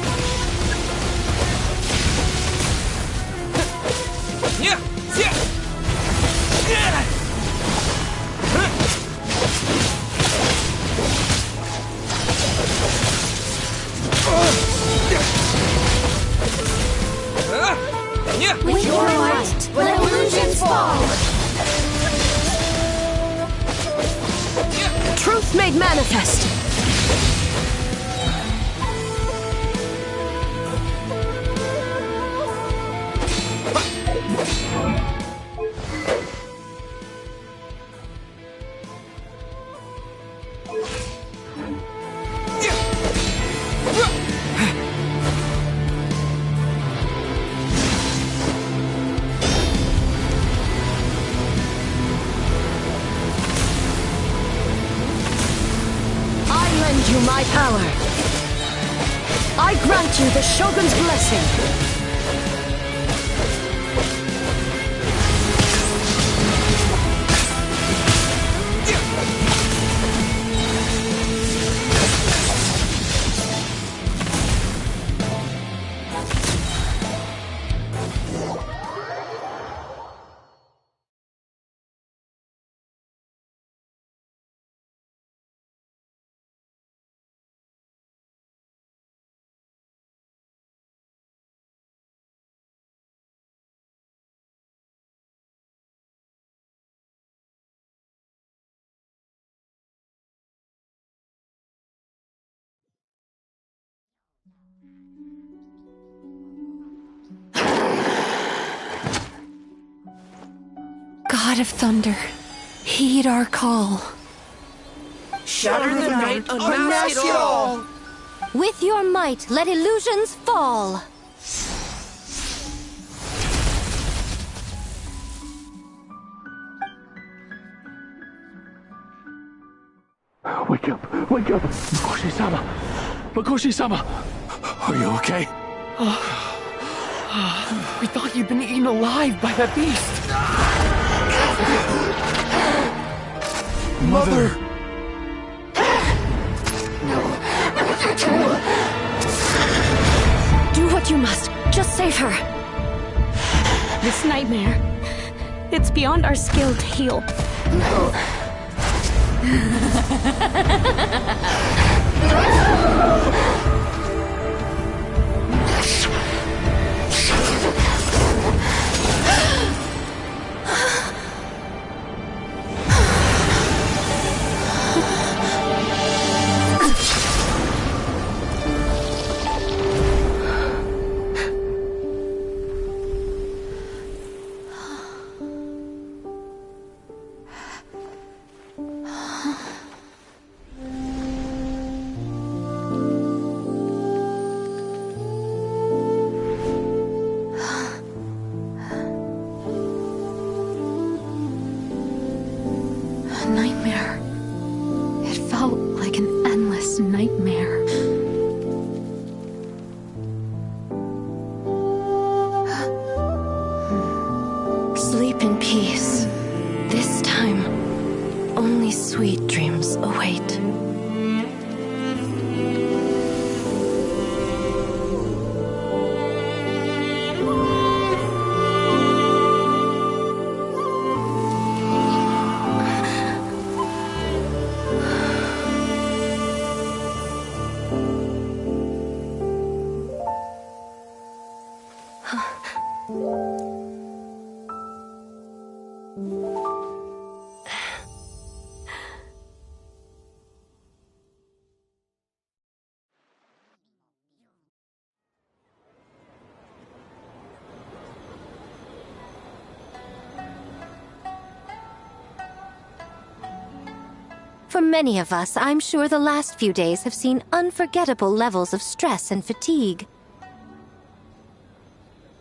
J: With your might, let illusions fall.
D: Truth made manifest. You my power. I grant you the Shogun's blessing.
G: God of Thunder, heed our call.
P: Shatter the night, unmask it all!
C: With your might, let illusions fall.
K: Wake up! Wake up! Makoshi-sama! Makoshi-sama! Are you okay?
B: We thought you'd been eaten alive by that beast.
L: Mother!
D: Do what you must. Just save her.
Q: This nightmare, it's beyond our skill to heal. Nightmare. It felt like an endless nightmare.
D: Sleep in peace. This time, only sweet dreams await.
C: For many of us, I'm sure the last few days have seen unforgettable levels of stress and fatigue.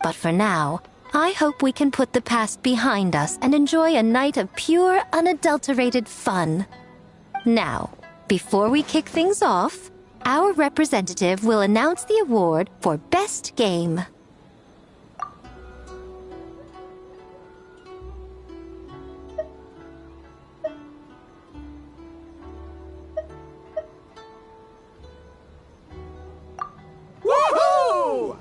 C: But for now, I hope we can put the past behind us and enjoy a night of pure, unadulterated fun. Now, before we kick things off, our representative will announce the award for Best Game.
I: Woohoo!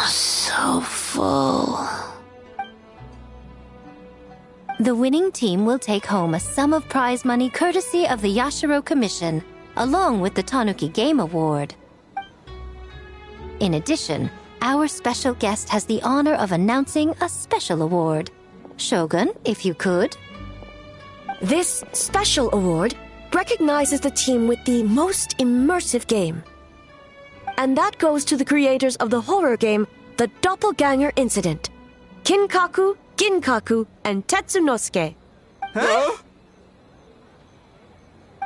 C: So full. The winning team will take home a sum of prize money courtesy of the Yashiro Commission, along with the Tanuki Game Award. In addition, our special guest has the honor of announcing a special award. Shogun, if you could.
D: This special award recognizes the team with the most immersive game. And that goes to the creators of the horror game, The Doppelganger Incident. Kinkaku, Ginkaku, and Tetsunosuke.
I: Huh?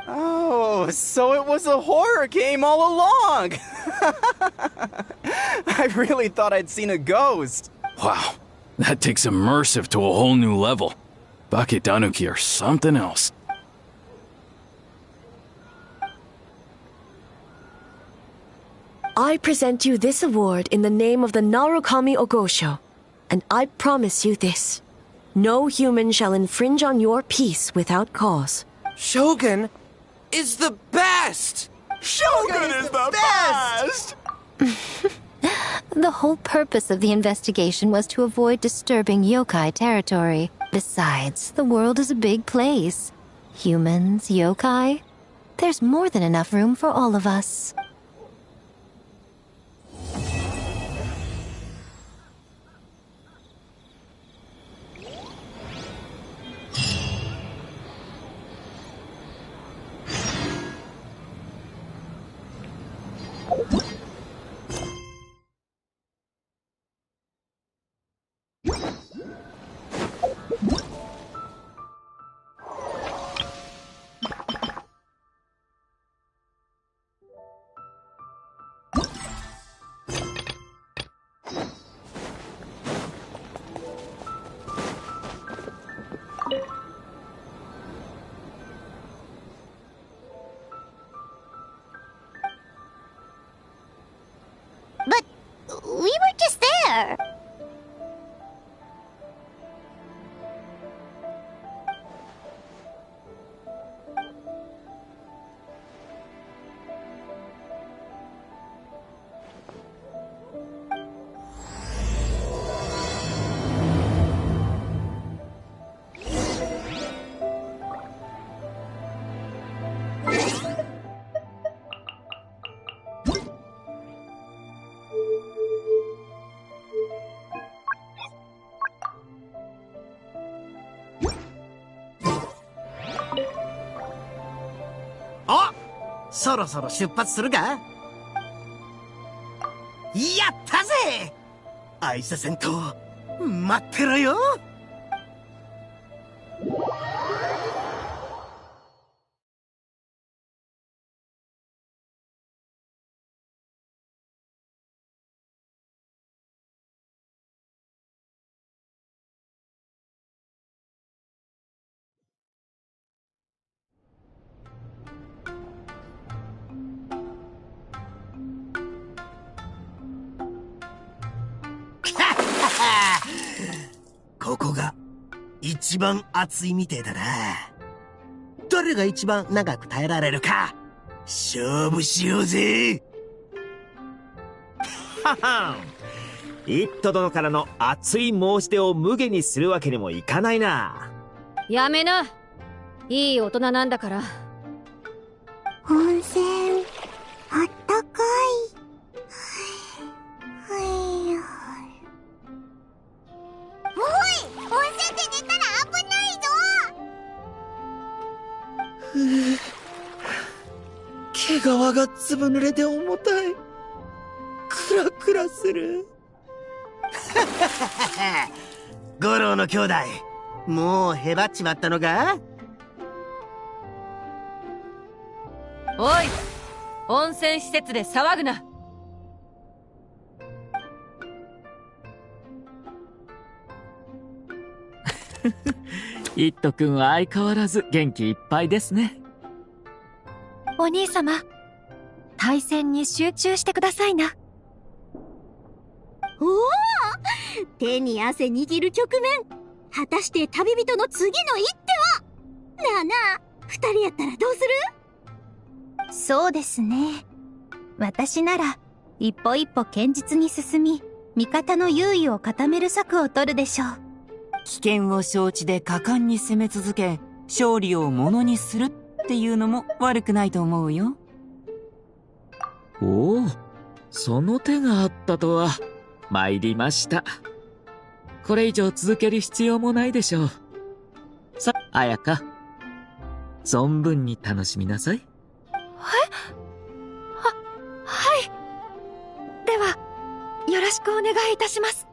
I: Oh, so it was a horror game all along! I really thought I'd seen a ghost.
R: Wow, that takes immersive to a whole new level. Baketanuki are something else.
D: I present you this award in the name of the Narukami Ogosho, and I promise you this. No human shall infringe on your peace without cause.
B: Shogun is the best!
L: Shogun is the best!
C: The whole purpose of the investigation was to avoid disturbing yokai territory. Besides, the world is a big place. Humans, yokai, there's more than enough room for all of us.
T: お、そろそろ出発するか？やったぜ！愛させんと待ってろよ。ここが一番熱いみてえだな。誰が一番長く耐えられるか勝負しようぜ。
V: ははん、イット殿からの熱い申し出を無下にするわけにもいかないな。
S: やめな。いい大人なんだから。
E: 温泉あったかい。はいはい。おい、温泉で寝たら危ないぞ。
T: 毛皮がずぶ濡れで重たい。クラクラする。五郎の兄弟、もうへばっちまったのか？
W: おい、温泉施設で騒ぐな。
X: イット君は相変わらず元気いっぱいですね。
C: お兄様、対戦に集中してくださいな。
J: おお、手に汗握る局面。果たして旅人の次の一手は？なあなあ、二人やったらどうする？
C: そうですね。私なら一歩一歩堅実に進み、味方の優位を固める策を取るでしょう。
Y: 危険を承知で果敢に攻め続け、勝利をものにするっていうのも悪くないと思うよ。
X: おお、その手があったとは。参りました。これ以上続ける必要もないでしょう。さ、綾香、存分に楽しみなさい。
C: はい。では、よろしくお願いいたします。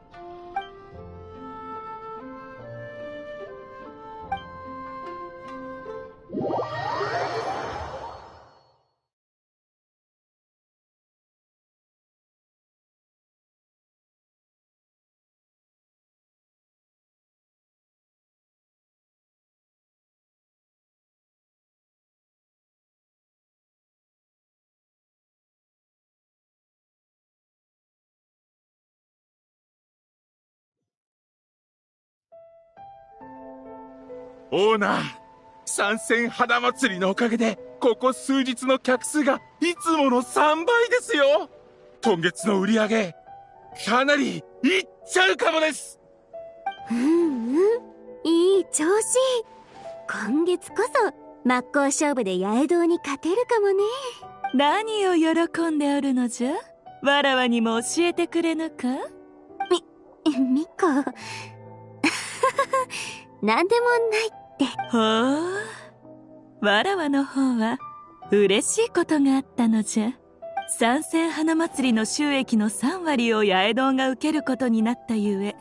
L: オーナー、参戦花祭りのおかげでここ数日の客数がいつもの3倍ですよ。今月の売り上げかなりいっちゃうかもです。
J: いい調子。今月こそ真っ向勝負で八重堂に勝てるかもね。
Y: 何を喜んでおるのじゃ？わらわにも教えてくれぬか？
J: ミコ。なんでもないって。
Y: ほう。わらわの方は嬉しいことがあったのじゃ。参戦花祭りの収益の3割を八重堂が受けることになったゆえ、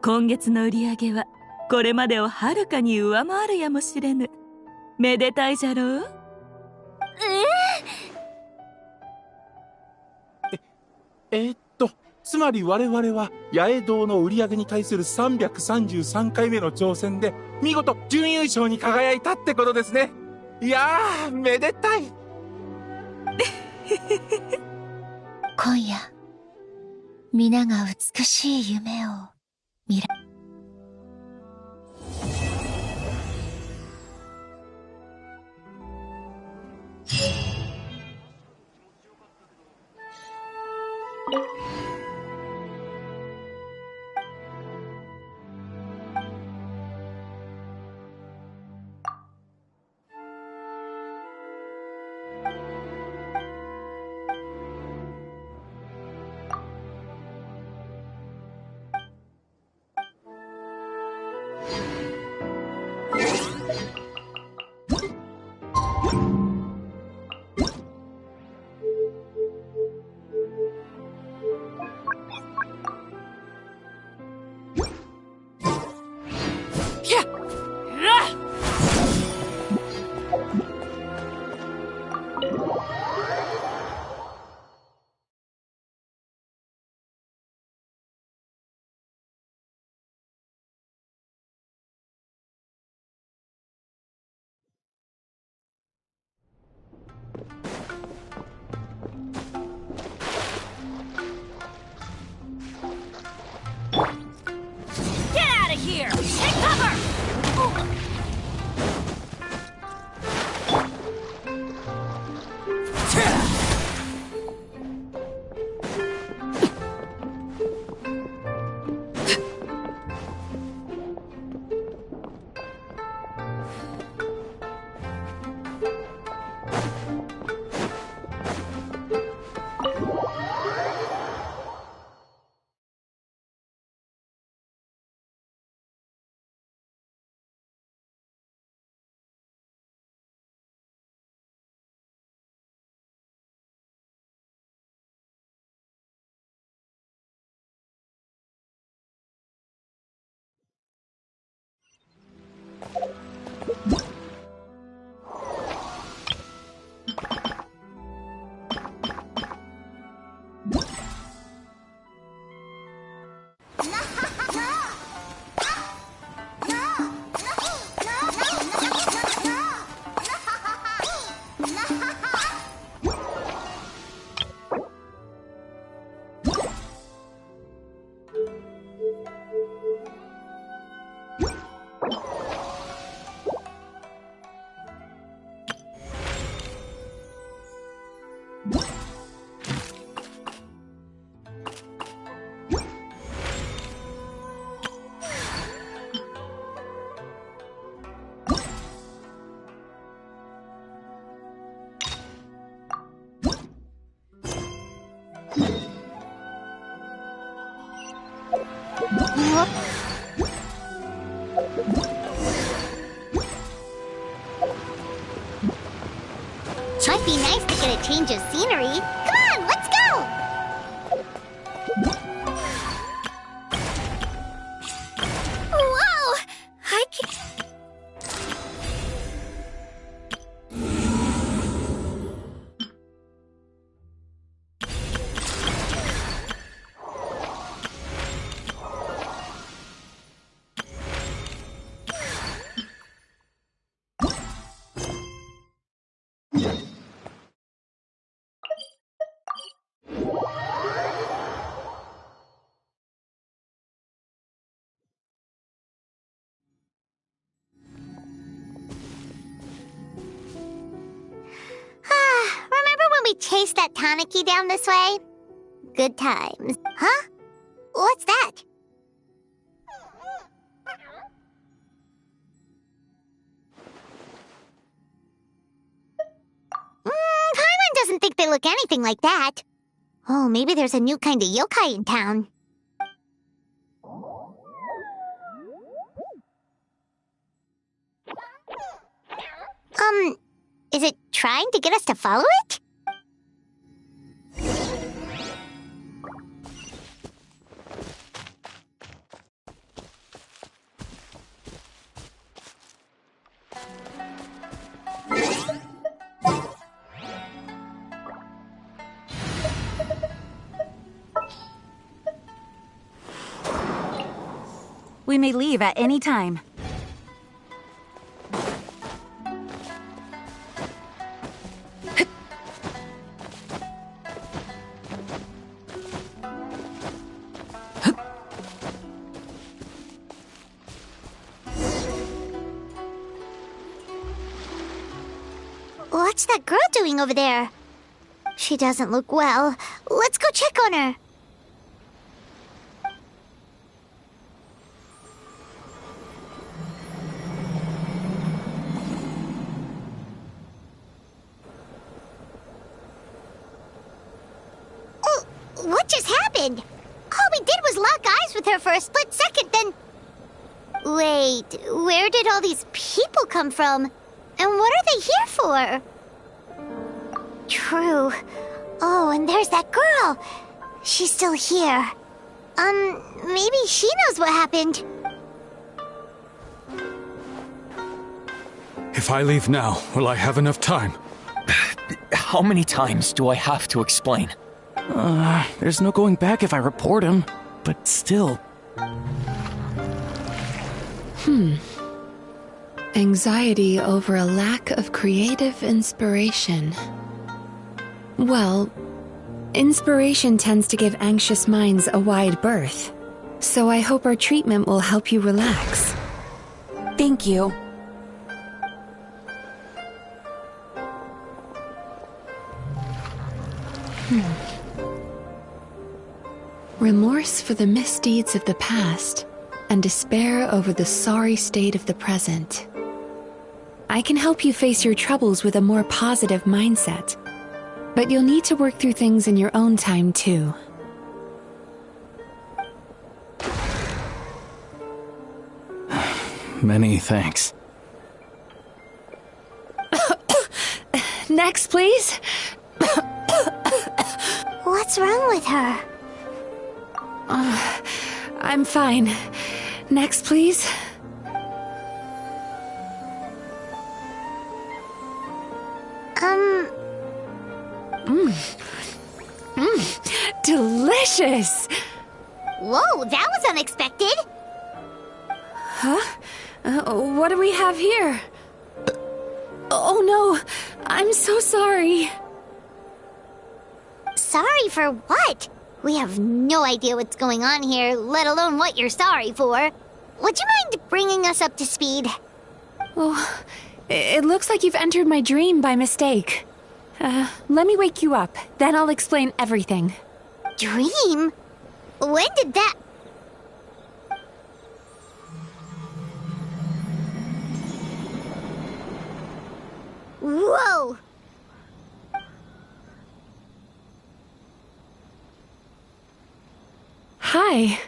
Y: 今月の売り上げはこれまでをはるかに上回るやもしれぬ。めでたいじゃろう。
L: つまり我々は八重堂の売り上げに対する333回目の挑戦で見事準優勝に輝いたってことですね。いやー、めでたい。
C: 今夜、皆が美しい夢を見ら
E: Might be nice to get a change of scenery. Come on, let's go!
M: Whoa! I can't...
E: Remember when we chased that Tanuki down this way? Good times. Huh? What's that? Paimon doesn't think they look anything like that. Oh, maybe there's a new kind of yokai in town. Is it trying to get us to follow it?
M: We may leave at any time.
E: What's that girl doing over there? She doesn't look well. Let's go check on her. Oh, what just happened? All we did was lock eyes with her for a split second, then... Wait, where did all these people come from? And what are they here for? True. Oh, and there's that girl. She's still here. Maybe she knows what happened.
R: If I leave now, will I have enough time?
B: How many times do I have to explain?
R: There's no going back if I report him. But still.
G: Anxiety over a lack of creative inspiration. Well, inspiration tends to give anxious minds a wide berth. So I hope our treatment will help you relax.
M: Thank you.
G: Remorse for the misdeeds of the past, and despair over the sorry state of the present. I can help you face your troubles with a more positive mindset, but you'll need to work through things in your own time too.
R: Many thanks.
G: Next, please.
E: What's wrong with her?
G: I'm fine. Next, please. Delicious!
E: Whoa, that was unexpected!
G: Huh? What do we have here? Oh no, I'm so sorry.
E: Sorry for what? We have no idea what's going on here, let alone what you're sorry for. Would you mind bringing us up to speed?
G: Oh, it looks like you've entered my dream by mistake. Let me wake you up, then I'll explain everything.
E: Dream? When did that... Whoa!
G: Hi.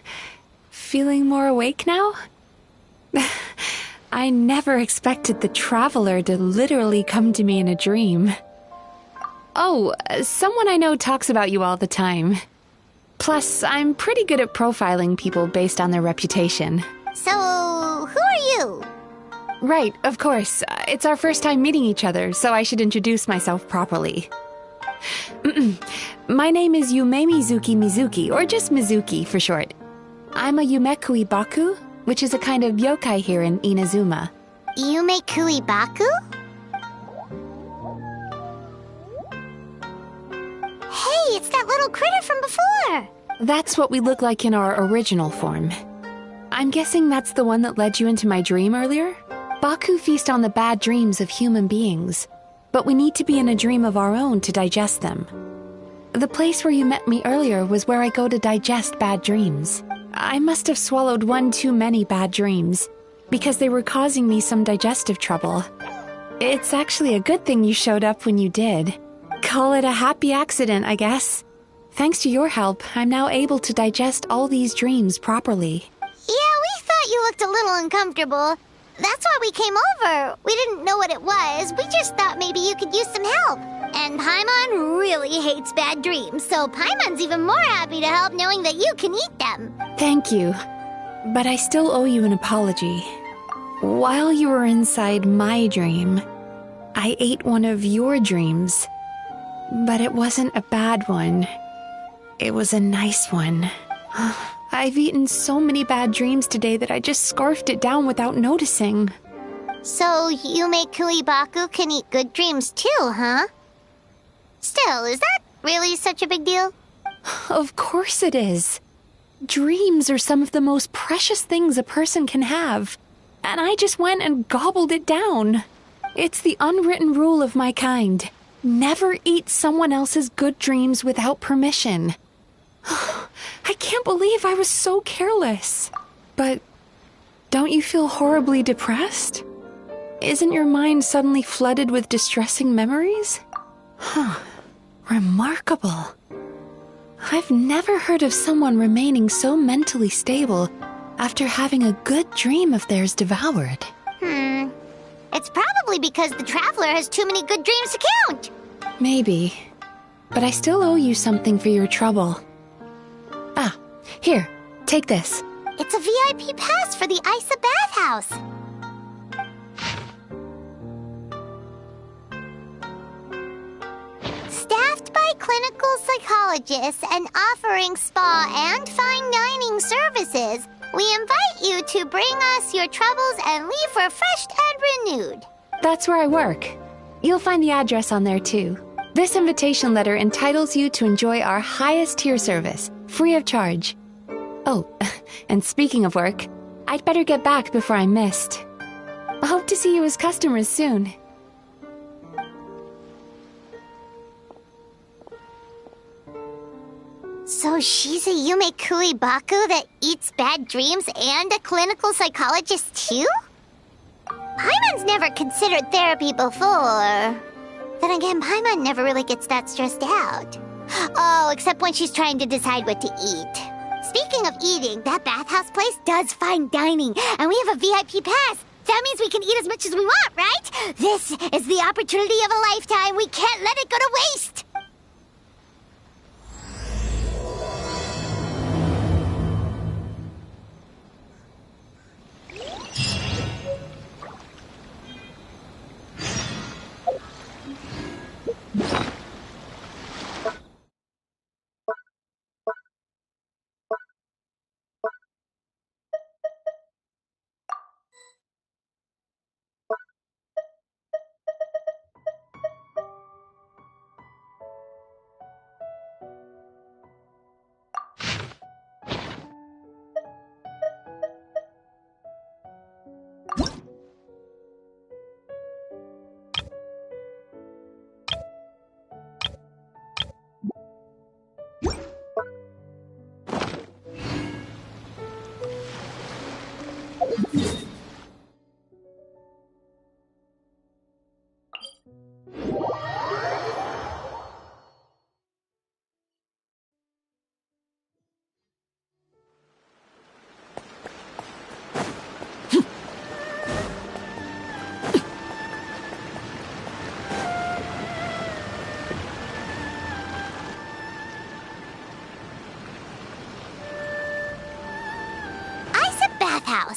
G: Feeling more awake now? I never expected the Traveler to literally come to me in a dream. Oh, someone I know talks about you all the time. Plus, I'm pretty good at profiling people based on their reputation.
E: So, who are you?
G: Right, of course. It's our first time meeting each other, so I should introduce myself properly. My name is Yume Mizuki, or just Mizuki for short. I'm a Yumekui Baku, which is a kind of yokai here in Inazuma.
E: Yumekui Baku? Hey, it's that little critter from before!
G: That's what we look like in our original form. I'm guessing that's the one that led you into my dream earlier? Baku feast on the bad dreams of human beings, but we need to be in a dream of our own to digest them. The place where you met me earlier was where I go to digest bad dreams. I must have swallowed one too many bad dreams, because they were causing me some digestive trouble. It's actually a good thing you showed up when you did. Call it a happy accident, I guess. Thanks to your help, I'm now able to digest all these dreams properly.
E: Yeah, we thought you looked a little uncomfortable. That's why we came over. We didn't know what it was. We just thought maybe you could use some help. And Paimon really hates bad dreams, so Paimon's even more happy to help knowing that you can eat them.
G: Thank you. But I still owe you an apology. While you were inside my dream, I ate one of your dreams. But it wasn't a bad one. It was a nice one. I've eaten so many bad dreams today that I just scarfed it down without noticing.
E: So Yumekui Baku can eat good dreams too, huh? Still, is that really such a big deal?
G: Of course it is. Dreams are some of the most precious things a person can have. And I just went and gobbled it down. It's the unwritten rule of my kind. Never eat someone else's good dreams without permission. I can't believe I was so careless. But don't you feel horribly depressed? Isn't your mind suddenly flooded with distressing memories? Remarkable. I've never heard of someone remaining so mentally stable after having a good dream of theirs devoured.
E: It's probably because the traveler has too many good dreams to count.
G: Maybe. But I still owe you something for your trouble. Ah, here, take this.
E: It's a VIP pass for the Isa bathhouse. Staffed by clinical psychologists and offering spa and fine dining services, we invite you to bring us your troubles and leave refreshed and renewed.
G: That's where I work. You'll find the address on there too. This invitation letter entitles you to enjoy our highest tier service, free of charge. Oh, and speaking of work, I'd better get back before I'm missed. I hope to see you as customers soon.
E: So she's a Yumekui Baku that eats bad dreams and a clinical psychologist too? Paimon's never considered therapy before. Then again, Paimon never really gets that stressed out. Oh, except when she's trying to decide what to eat. Speaking of eating, that bathhouse place does fine dining, and we have a VIP pass. That means we can eat as much as we want, right? This is the opportunity of a lifetime. We can't let it go to waste.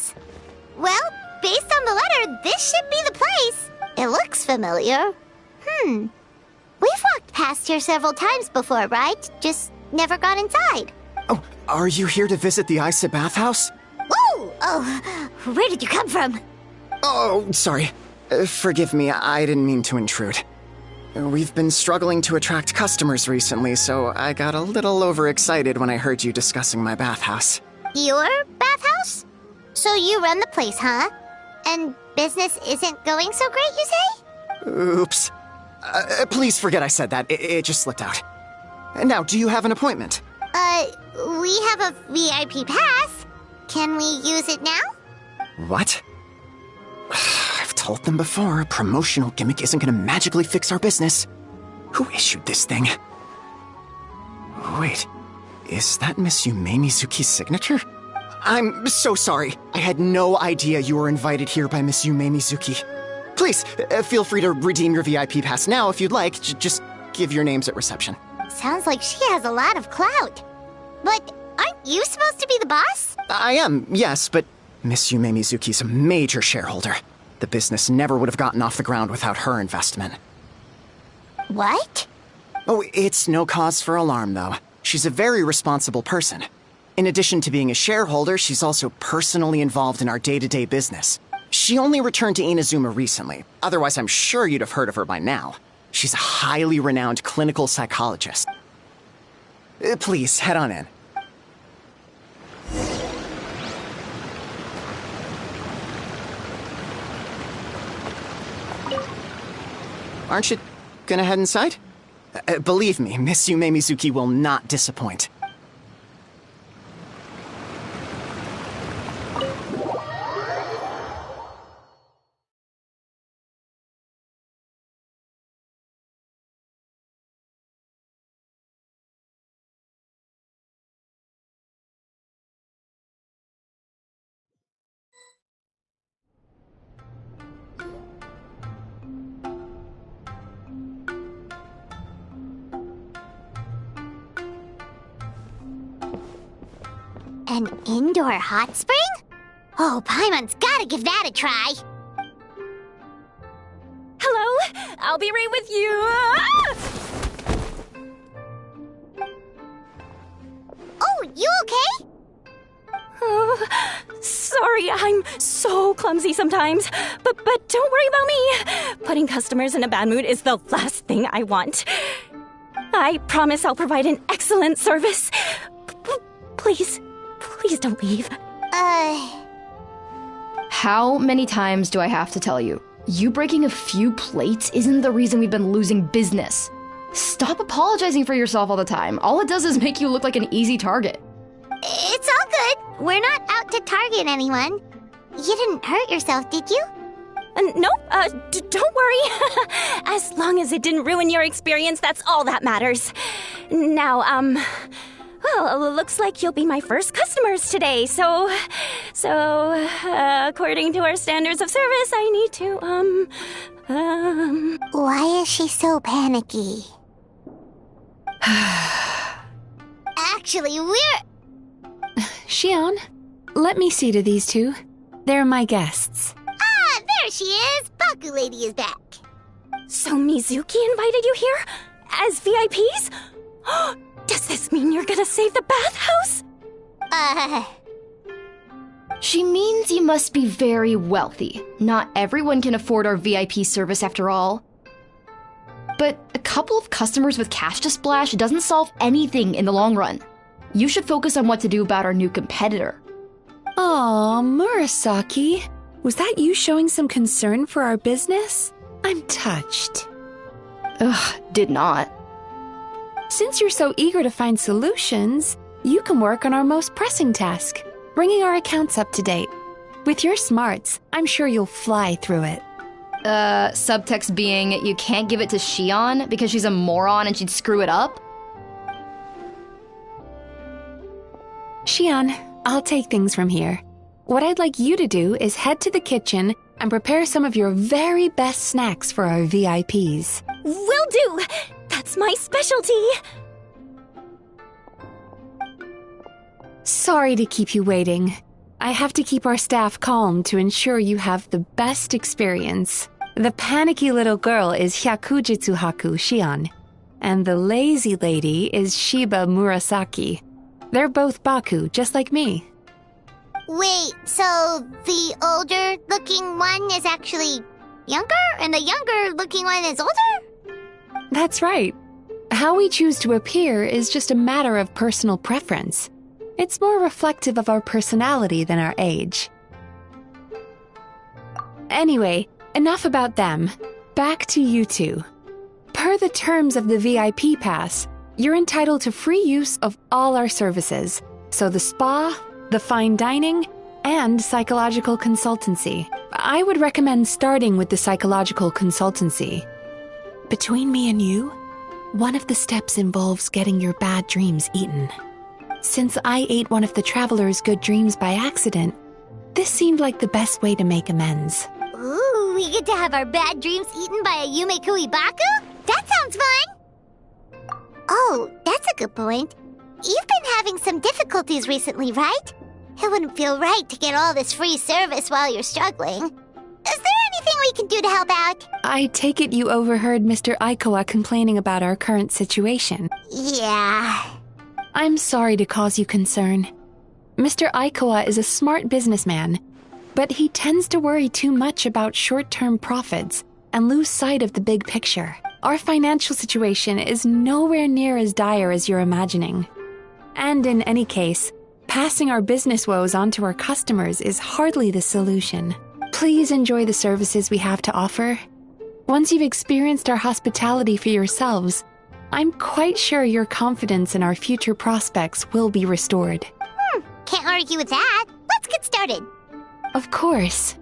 E: bathhouse. Well, based on the letter, this should be the place. It looks familiar. We've walked past here several times before, right? Just never got inside.
F: Oh, are you here to visit the Isa bathhouse?
E: Whoa! Oh, where did you come from?
F: Oh, sorry. Forgive me, I didn't mean to intrude. We've been struggling to attract customers recently, so I got a little overexcited when I heard you discussing my bathhouse.
E: Your bathhouse? So you run the place, huh? And business isn't going so great, you say?
F: Oops. Please forget I said that. It just slipped out. Now, do you have an appointment?
E: We have a VIP pass. Can we use it now?
F: What? I've told them before, a promotional gimmick isn't gonna magically fix our business. Who issued this thing? Wait, is that Miss Yume Mizuki's signature? I'm so sorry. I had no idea you were invited here by Miss Yume Mizuki. Please, feel free to redeem your VIP pass now if you'd like. Just give your names at reception.
E: Sounds like she has a lot of clout. But aren't you supposed to be the boss?
F: I am, yes, but Miss Yume Mizuki's a major shareholder. The business never would have gotten off the ground without her investment.
E: What?
F: Oh, it's no cause for alarm, though. She's a very responsible person. In addition to being a shareholder, she's also personally involved in our day-to-day business. She only returned to Inazuma recently. Otherwise, I'm sure you'd have heard of her by now. She's a highly renowned clinical psychologist. Please, head on in. Aren't you gonna head inside? Believe me, Miss Yume Mizuki will not disappoint.
E: An indoor hot spring? Oh, Paimon's gotta give that a try.
Q: Hello? I'll be right with you.
E: Oh, you okay?
Q: Oh, sorry, I'm so clumsy sometimes. But don't worry about me. Putting customers in a bad mood is the last thing I want. I promise I'll provide an excellent service. Please don't leave.
H: How many times do I have to tell you? You breaking a few plates isn't the reason we've been losing business. Stop apologizing for yourself all the time. All it does is make you look like an easy target.
E: It's all good. We're not out to target anyone. You didn't hurt yourself, did you?
Q: Nope, don't worry. As long as it didn't ruin your experience, that's all that matters. Now, well, looks like you'll be my first customers today, so, according to our standards of service, I need to,
E: Why is she so panicky? Actually,
G: Shion, let me see to these two. They're my guests.
E: Ah, there she is! Baku Lady is back.
Q: So Mizuki invited you here? As VIPs? Does this mean you're gonna save the bathhouse?
H: She means you must be very wealthy. Not everyone can afford our VIP service after all. But a couple of customers with cash to splash doesn't solve anything in the long run. You should focus on what to do about our new competitor.
G: Aw, Murasaki. Was that you showing some concern for our business? I'm touched.
H: Ugh, did not.
G: Since you're so eager to find solutions, you can work on our most pressing task, bringing our accounts up to date. With your smarts, I'm sure you'll fly through it.
H: Subtext being, you can't give it to Shion because she's a moron and she'd screw it up?
G: Shion, I'll take things from here. What I'd like you to do is head to the kitchen and prepare some of your very best snacks for our VIPs.
Q: Will do! That's my specialty!
G: Sorry to keep you waiting. I have to keep our staff calm to ensure you have the best experience. The panicky little girl is Hyakujitsu Haku Shion, and the lazy lady is Shiba Murasaki. They're both Baku, just like me.
E: Wait, so the older-looking one is actually younger, and the younger-looking one is older?
G: That's right. How we choose to appear is just a matter of personal preference. It's more reflective of our personality than our age. Anyway, enough about them. Back to you two. Per the terms of the VIP pass, you're entitled to free use of all our services. So the spa, the fine dining, and psychological consultancy. I would recommend starting with the psychological consultancy. Between me and you, one of the steps involves getting your bad dreams eaten. Since I ate one of the traveler's good dreams by accident, this seemed like the best way to make amends.
E: Ooh, we get to have our bad dreams eaten by a Yumekui Baku? That sounds fun! Oh, that's a good point. You've been having some difficulties recently, right? It wouldn't feel right to get all this free service while you're struggling. Is there anything we can do to help out?
G: I take it you overheard Mr. Aikawa complaining about our current situation.
E: Yeah.
G: I'm sorry to cause you concern. Mr. Aikawa is a smart businessman, but he tends to worry too much about short-term profits and lose sight of the big picture. Our financial situation is nowhere near as dire as you're imagining. And in any case, passing our business woes on to our customers is hardly the solution. Please enjoy the services we have to offer. Once you've experienced our hospitality for yourselves, I'm quite sure your confidence in our future prospects will be restored.
E: Can't argue with that. Let's get started.
G: Of course.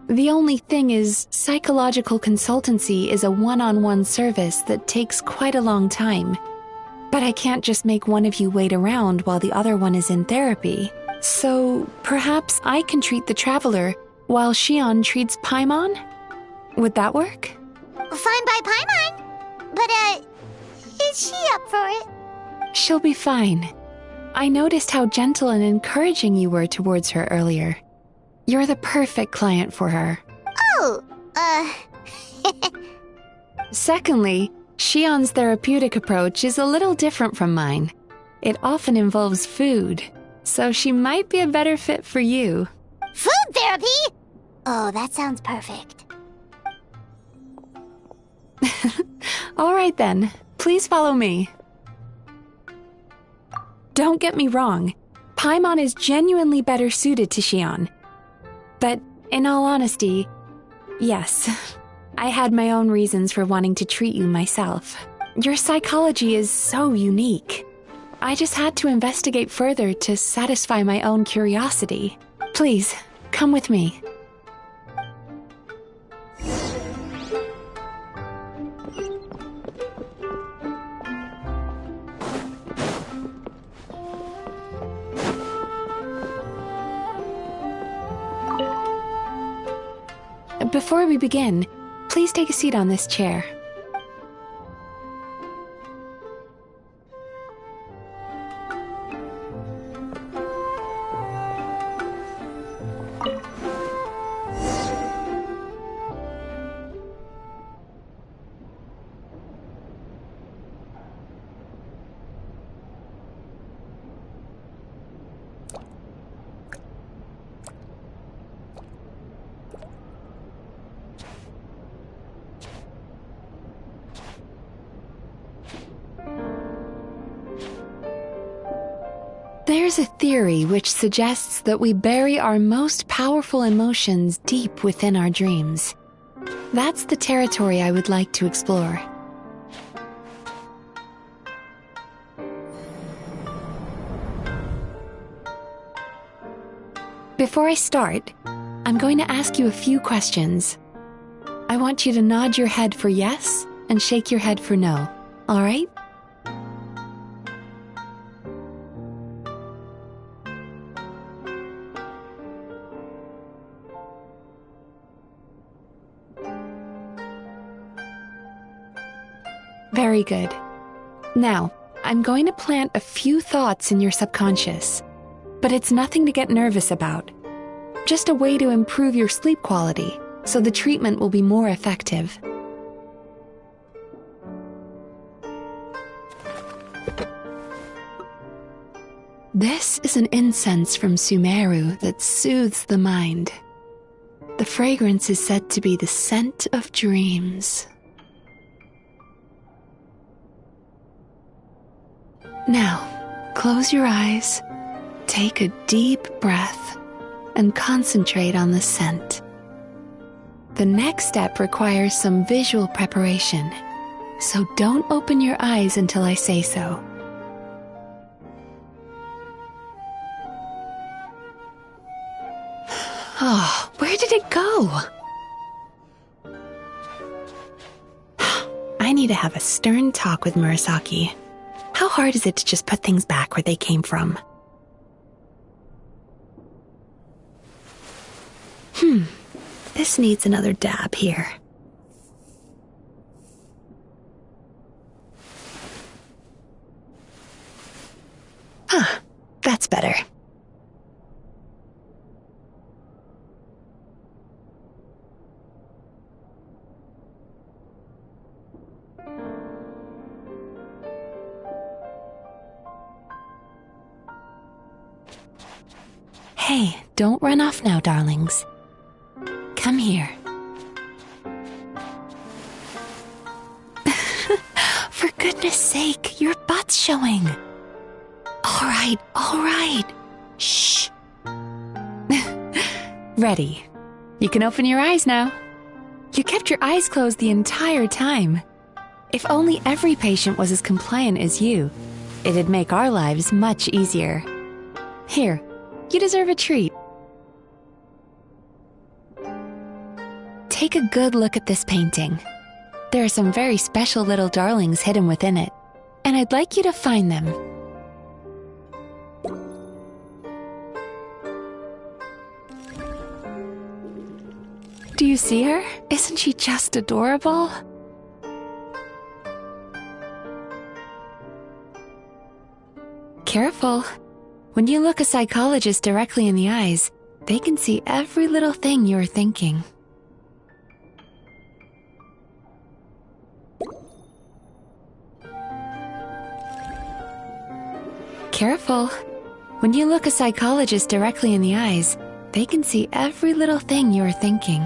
G: The only thing is, psychological consultancy is a one-on-one service that takes quite a long time. But I can't just make one of you wait around while the other one is in therapy. So perhaps I can treat the traveler while Shion treats Paimon? Would that work?
E: Fine by Paimon. But, is she up for it?
G: She'll be fine. I noticed how gentle and encouraging you were towards her earlier. You're the perfect client for her.
E: Oh,
G: Secondly, Shion's therapeutic approach is a little different from mine. It often involves food, so she might be a better fit for you.
E: Food therapy? Oh, that sounds perfect.
G: All right then, please follow me. Don't get me wrong, Paimon is genuinely better suited to Shion. But in all honesty, yes, I had my own reasons for wanting to treat you myself. Your psychology is so unique. I just had to investigate further to satisfy my own curiosity. Please, come with me. Before we begin, please take a seat on this chair. There's a theory which suggests that we bury our most powerful emotions deep within our dreams. That's the territory I would like to explore. Before I start, I'm going to ask you a few questions. I want you to nod your head for yes and shake your head for no, all right? Very good. Now, I'm going to plant a few thoughts in your subconscious, but it's nothing to get nervous about. just a way to improve your sleep quality, so the treatment will be more effective. This is an incense from Sumeru that soothes the mind. The fragrance is said to be the scent of dreams. Now, close your eyes, take a deep breath, and concentrate on the scent. The next step requires some visual preparation, so don't open your eyes until I say so. Oh, where did it go? I need to have a stern talk with Murasaki. How hard is it to just put things back where they came from? This needs another dab here. That's better. Hey, don't run off now, darlings. Come here. For goodness sake, your butt's showing. All right. Shh. Ready. You can open your eyes now. You kept your eyes closed the entire time. If only every patient was as compliant as you, it'd make our lives much easier. Here, you deserve a treat. Take a good look at this painting. There are some very special little darlings hidden within it, and I'd like you to find them. Do you see her? Isn't she just adorable? Careful. When you look a psychologist directly in the eyes, they can see every little thing you're thinking. Careful. When you look a psychologist directly in the eyes, they can see every little thing you're thinking.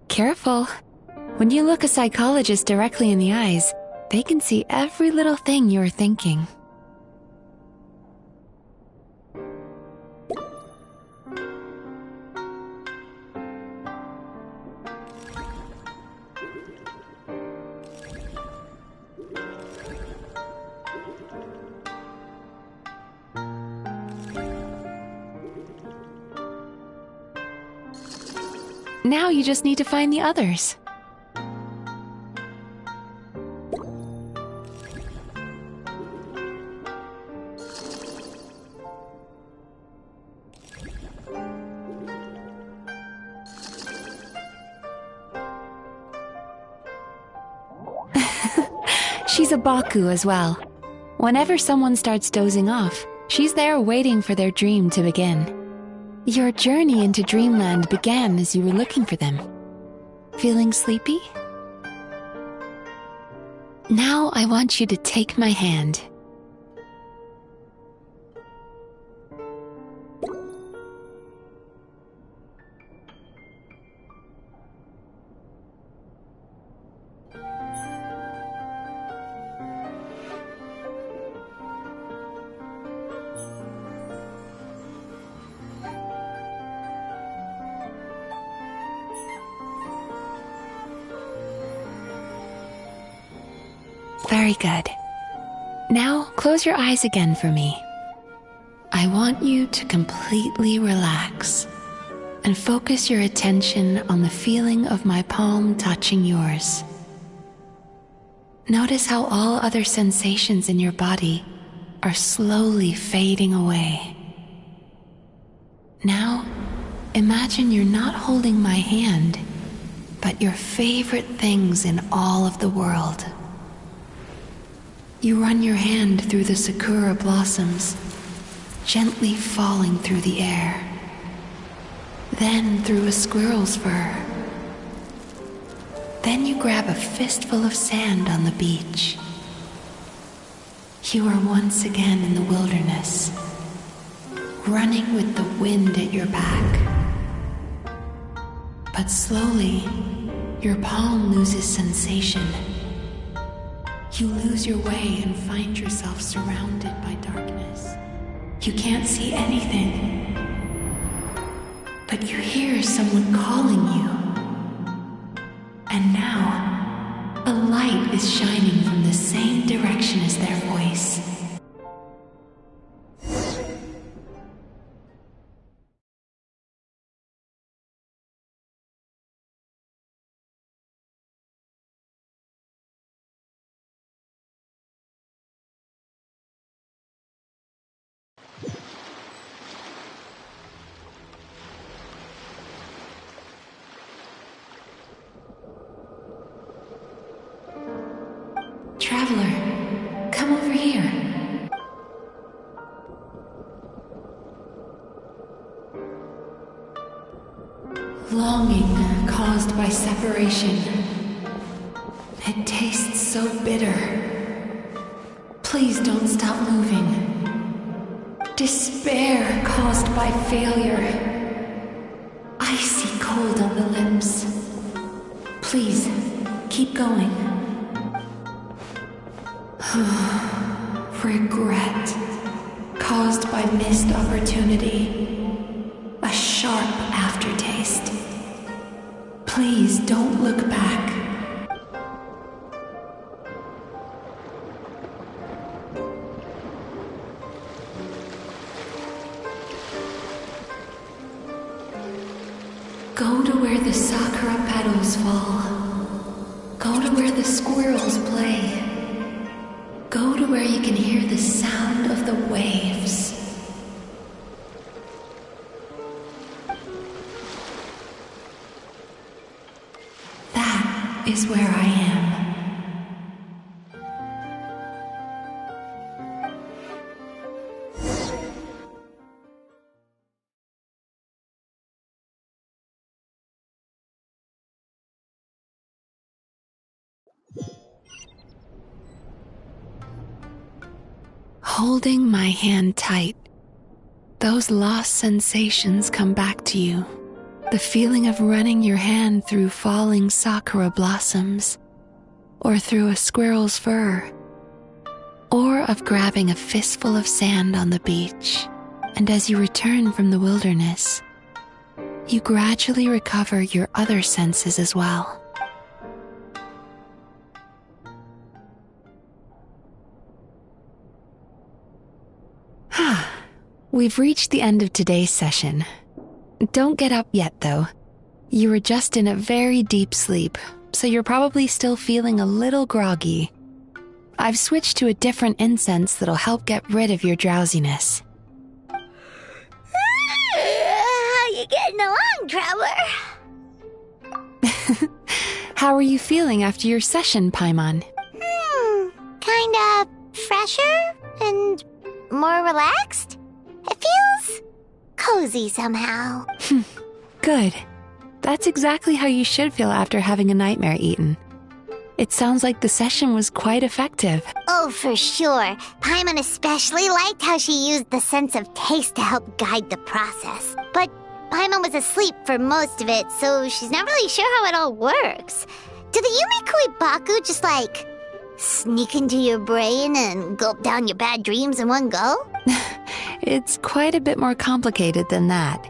G: Careful. When you look a psychologist directly in the eyes, they can see every little thing you're thinking. Now you just need to find the others. She's a Baku as well. Whenever someone starts dozing off, she's there waiting for their dream to begin. Your journey into Dreamland began as you were looking for them. Feeling sleepy? Now I want you to take my hand. Very good. Now, close your eyes again for me. I want you to completely relax and focus your attention on the feeling of my palm touching yours. Notice how all other sensations in your body are slowly fading away. Now, imagine you're not holding my hand, but your favorite things in all of the world. You run your hand through the sakura blossoms, gently falling through the air. Then through a squirrel's fur. Then you grab a fistful of sand on the beach. You are once again in the wilderness, running with the wind at your back. But slowly, your palm loses sensation. You lose your way and find yourself surrounded by darkness. You can't see anything, but you hear someone calling you. And now, a light is shining from the same direction as their voice. Traveler, come over here. Longing caused by separation. It tastes so bitter. Please don't stop moving. Despair caused by failure. Icy cold on the lips. Please, keep going. Regret caused by missed opportunity. A sharp aftertaste. Please don't look back. Go to where the sakura petals fall. Go to where the squirrels play. Go to where you can hear the sound of the waves. That is where I am. Holding my hand tight, those lost sensations come back to you. The feeling of running your hand through falling sakura blossoms, or through a squirrel's fur, or of grabbing a fistful of sand on the beach. And as you return from the wilderness, you gradually recover your other senses as well. We've reached the end of today's session. Don't get up yet, though. You were just in a very deep sleep, so you're probably still feeling a little groggy. I've switched to a different incense that'll help get rid of your drowsiness.
E: How you getting along, Traveler?
G: How are you feeling after your session, Paimon?
E: Kinda fresher and more relaxed? It feels cozy somehow.
G: Good. That's exactly how you should feel after having a nightmare eaten. It sounds like the session was quite effective.
E: Oh, for sure. Paimon especially liked how she used the sense of taste to help guide the process. But Paimon was asleep for most of it, so she's not really sure how it all works. Do the Yumikui Baku just, sneak into your brain and gulp down your bad dreams in one go?
G: It's quite a bit more complicated than that.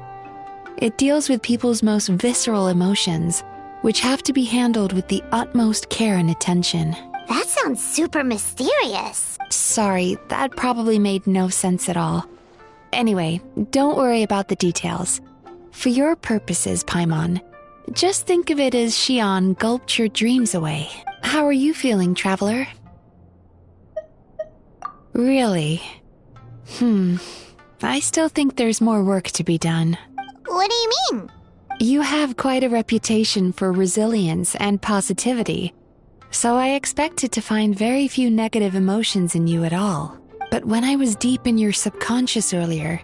G: It deals with people's most visceral emotions, which have to be handled with the utmost care and attention.
E: That sounds super mysterious.
G: Sorry, that probably made no sense at all. Anyway, don't worry about the details. For your purposes, Paimon, just think of it as Xion gulped your dreams away. How are you feeling, traveler? Really? I still think there's more work to be done.
E: What do you mean?
G: You have quite a reputation for resilience and positivity, so I expected to find very few negative emotions in you at all. But when I was deep in your subconscious earlier,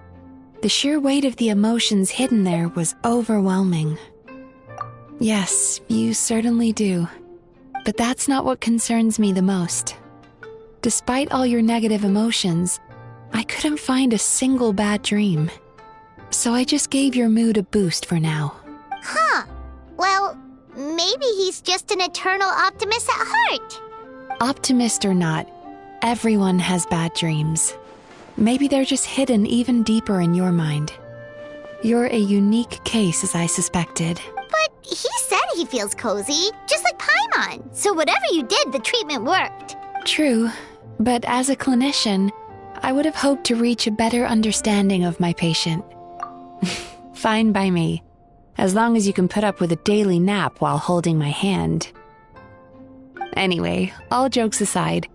G: the sheer weight of the emotions hidden there was overwhelming. Yes, you certainly do. But that's not what concerns me the most. Despite all your negative emotions, I couldn't find a single bad dream. So I just gave your mood a boost for now.
E: Huh. Well, maybe he's just an eternal optimist at heart.
G: Optimist or not, everyone has bad dreams. Maybe they're just hidden even deeper in your mind. You're a unique case, as I suspected.
E: But he said he feels cozy, just like Paimon. So whatever you did, the treatment worked.
G: True, but as a clinician, I would have hoped to reach a better understanding of my patient. Fine by me, as long as you can put up with a daily nap while holding my hand. Anyway, all jokes aside,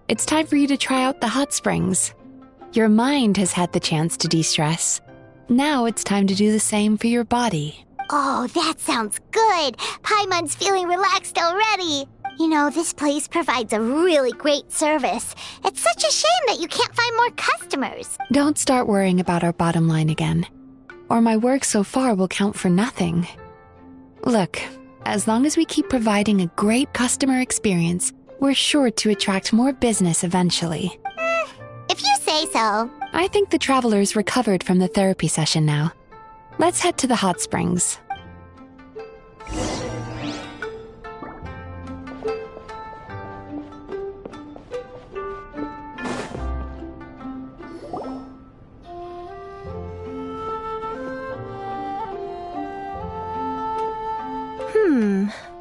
G: it's time for you to try out the hot springs. Your mind has had the chance to de-stress. Now it's time to do the same for your body.
E: Oh, that sounds good. Paimon's feeling relaxed already. You know, this place provides a really great service. It's such a shame that you can't find more customers.
G: Don't start worrying about our bottom line again, or my work so far will count for nothing. Look, as long as we keep providing a great customer experience, we're sure to attract more business eventually.
E: If you say so.
G: I think the traveler's recovered from the therapy session now. Let's head to the hot springs.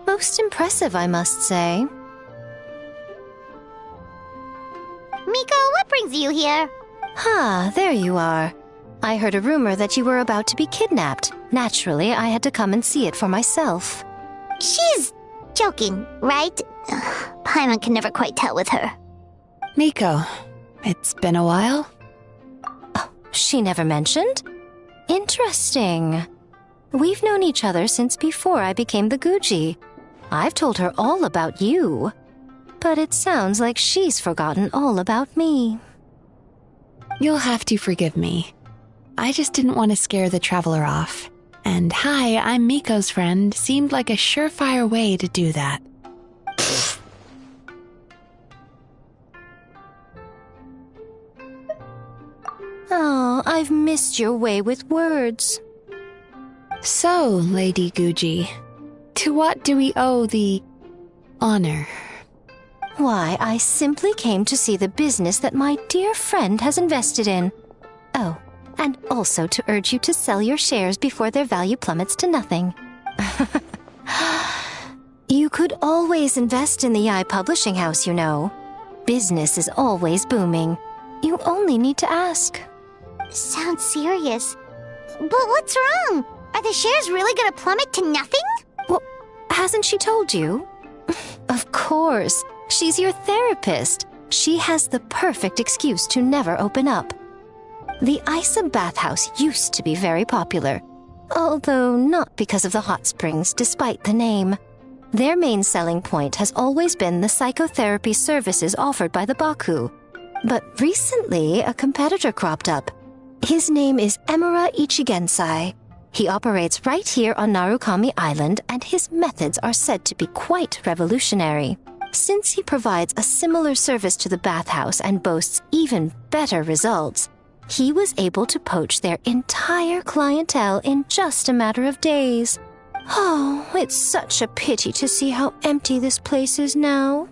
C: Most impressive, I must say.
E: Miko, what brings you here?
C: There you are. I heard a rumor that you were about to be kidnapped. Naturally, I had to come and see it for myself.
E: She's joking, right? Paimon can never quite tell with her.
G: Miko, it's been a while?
C: Oh, she never mentioned? Interesting. We've known each other since before I became the Guji. I've told her all about you. But it sounds like she's forgotten all about me.
G: You'll have to forgive me. I just didn't want to scare the traveler off. And hi, I'm Miko's friend seemed like a surefire way to do that.
C: Oh, I've missed your way with words.
G: So, Lady Guji, to what do we owe the honor?
C: Why, I simply came to see the business that my dear friend has invested in. Oh, and also to urge you to sell your shares before their value plummets to nothing. You could always invest in the Yi Publishing House, you know. Business is always booming. You only need to ask.
E: Sounds serious. But what's wrong? Are the shares really gonna plummet to nothing?
C: Well, hasn't she told you? Of course. She's your therapist. She has the perfect excuse to never open up. The Isa bathhouse used to be very popular, although not because of the hot springs, despite the name. Their main selling point has always been the psychotherapy services offered by the Baku. But recently, a competitor cropped up. His name is Emura Ichigensai. He operates right here on Narukami Island, and his methods are said to be quite revolutionary. Since he provides a similar service to the bathhouse and boasts even better results, he was able to poach their entire clientele in just a matter of days. Oh, it's such a pity to see how empty this place is now.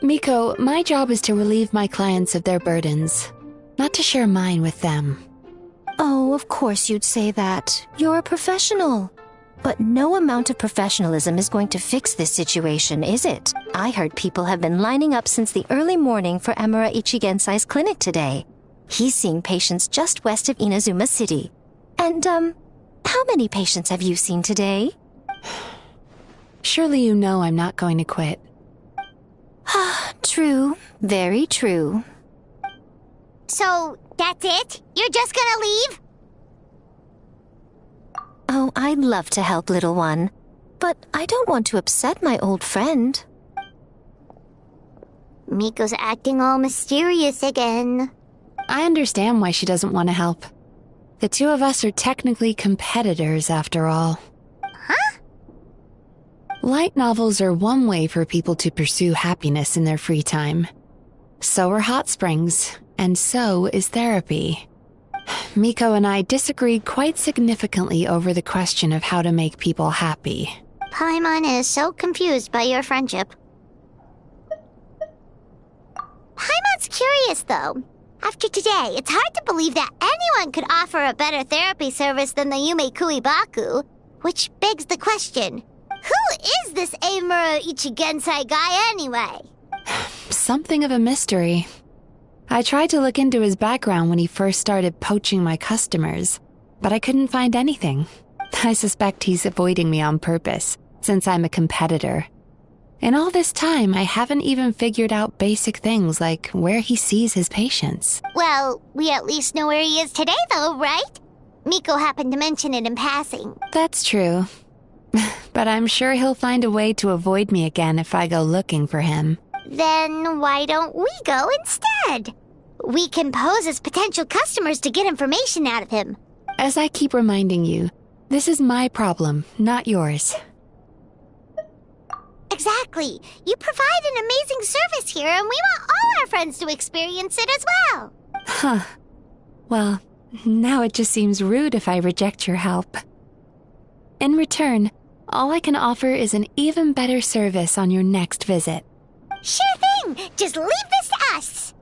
G: Miko, my job is to relieve my clients of their burdens, not to share mine with them.
C: Oh, of course you'd say that. You're a professional. But no amount of professionalism is going to fix this situation, is it? I heard people have been lining up since the early morning for Emura Ichigensai's clinic today. He's seeing patients just west of Inazuma City. And, how many patients have you seen today?
G: Surely you know I'm not going to quit.
C: True. Very true.
E: So, that's it? You're just gonna leave?
C: Oh, I'd love to help, little one. But I don't want to upset my old friend.
E: Miko's acting all mysterious again.
G: I understand why she doesn't want to help. The two of us are technically competitors, after all.
E: Huh?
G: Light novels are one way for people to pursue happiness in their free time. So are hot springs, and so is therapy. Miko and I disagreed quite significantly over the question of how to make people happy.
E: Paimon is so confused by your friendship. Paimon's curious, though. After today, it's hard to believe that anyone could offer a better therapy service than the Yume Kuibaku, which begs the question, who is this Emura Ichigensai guy anyway?
G: Something of a mystery. I tried to look into his background when he first started poaching my customers, but I couldn't find anything. I suspect he's avoiding me on purpose, since I'm a competitor. In all this time, I haven't even figured out basic things like where he sees his patients.
E: Well, we at least know where he is today, though, right? Miko happened to mention it in passing.
G: That's true. But I'm sure he'll find a way to avoid me again if I go looking for him.
E: Then why don't we go instead? We can pose as potential customers to get information out of him.
G: As I keep reminding you, this is my problem, not yours.
E: Exactly. You provide an amazing service here, and we want all our friends to experience it as well.
G: Huh. Well, now it just seems rude if I reject your help. In return, all I can offer is an even better service on your next visit.
E: Sure thing! Just leave this to us!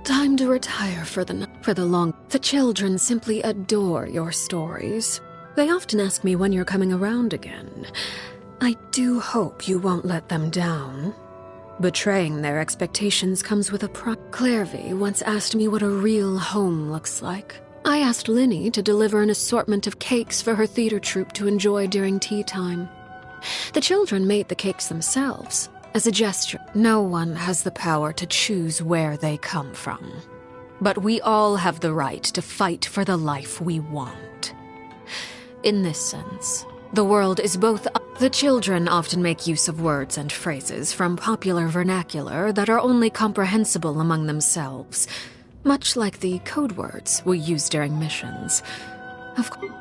A: Time to retire for the long. The children simply adore your stories. They often ask me when you're coming around again. I do hope you won't let them down. Betraying their expectations comes with a price. Clairvy once asked me what a real home looks like. I asked Linny to deliver an assortment of cakes for her theater troupe to enjoy during tea time. The children made the cakes themselves, as a gesture. No one has the power to choose where they come from. But we all have the right to fight for the life we want. In this sense, the world is both. The children often make use of words and phrases from popular vernacular that are only comprehensible among themselves, much like the code words we use during missions. Of course.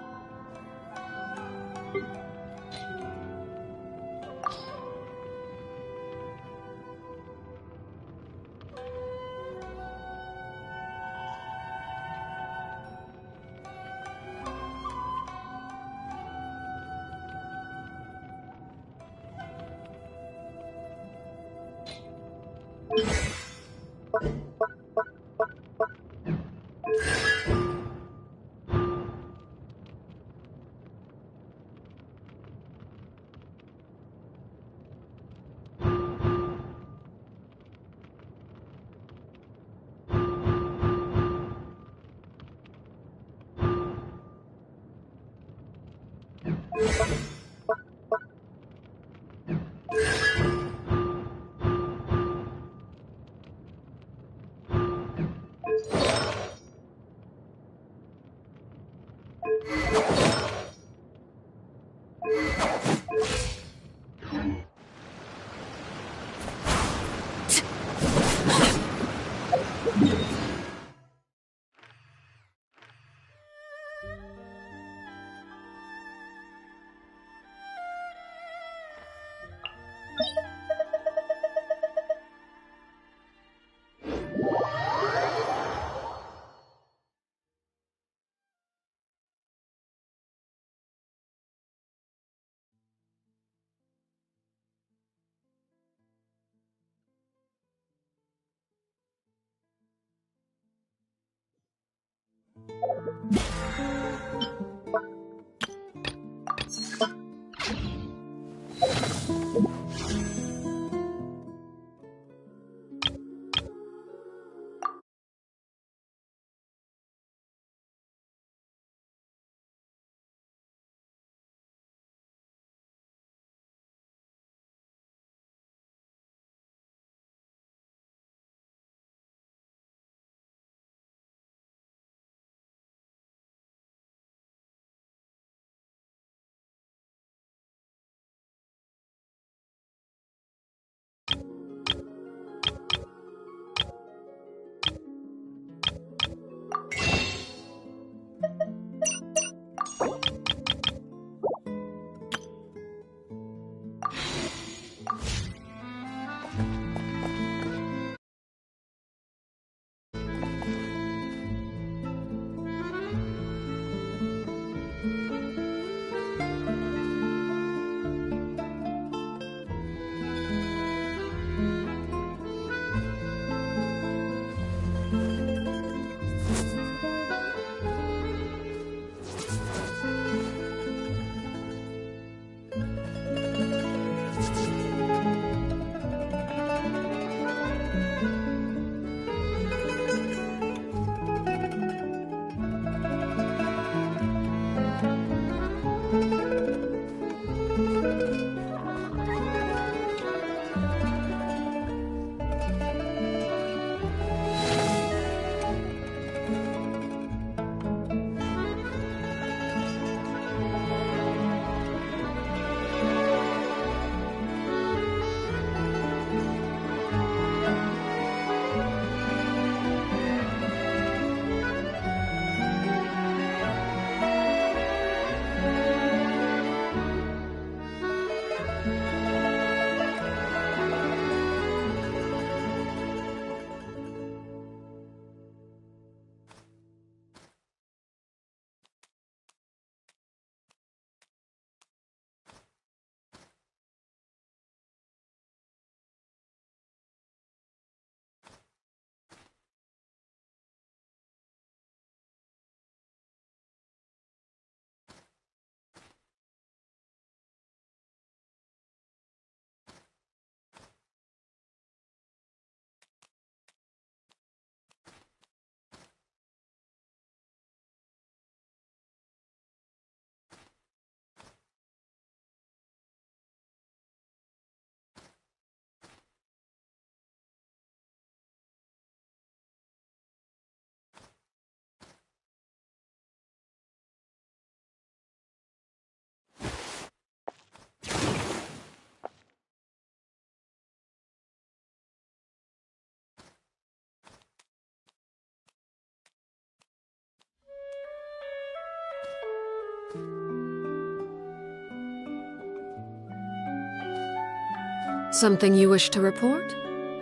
A: Something you wish to report?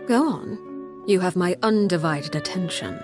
A: Go on. You have my undivided attention.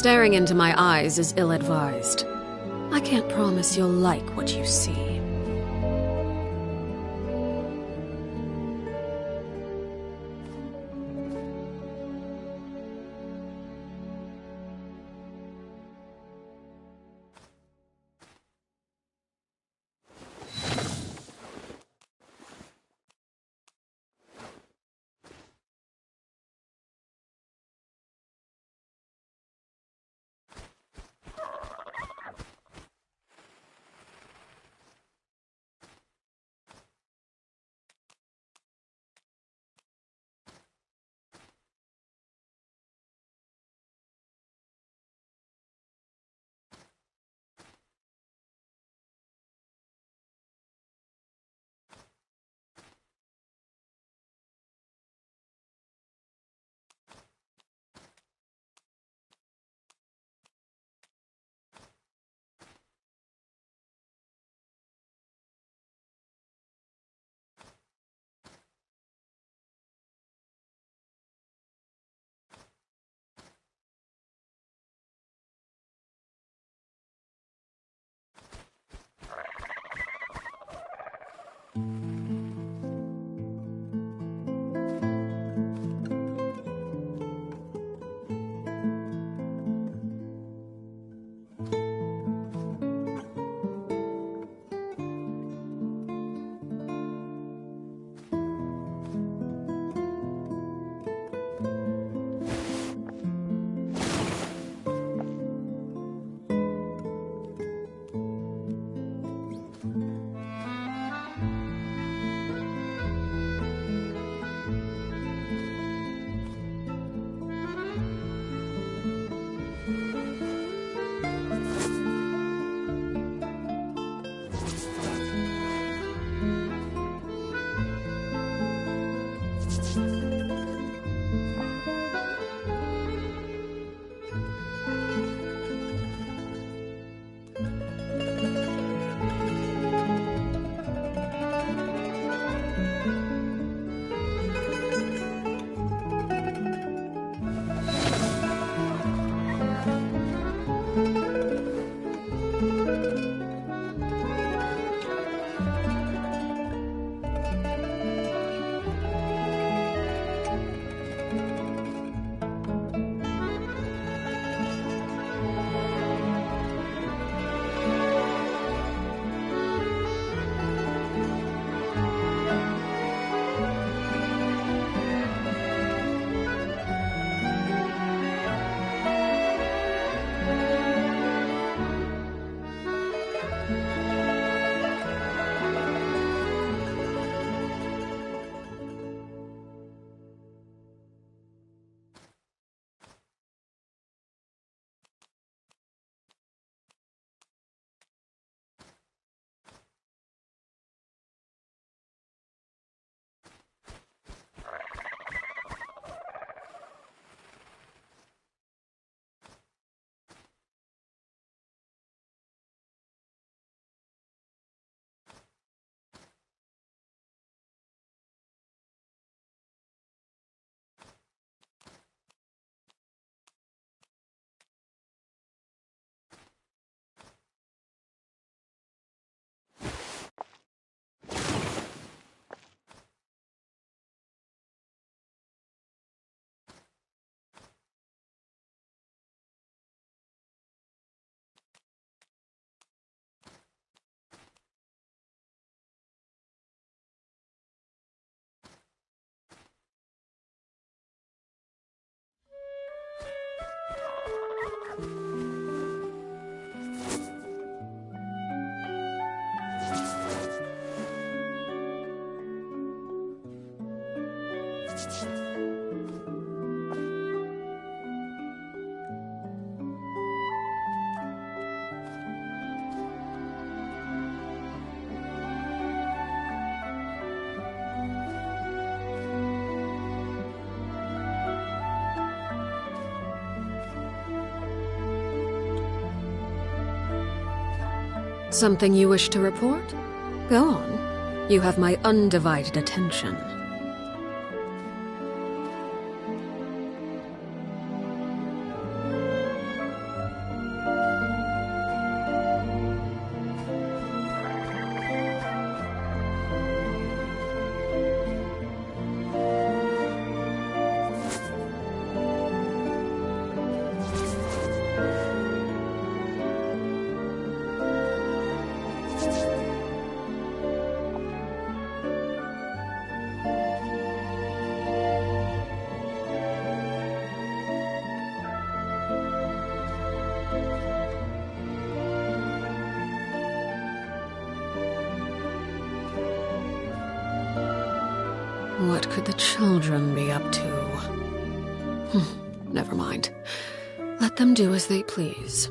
A: Staring into my eyes is ill-advised. I can't promise you'll like what you see. Something you wish to report? Go on. You have my undivided attention. What could the children be up to? Never mind. Let them do as they please.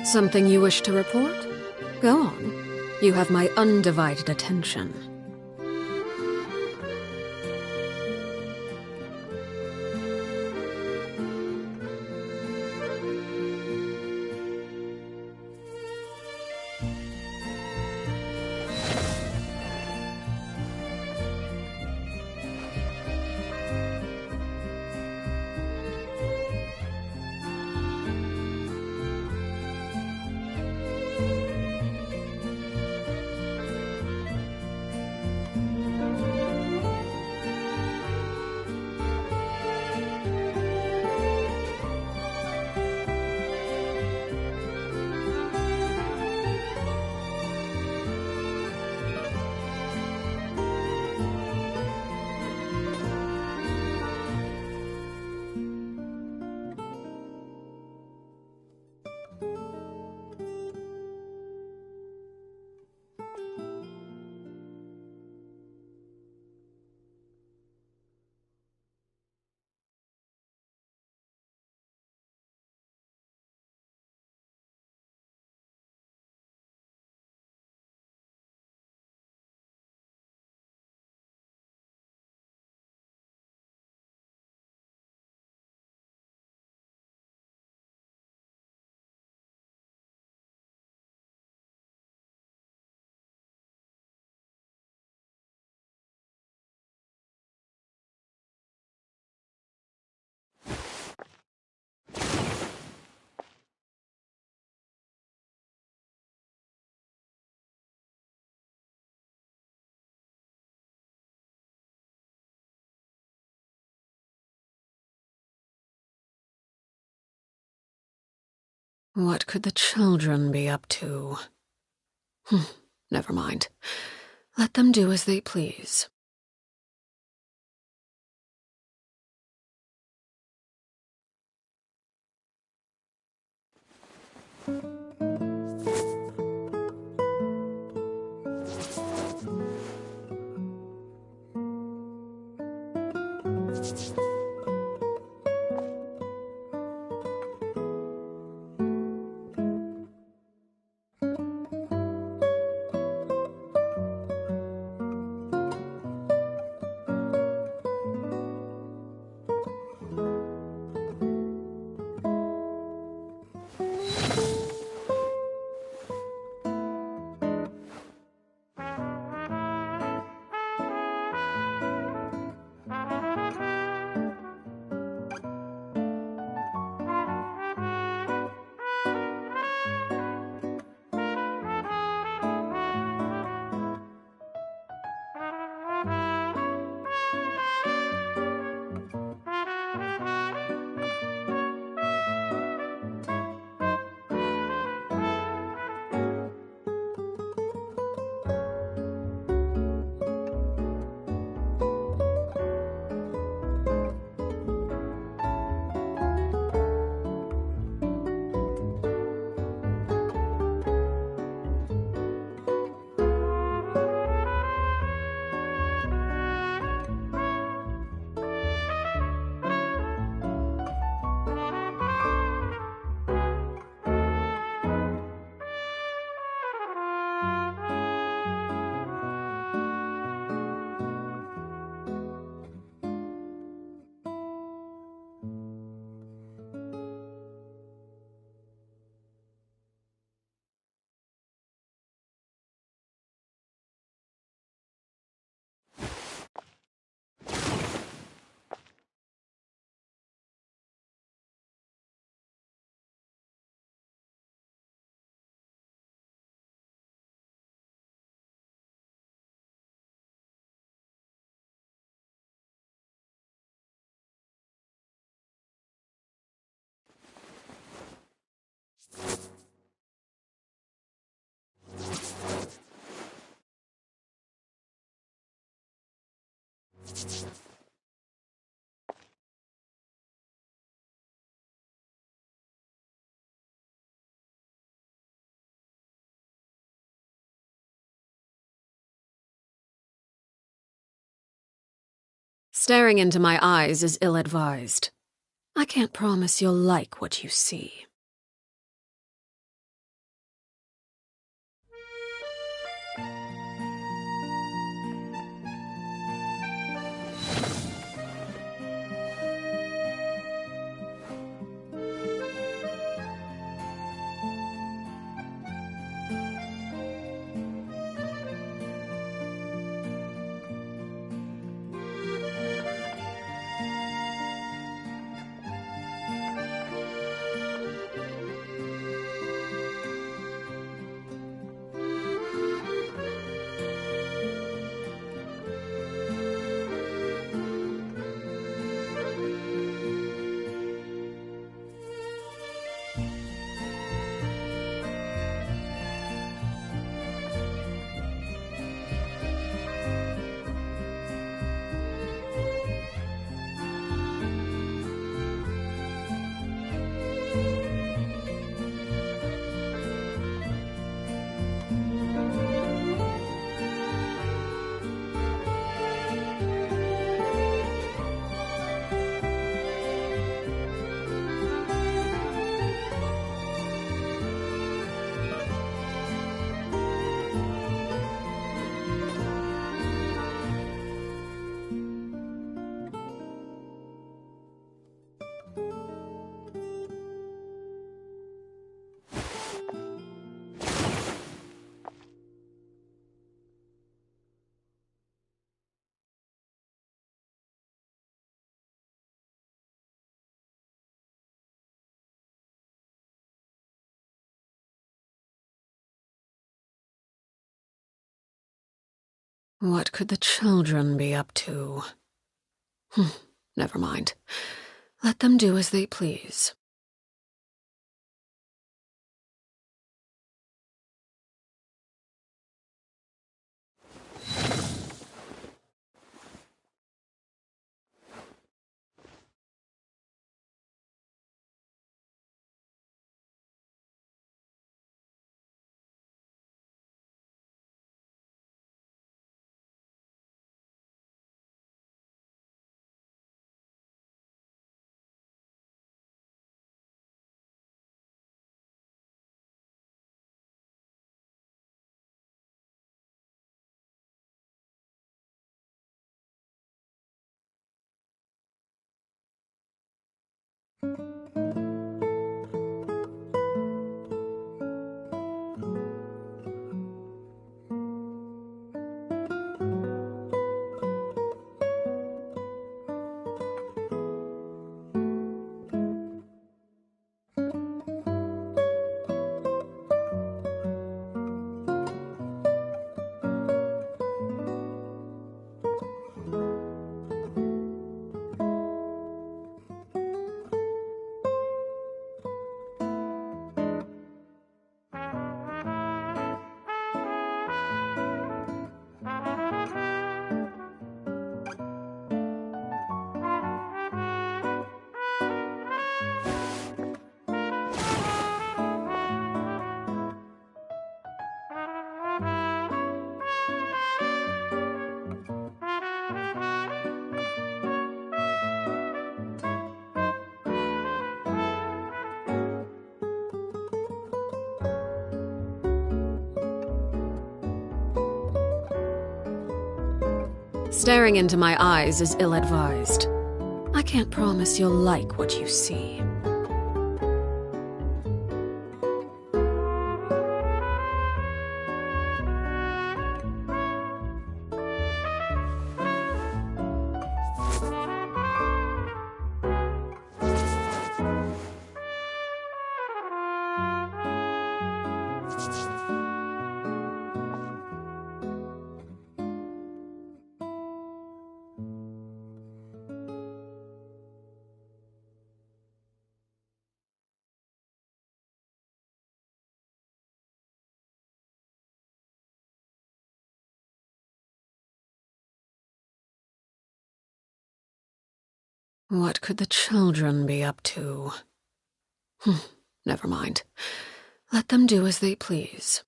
A: Something you wish to report? Go on. You have my undivided attention. What could the children be up to? Never mind. Let them do as they please. Staring into my eyes is ill-advised. I can't promise you'll like what you see. What could the children be up to? Never mind. Let them do as they please. Staring into my eyes is ill-advised. I can't promise you'll like what you see. What could the children be up to? Never mind. Let them do as they please.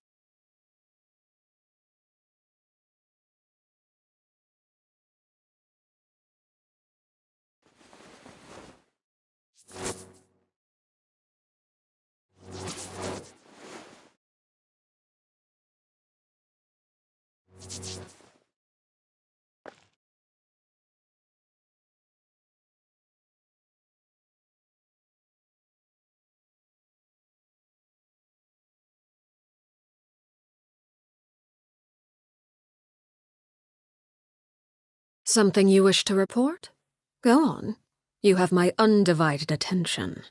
A: Something you wish to report? Go on. You have my undivided attention.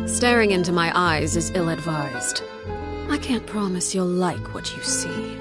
A: Staring into my eyes is ill-advised. I can't promise you'll like what you see.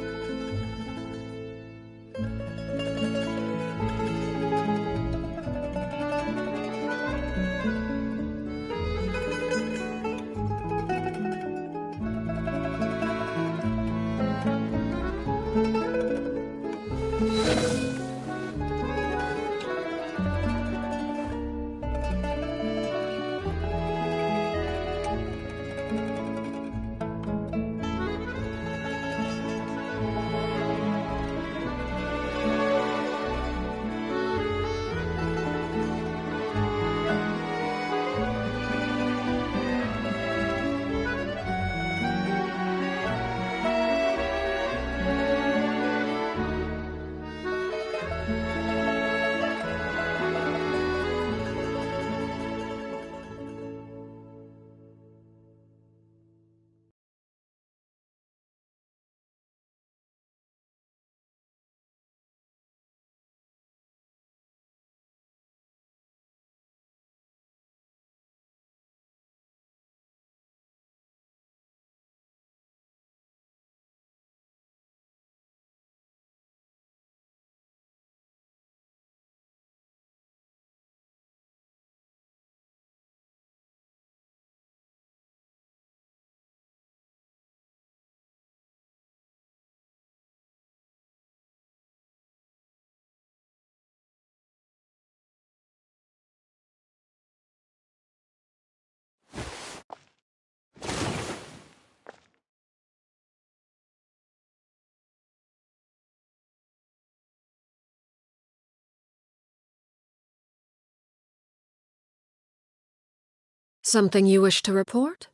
A: Something you wish to report?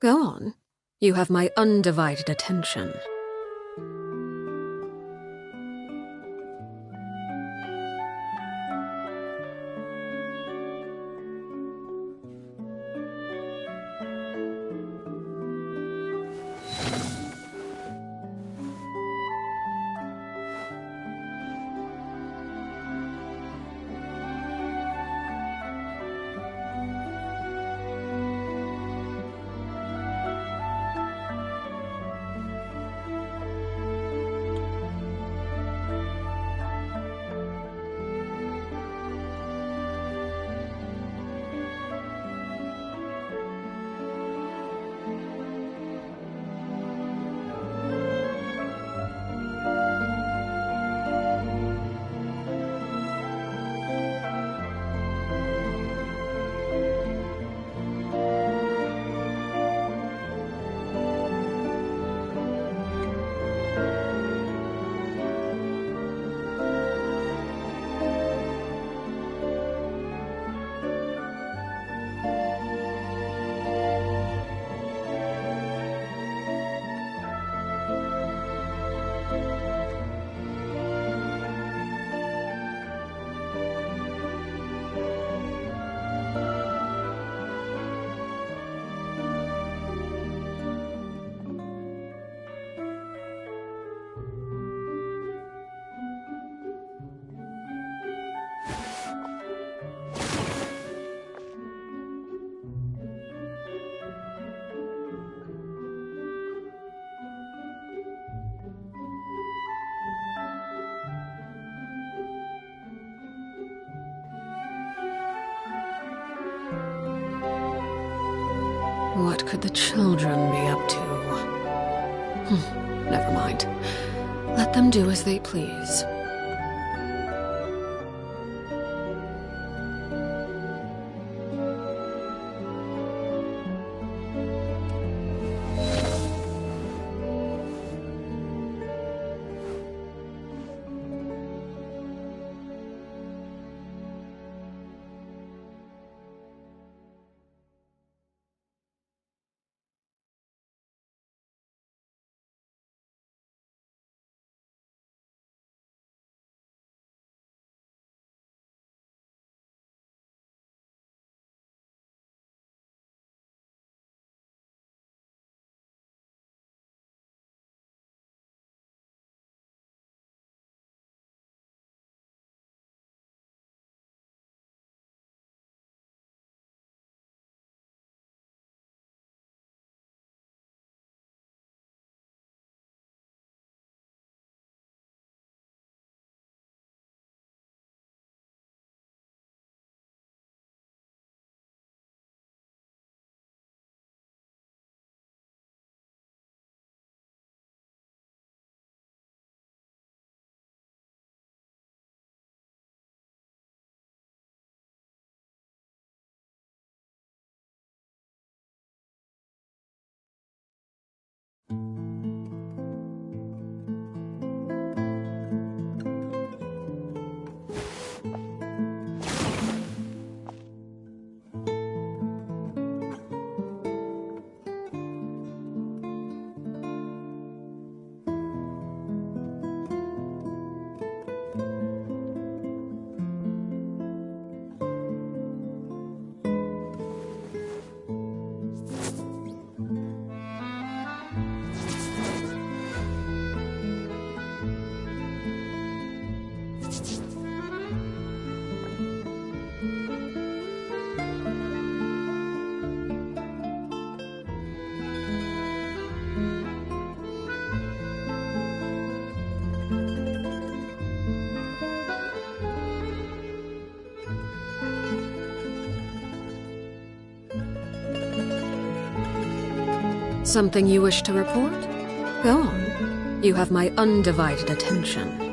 A: Go on. You have my undivided attention. What could the children be up to? Never mind. Let them do as they please. Something you wish to report? Go on. You have my undivided attention.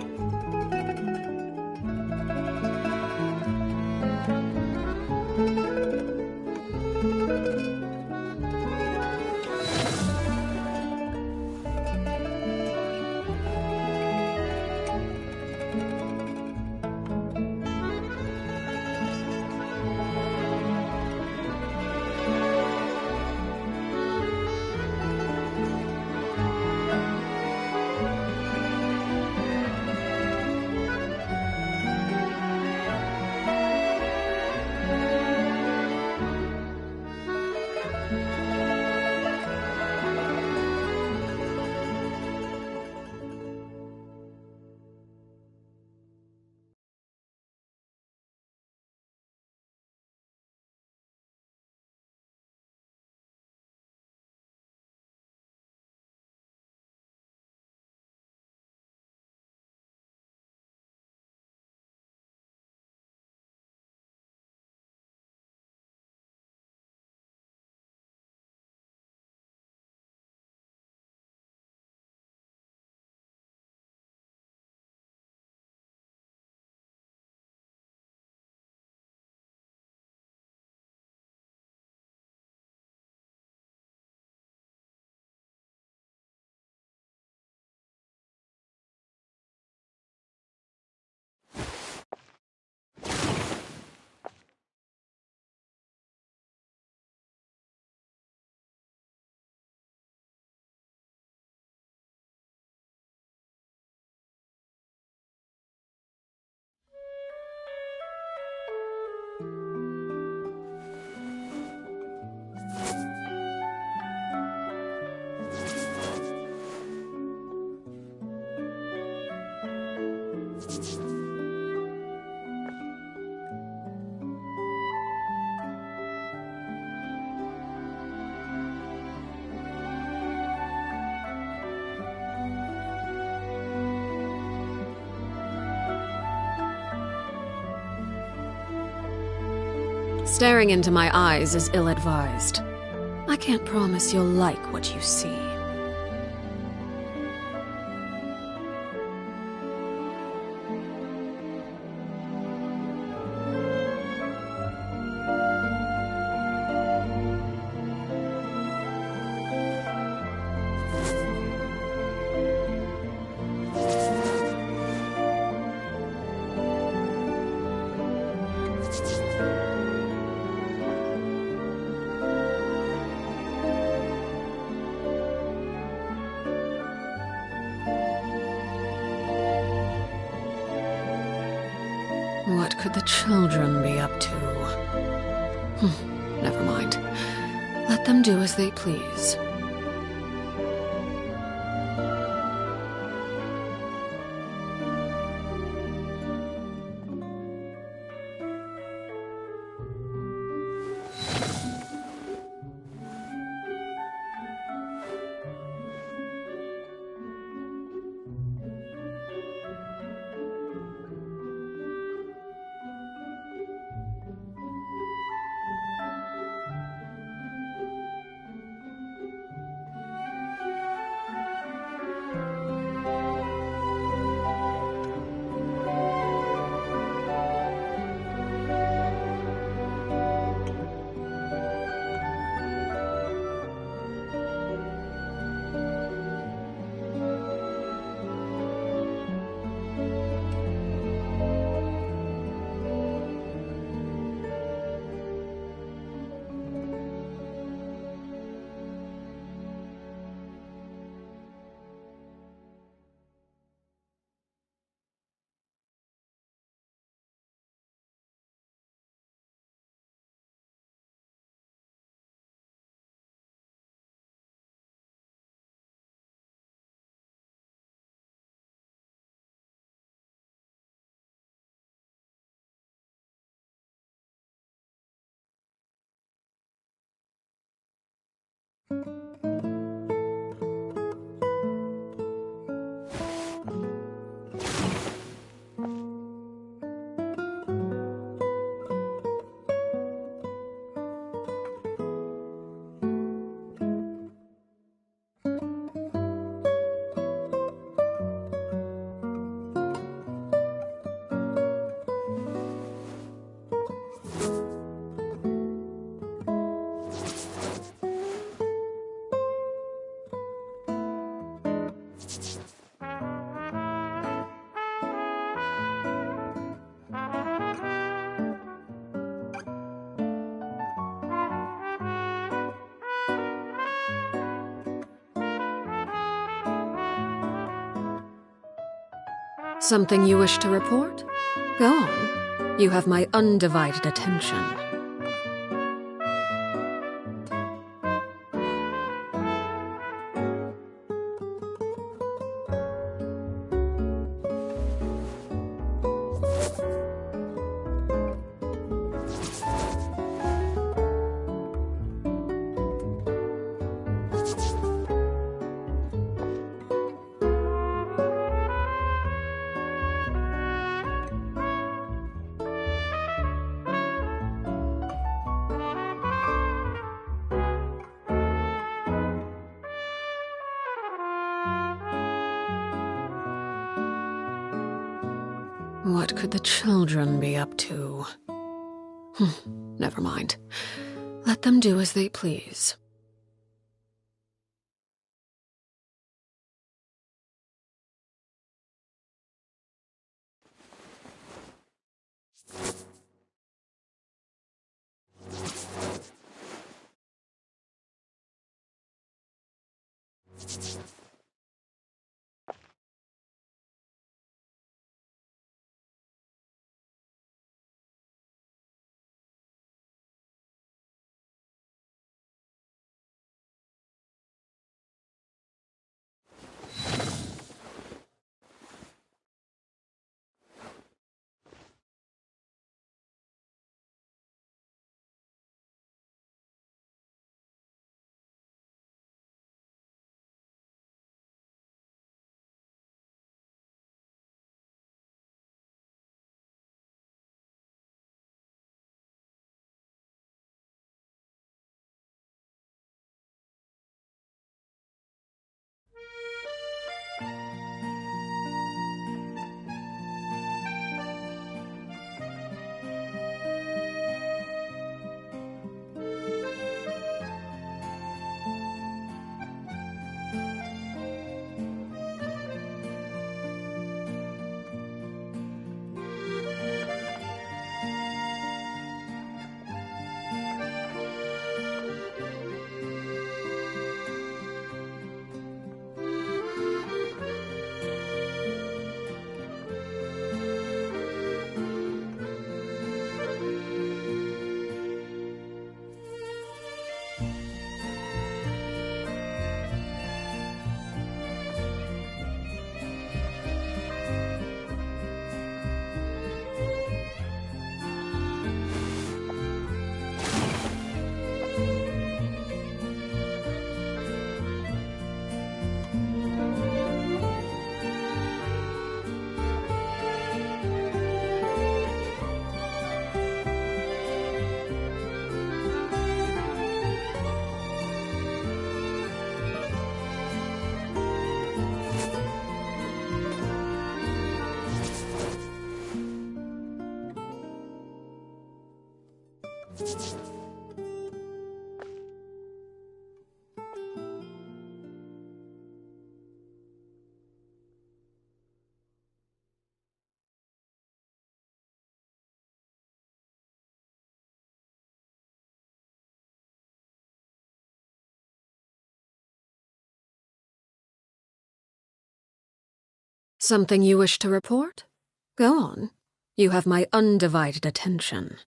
A: Staring into my eyes is ill-advised. I can't promise you'll like what you see. What could the children be up to? Never mind. Let them do as they please. Something you wish to report? Go on. You have my undivided attention. What could the children be up to? Never mind. Let them do as they please. Something you wish to report? Go on. You have my undivided attention.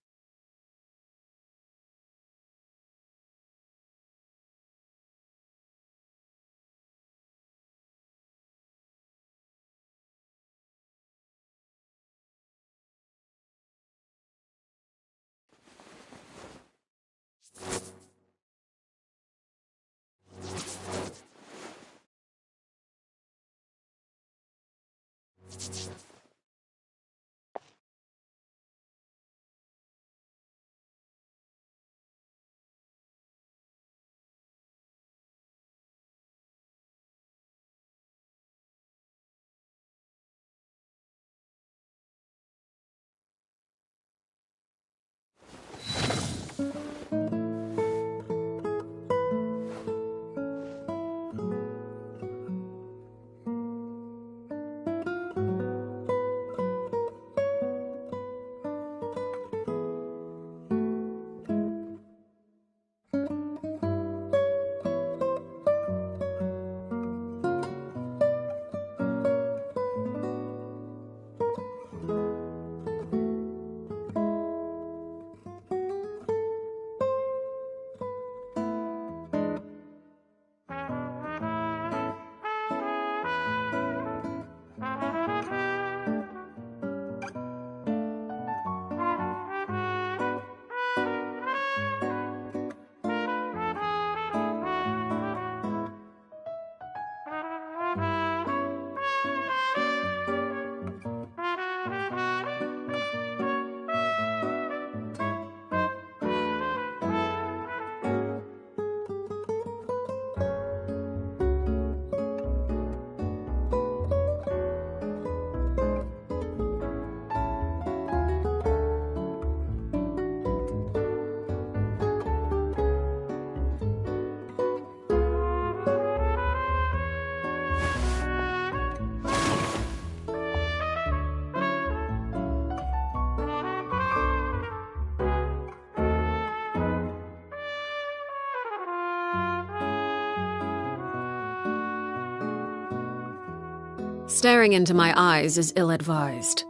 A: Staring into my eyes is ill-advised.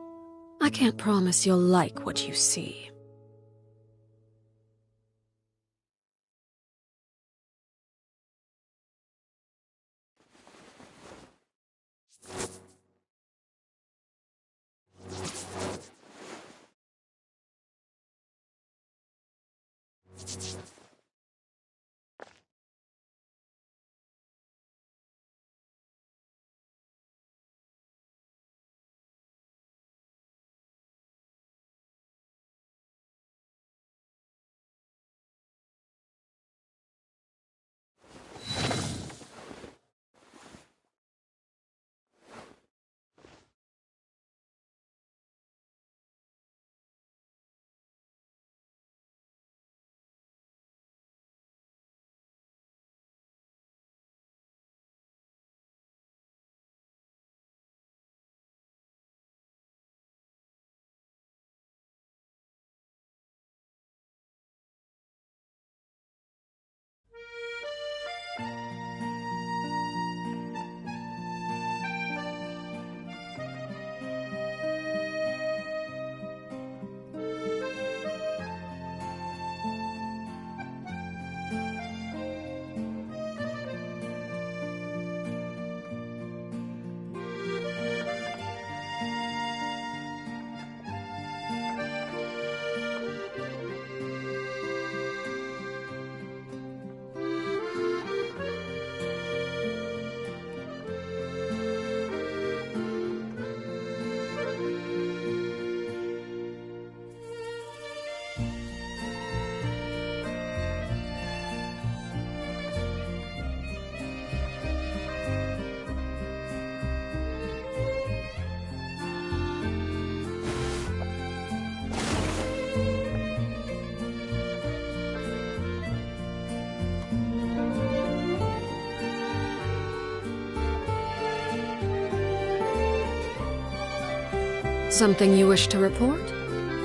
A: I can't promise you'll like what you see. Something you wish to report?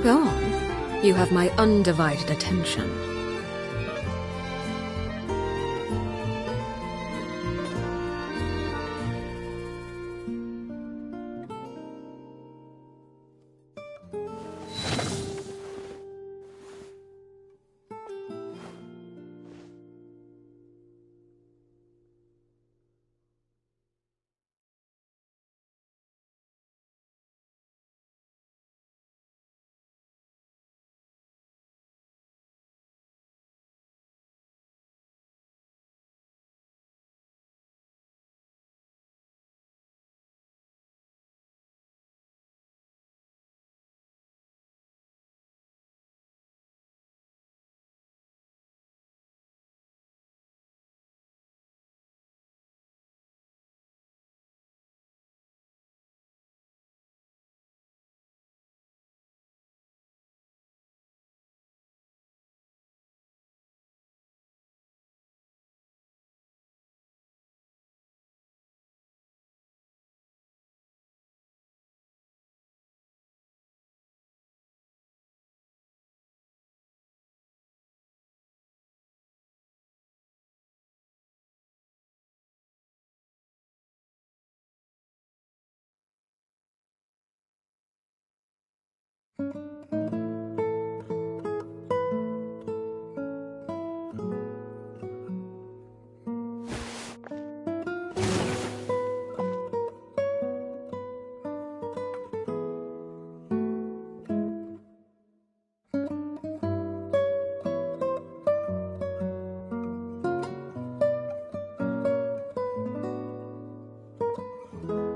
A: Go on. You have my undivided attention.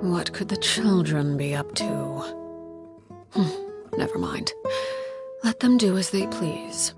A: What could the children be up to? Never mind. Let them do as they please.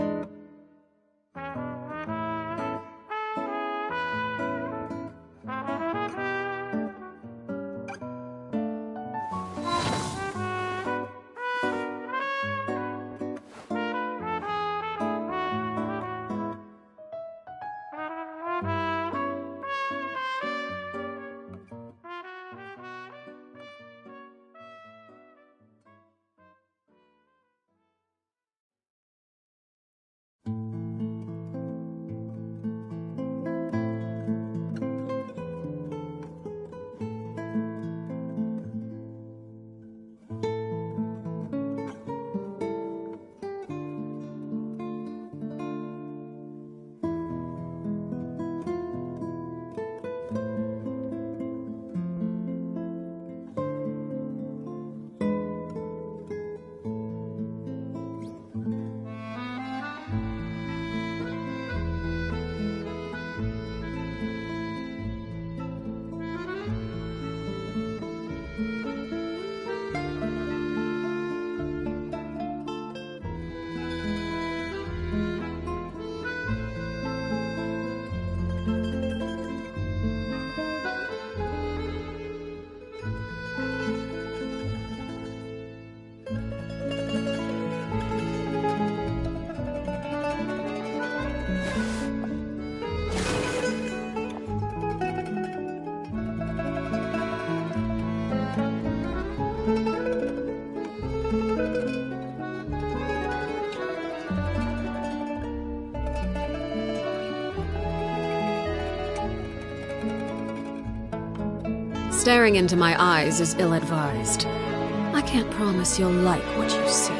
A: Staring into my eyes is ill-advised. I can't promise you'll like what you see.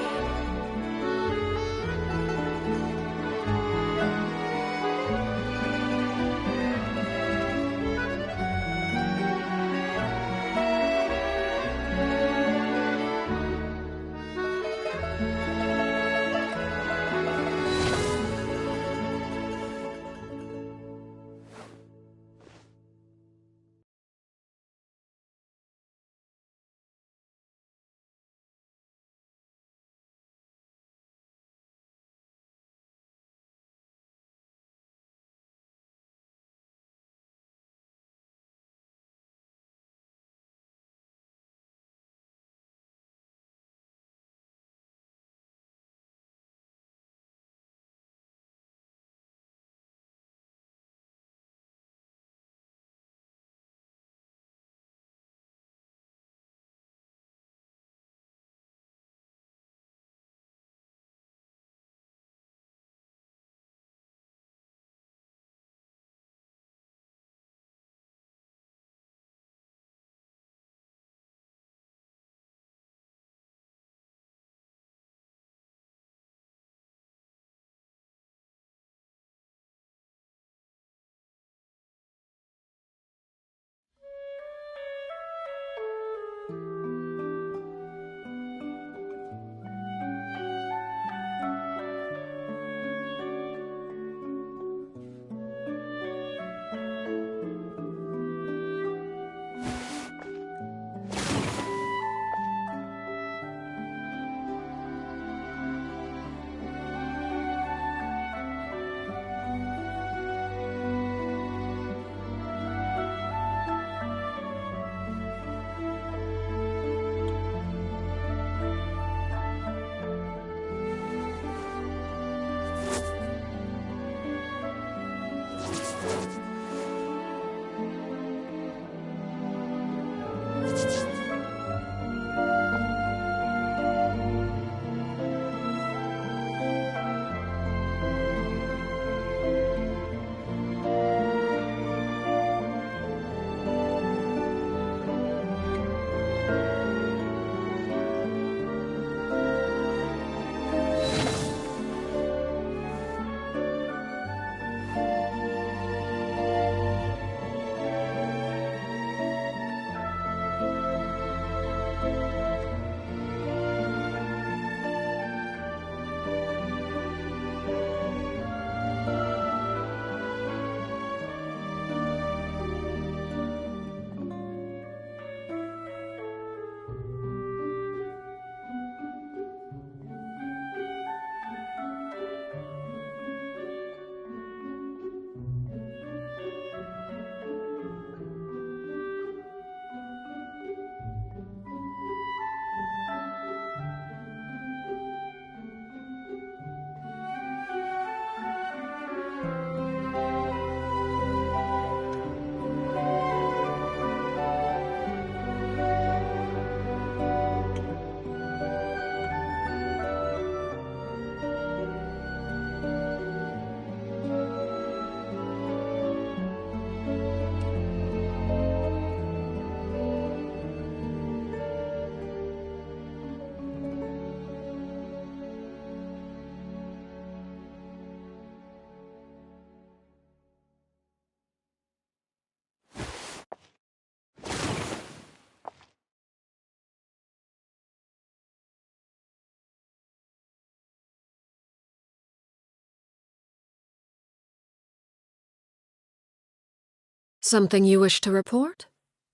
A: Something you wish to report?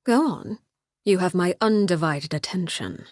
A: Go on. You have my undivided attention.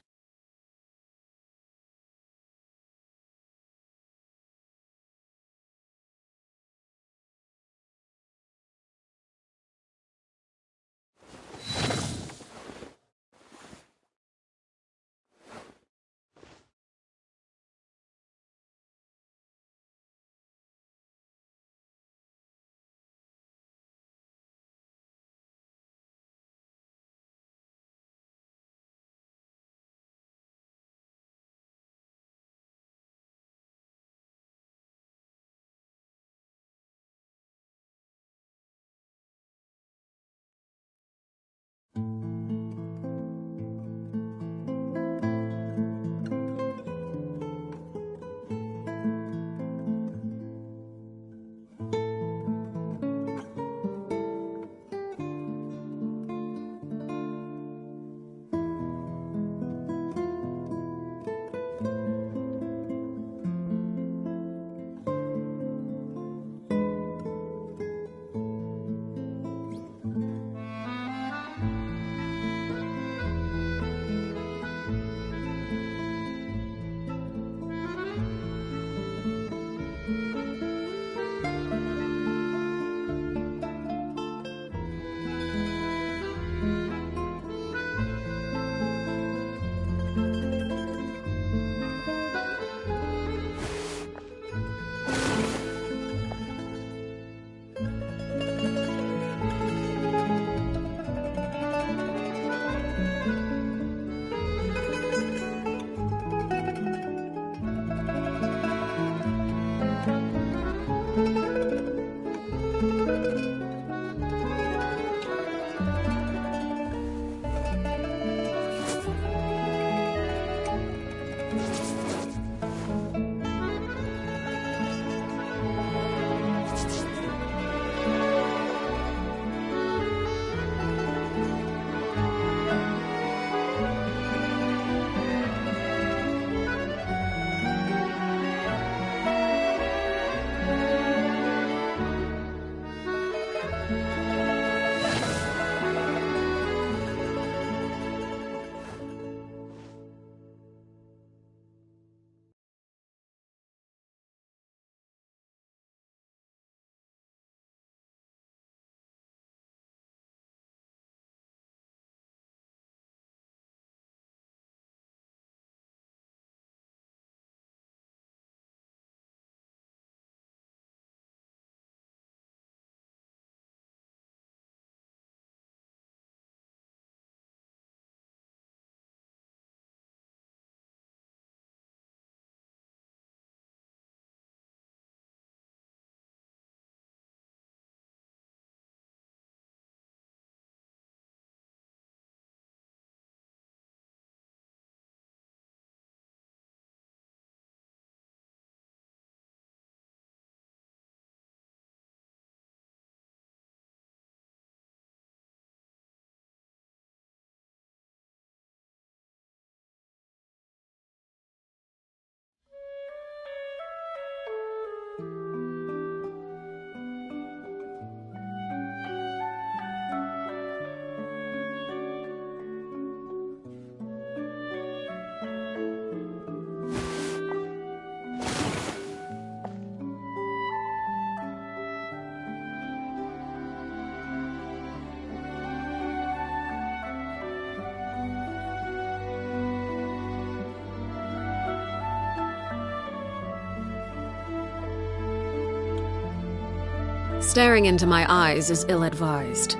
A: Staring into my eyes is ill-advised.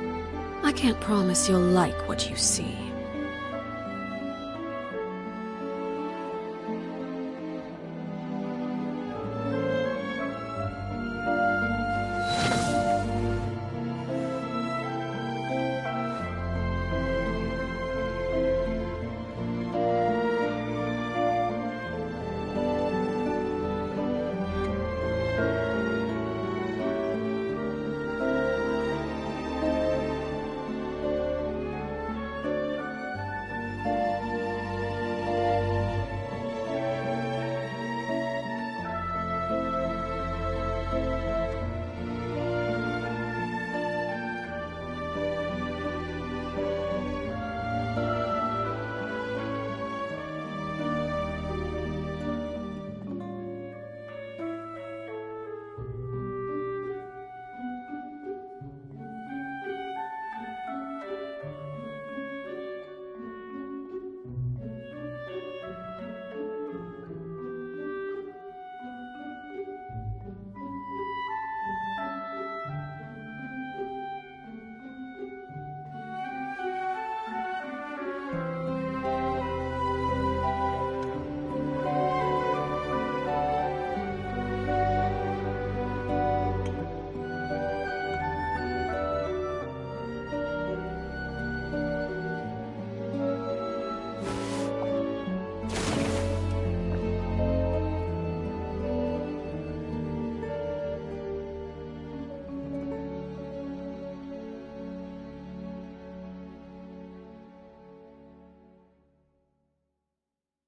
A: I can't promise you'll like what you see.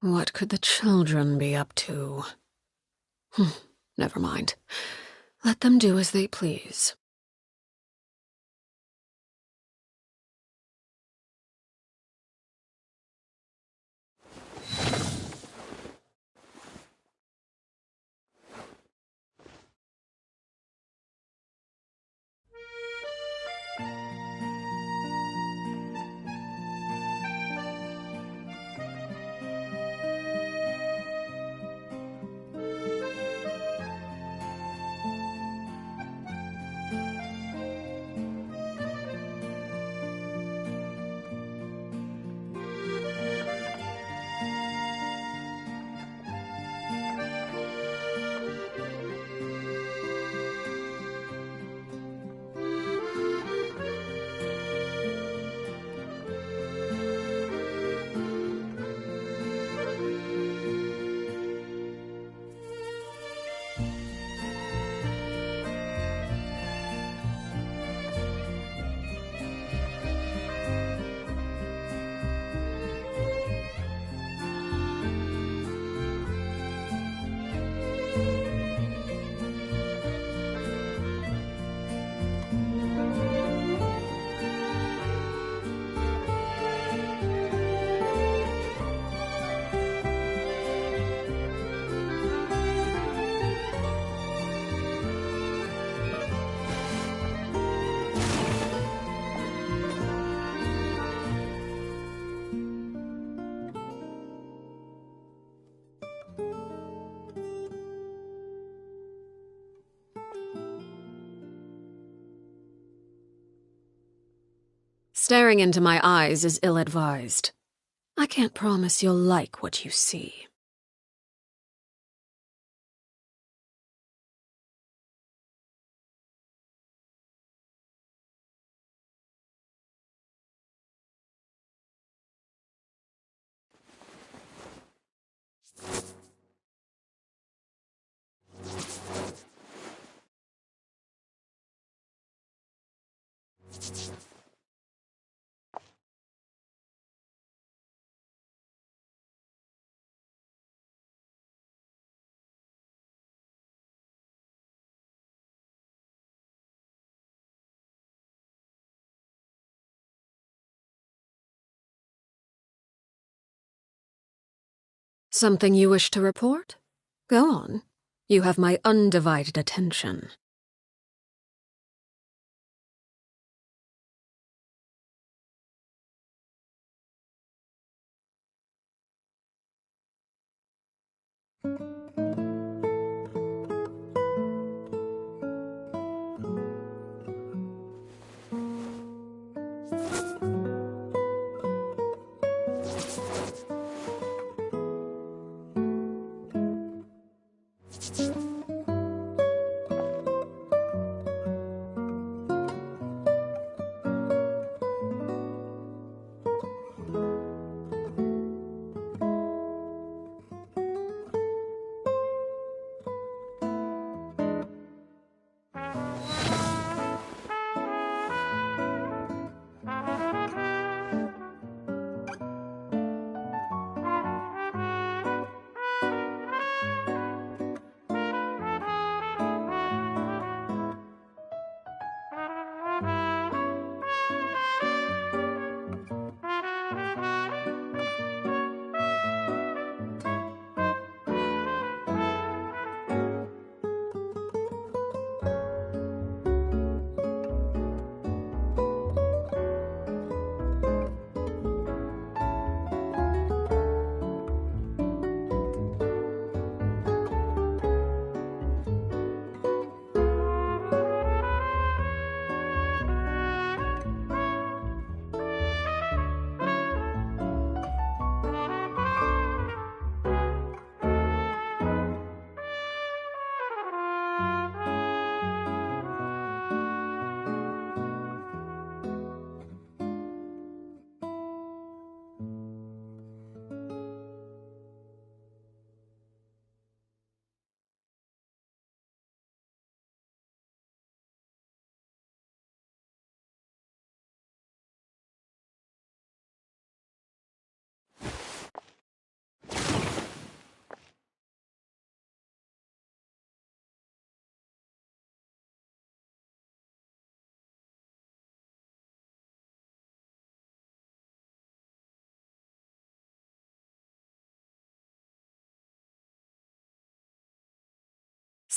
A: What could the children be up to? Never mind. Let them do as they please. Staring into my eyes is ill-advised. I can't promise you'll like what you see. Something you wish to report? Go on. You have my undivided attention.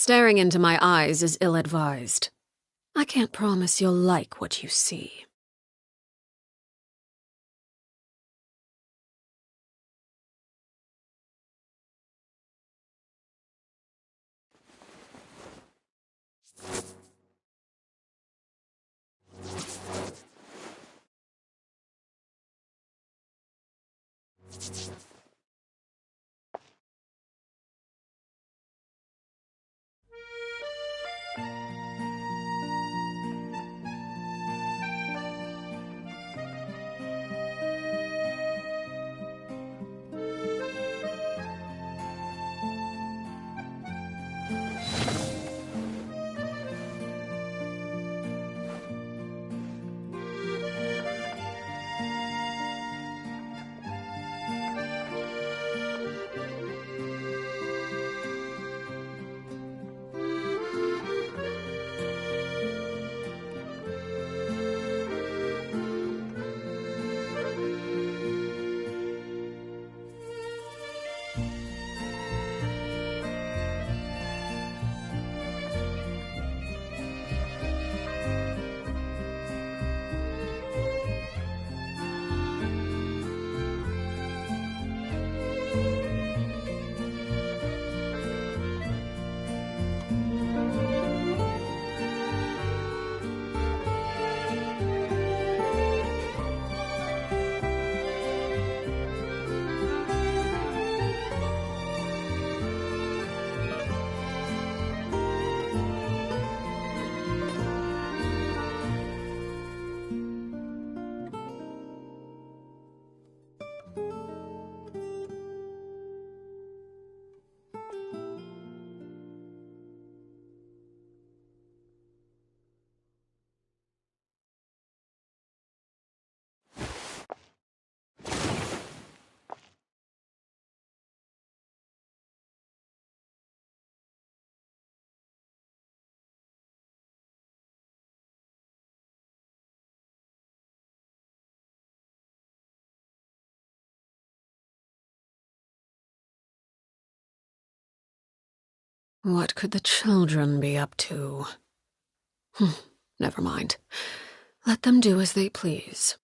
A: Staring into my eyes is ill-advised. I can't promise you'll like what you see. What could the children be up to? Never mind. Let them do as they please.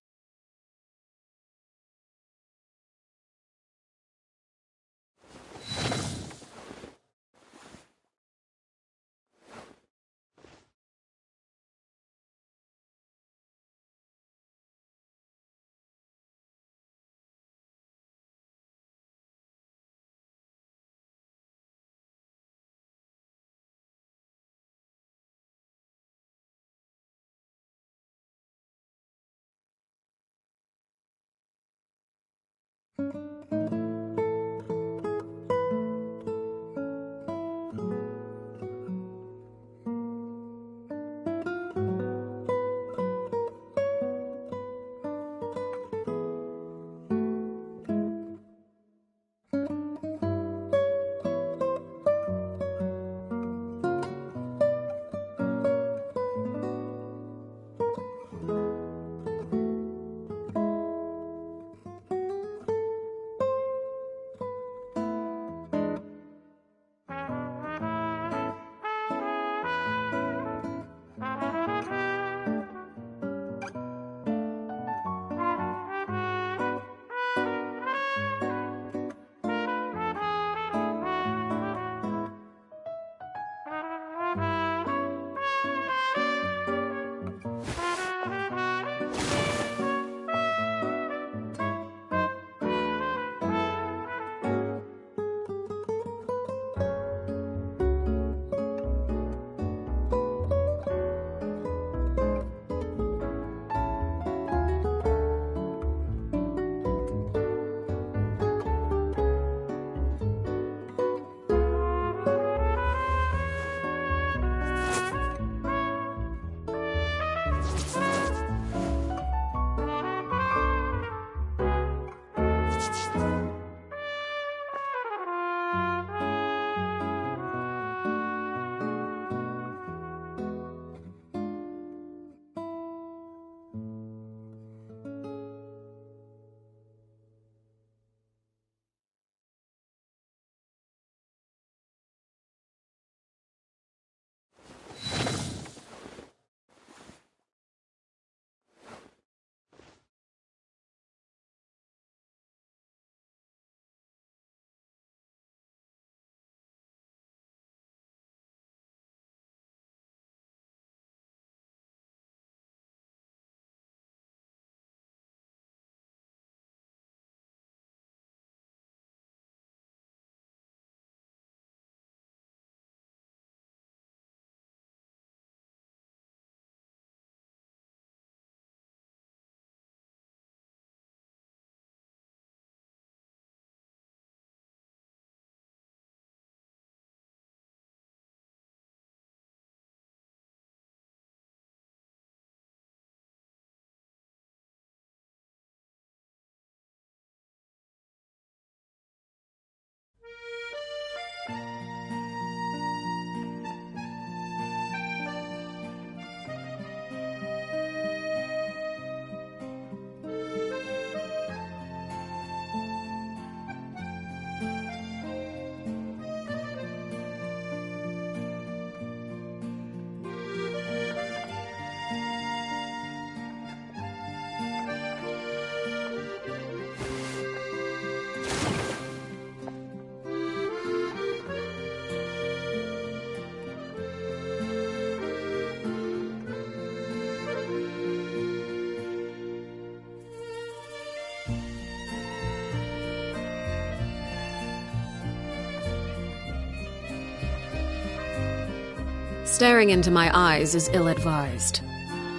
A: Staring into my eyes is ill-advised.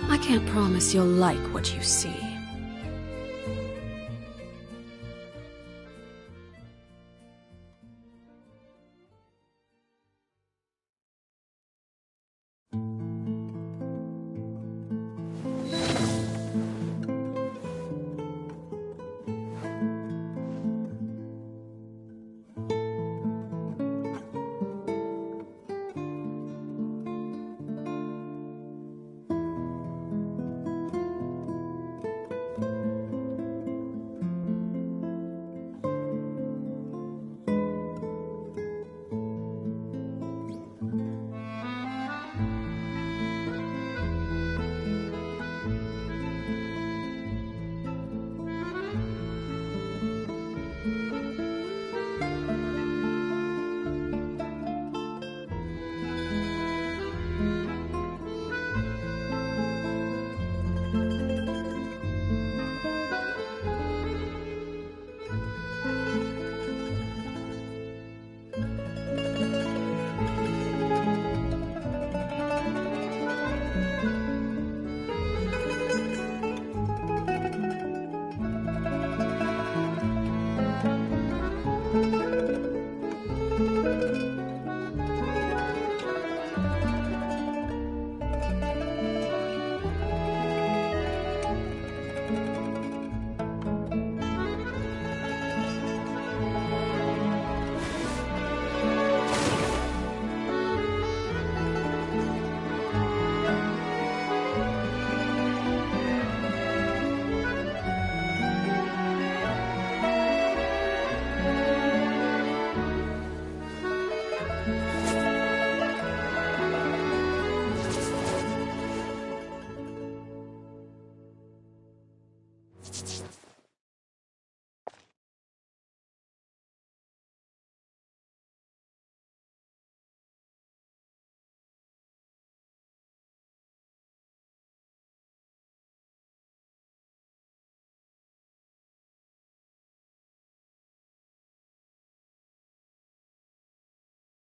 A: I can't promise you'll like what you see.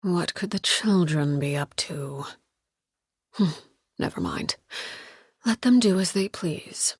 A: What could the children be up to? Never mind. Let them do as they please.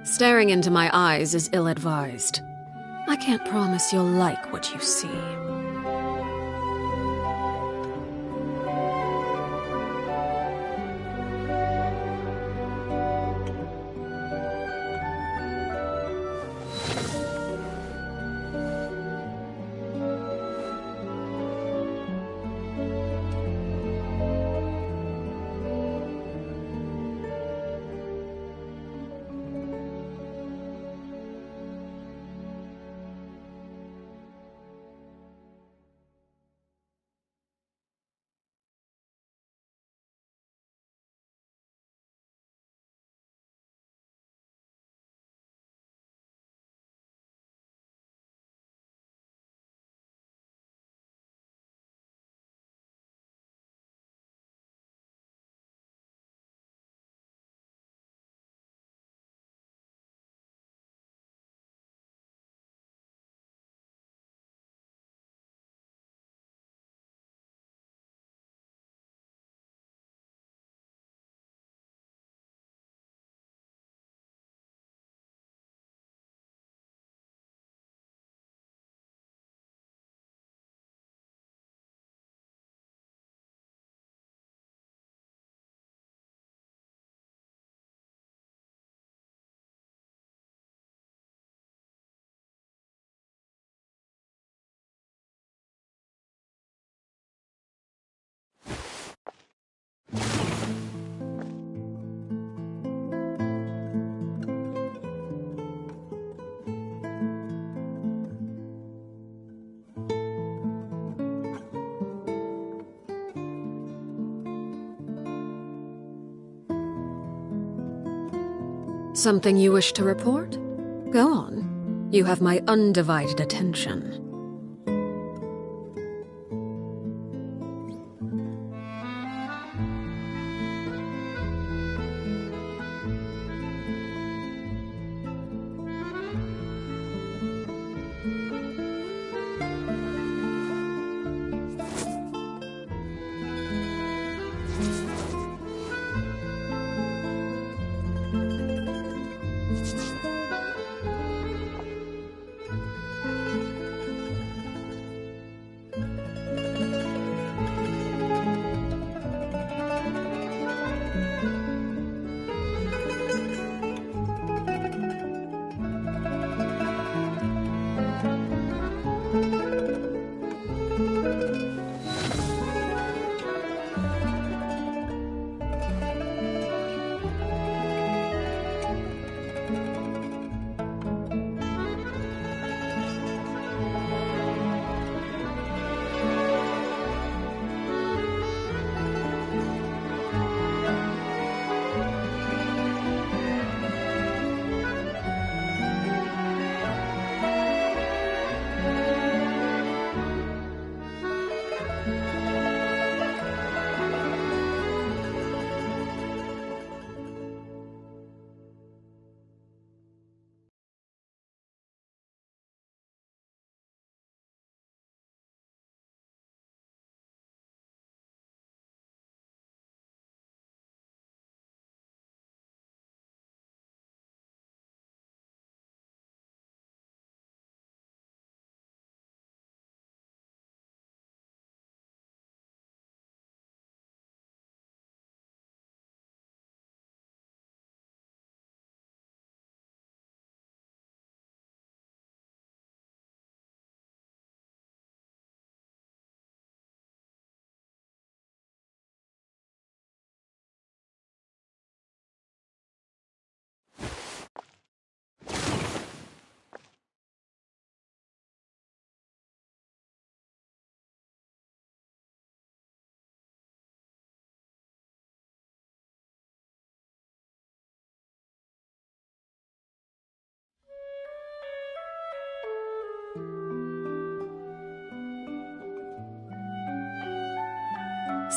A: Staring into my eyes is ill-advised. I can't promise you'll like what you see. Something you wish to report? Go on. You have my undivided attention.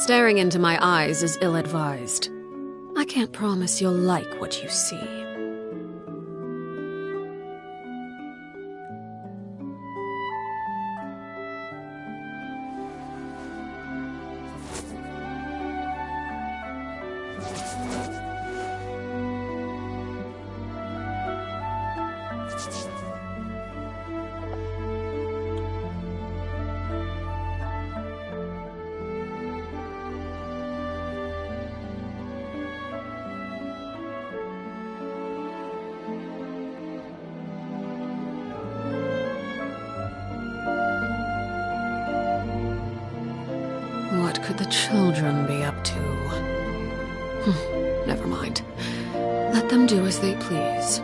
A: Staring into my eyes is ill-advised. I can't promise you'll like what you see. the children be up to? Never mind. Let them do as they please.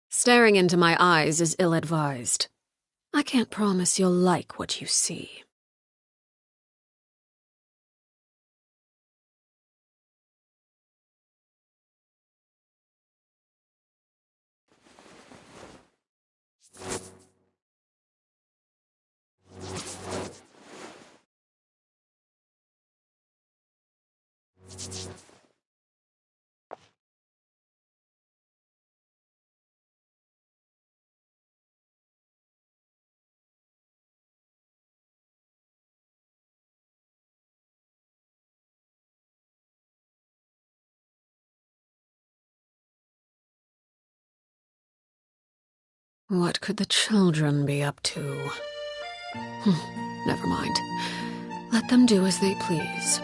A: Staring into my eyes is ill-advised. I can't promise you'll like what you see. What could the children be up to? Never mind. Let them do as they please.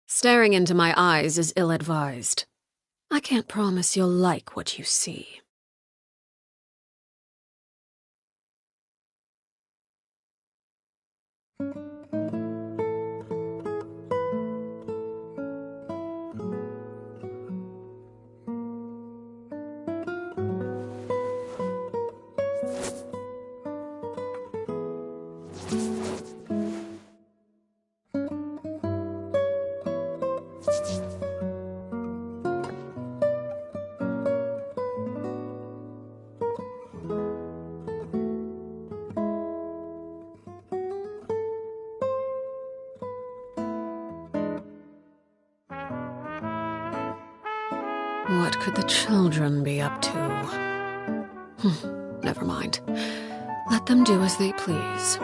A: Staring into my eyes is ill-advised. I can't promise you'll like what you see. What could the children be up to? Never mind. Let them do as they please.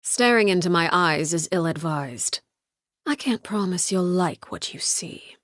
A: Staring into my eyes is ill-advised. I can't promise you'll like what you see.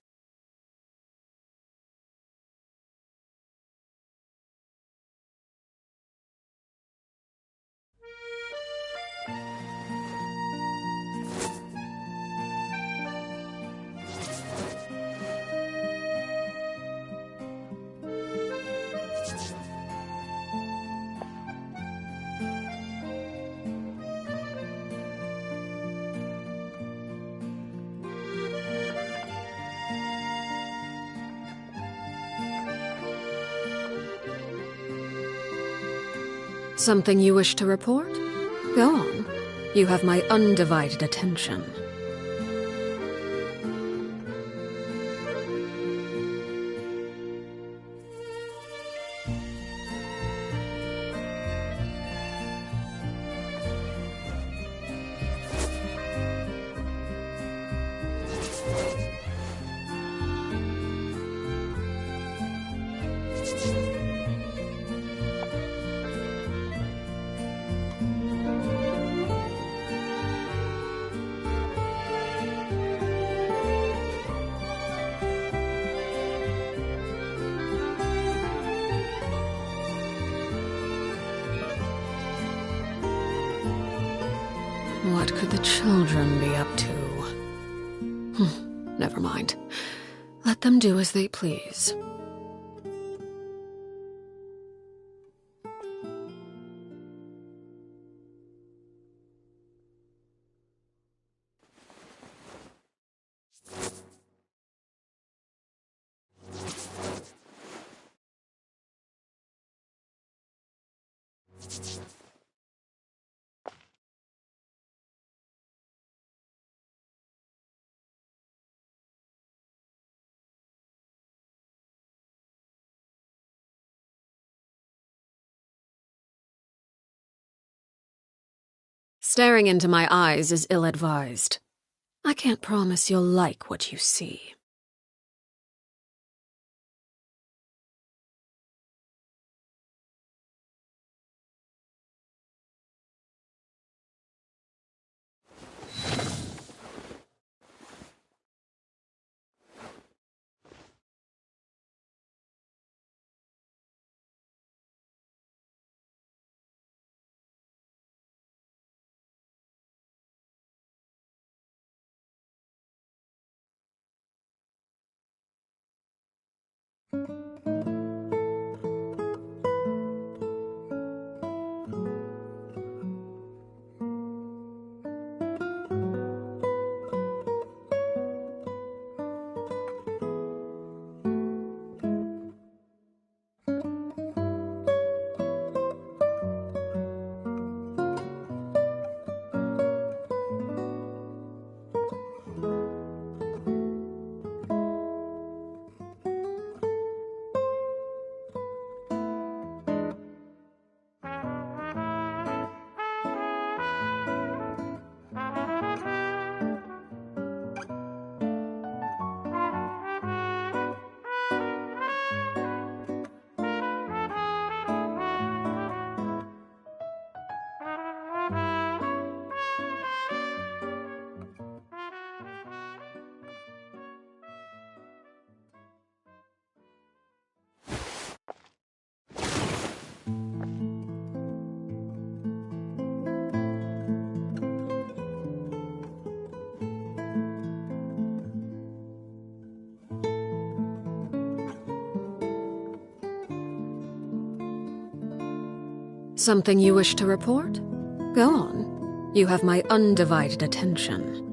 A: Something you wish to report? Go on. You have my undivided attention. What could the children be up to? Never mind. Let them do as they please. Staring into my eyes is ill-advised. I can't promise you'll like what you see. Something you wish to report? Go on. You have my undivided attention.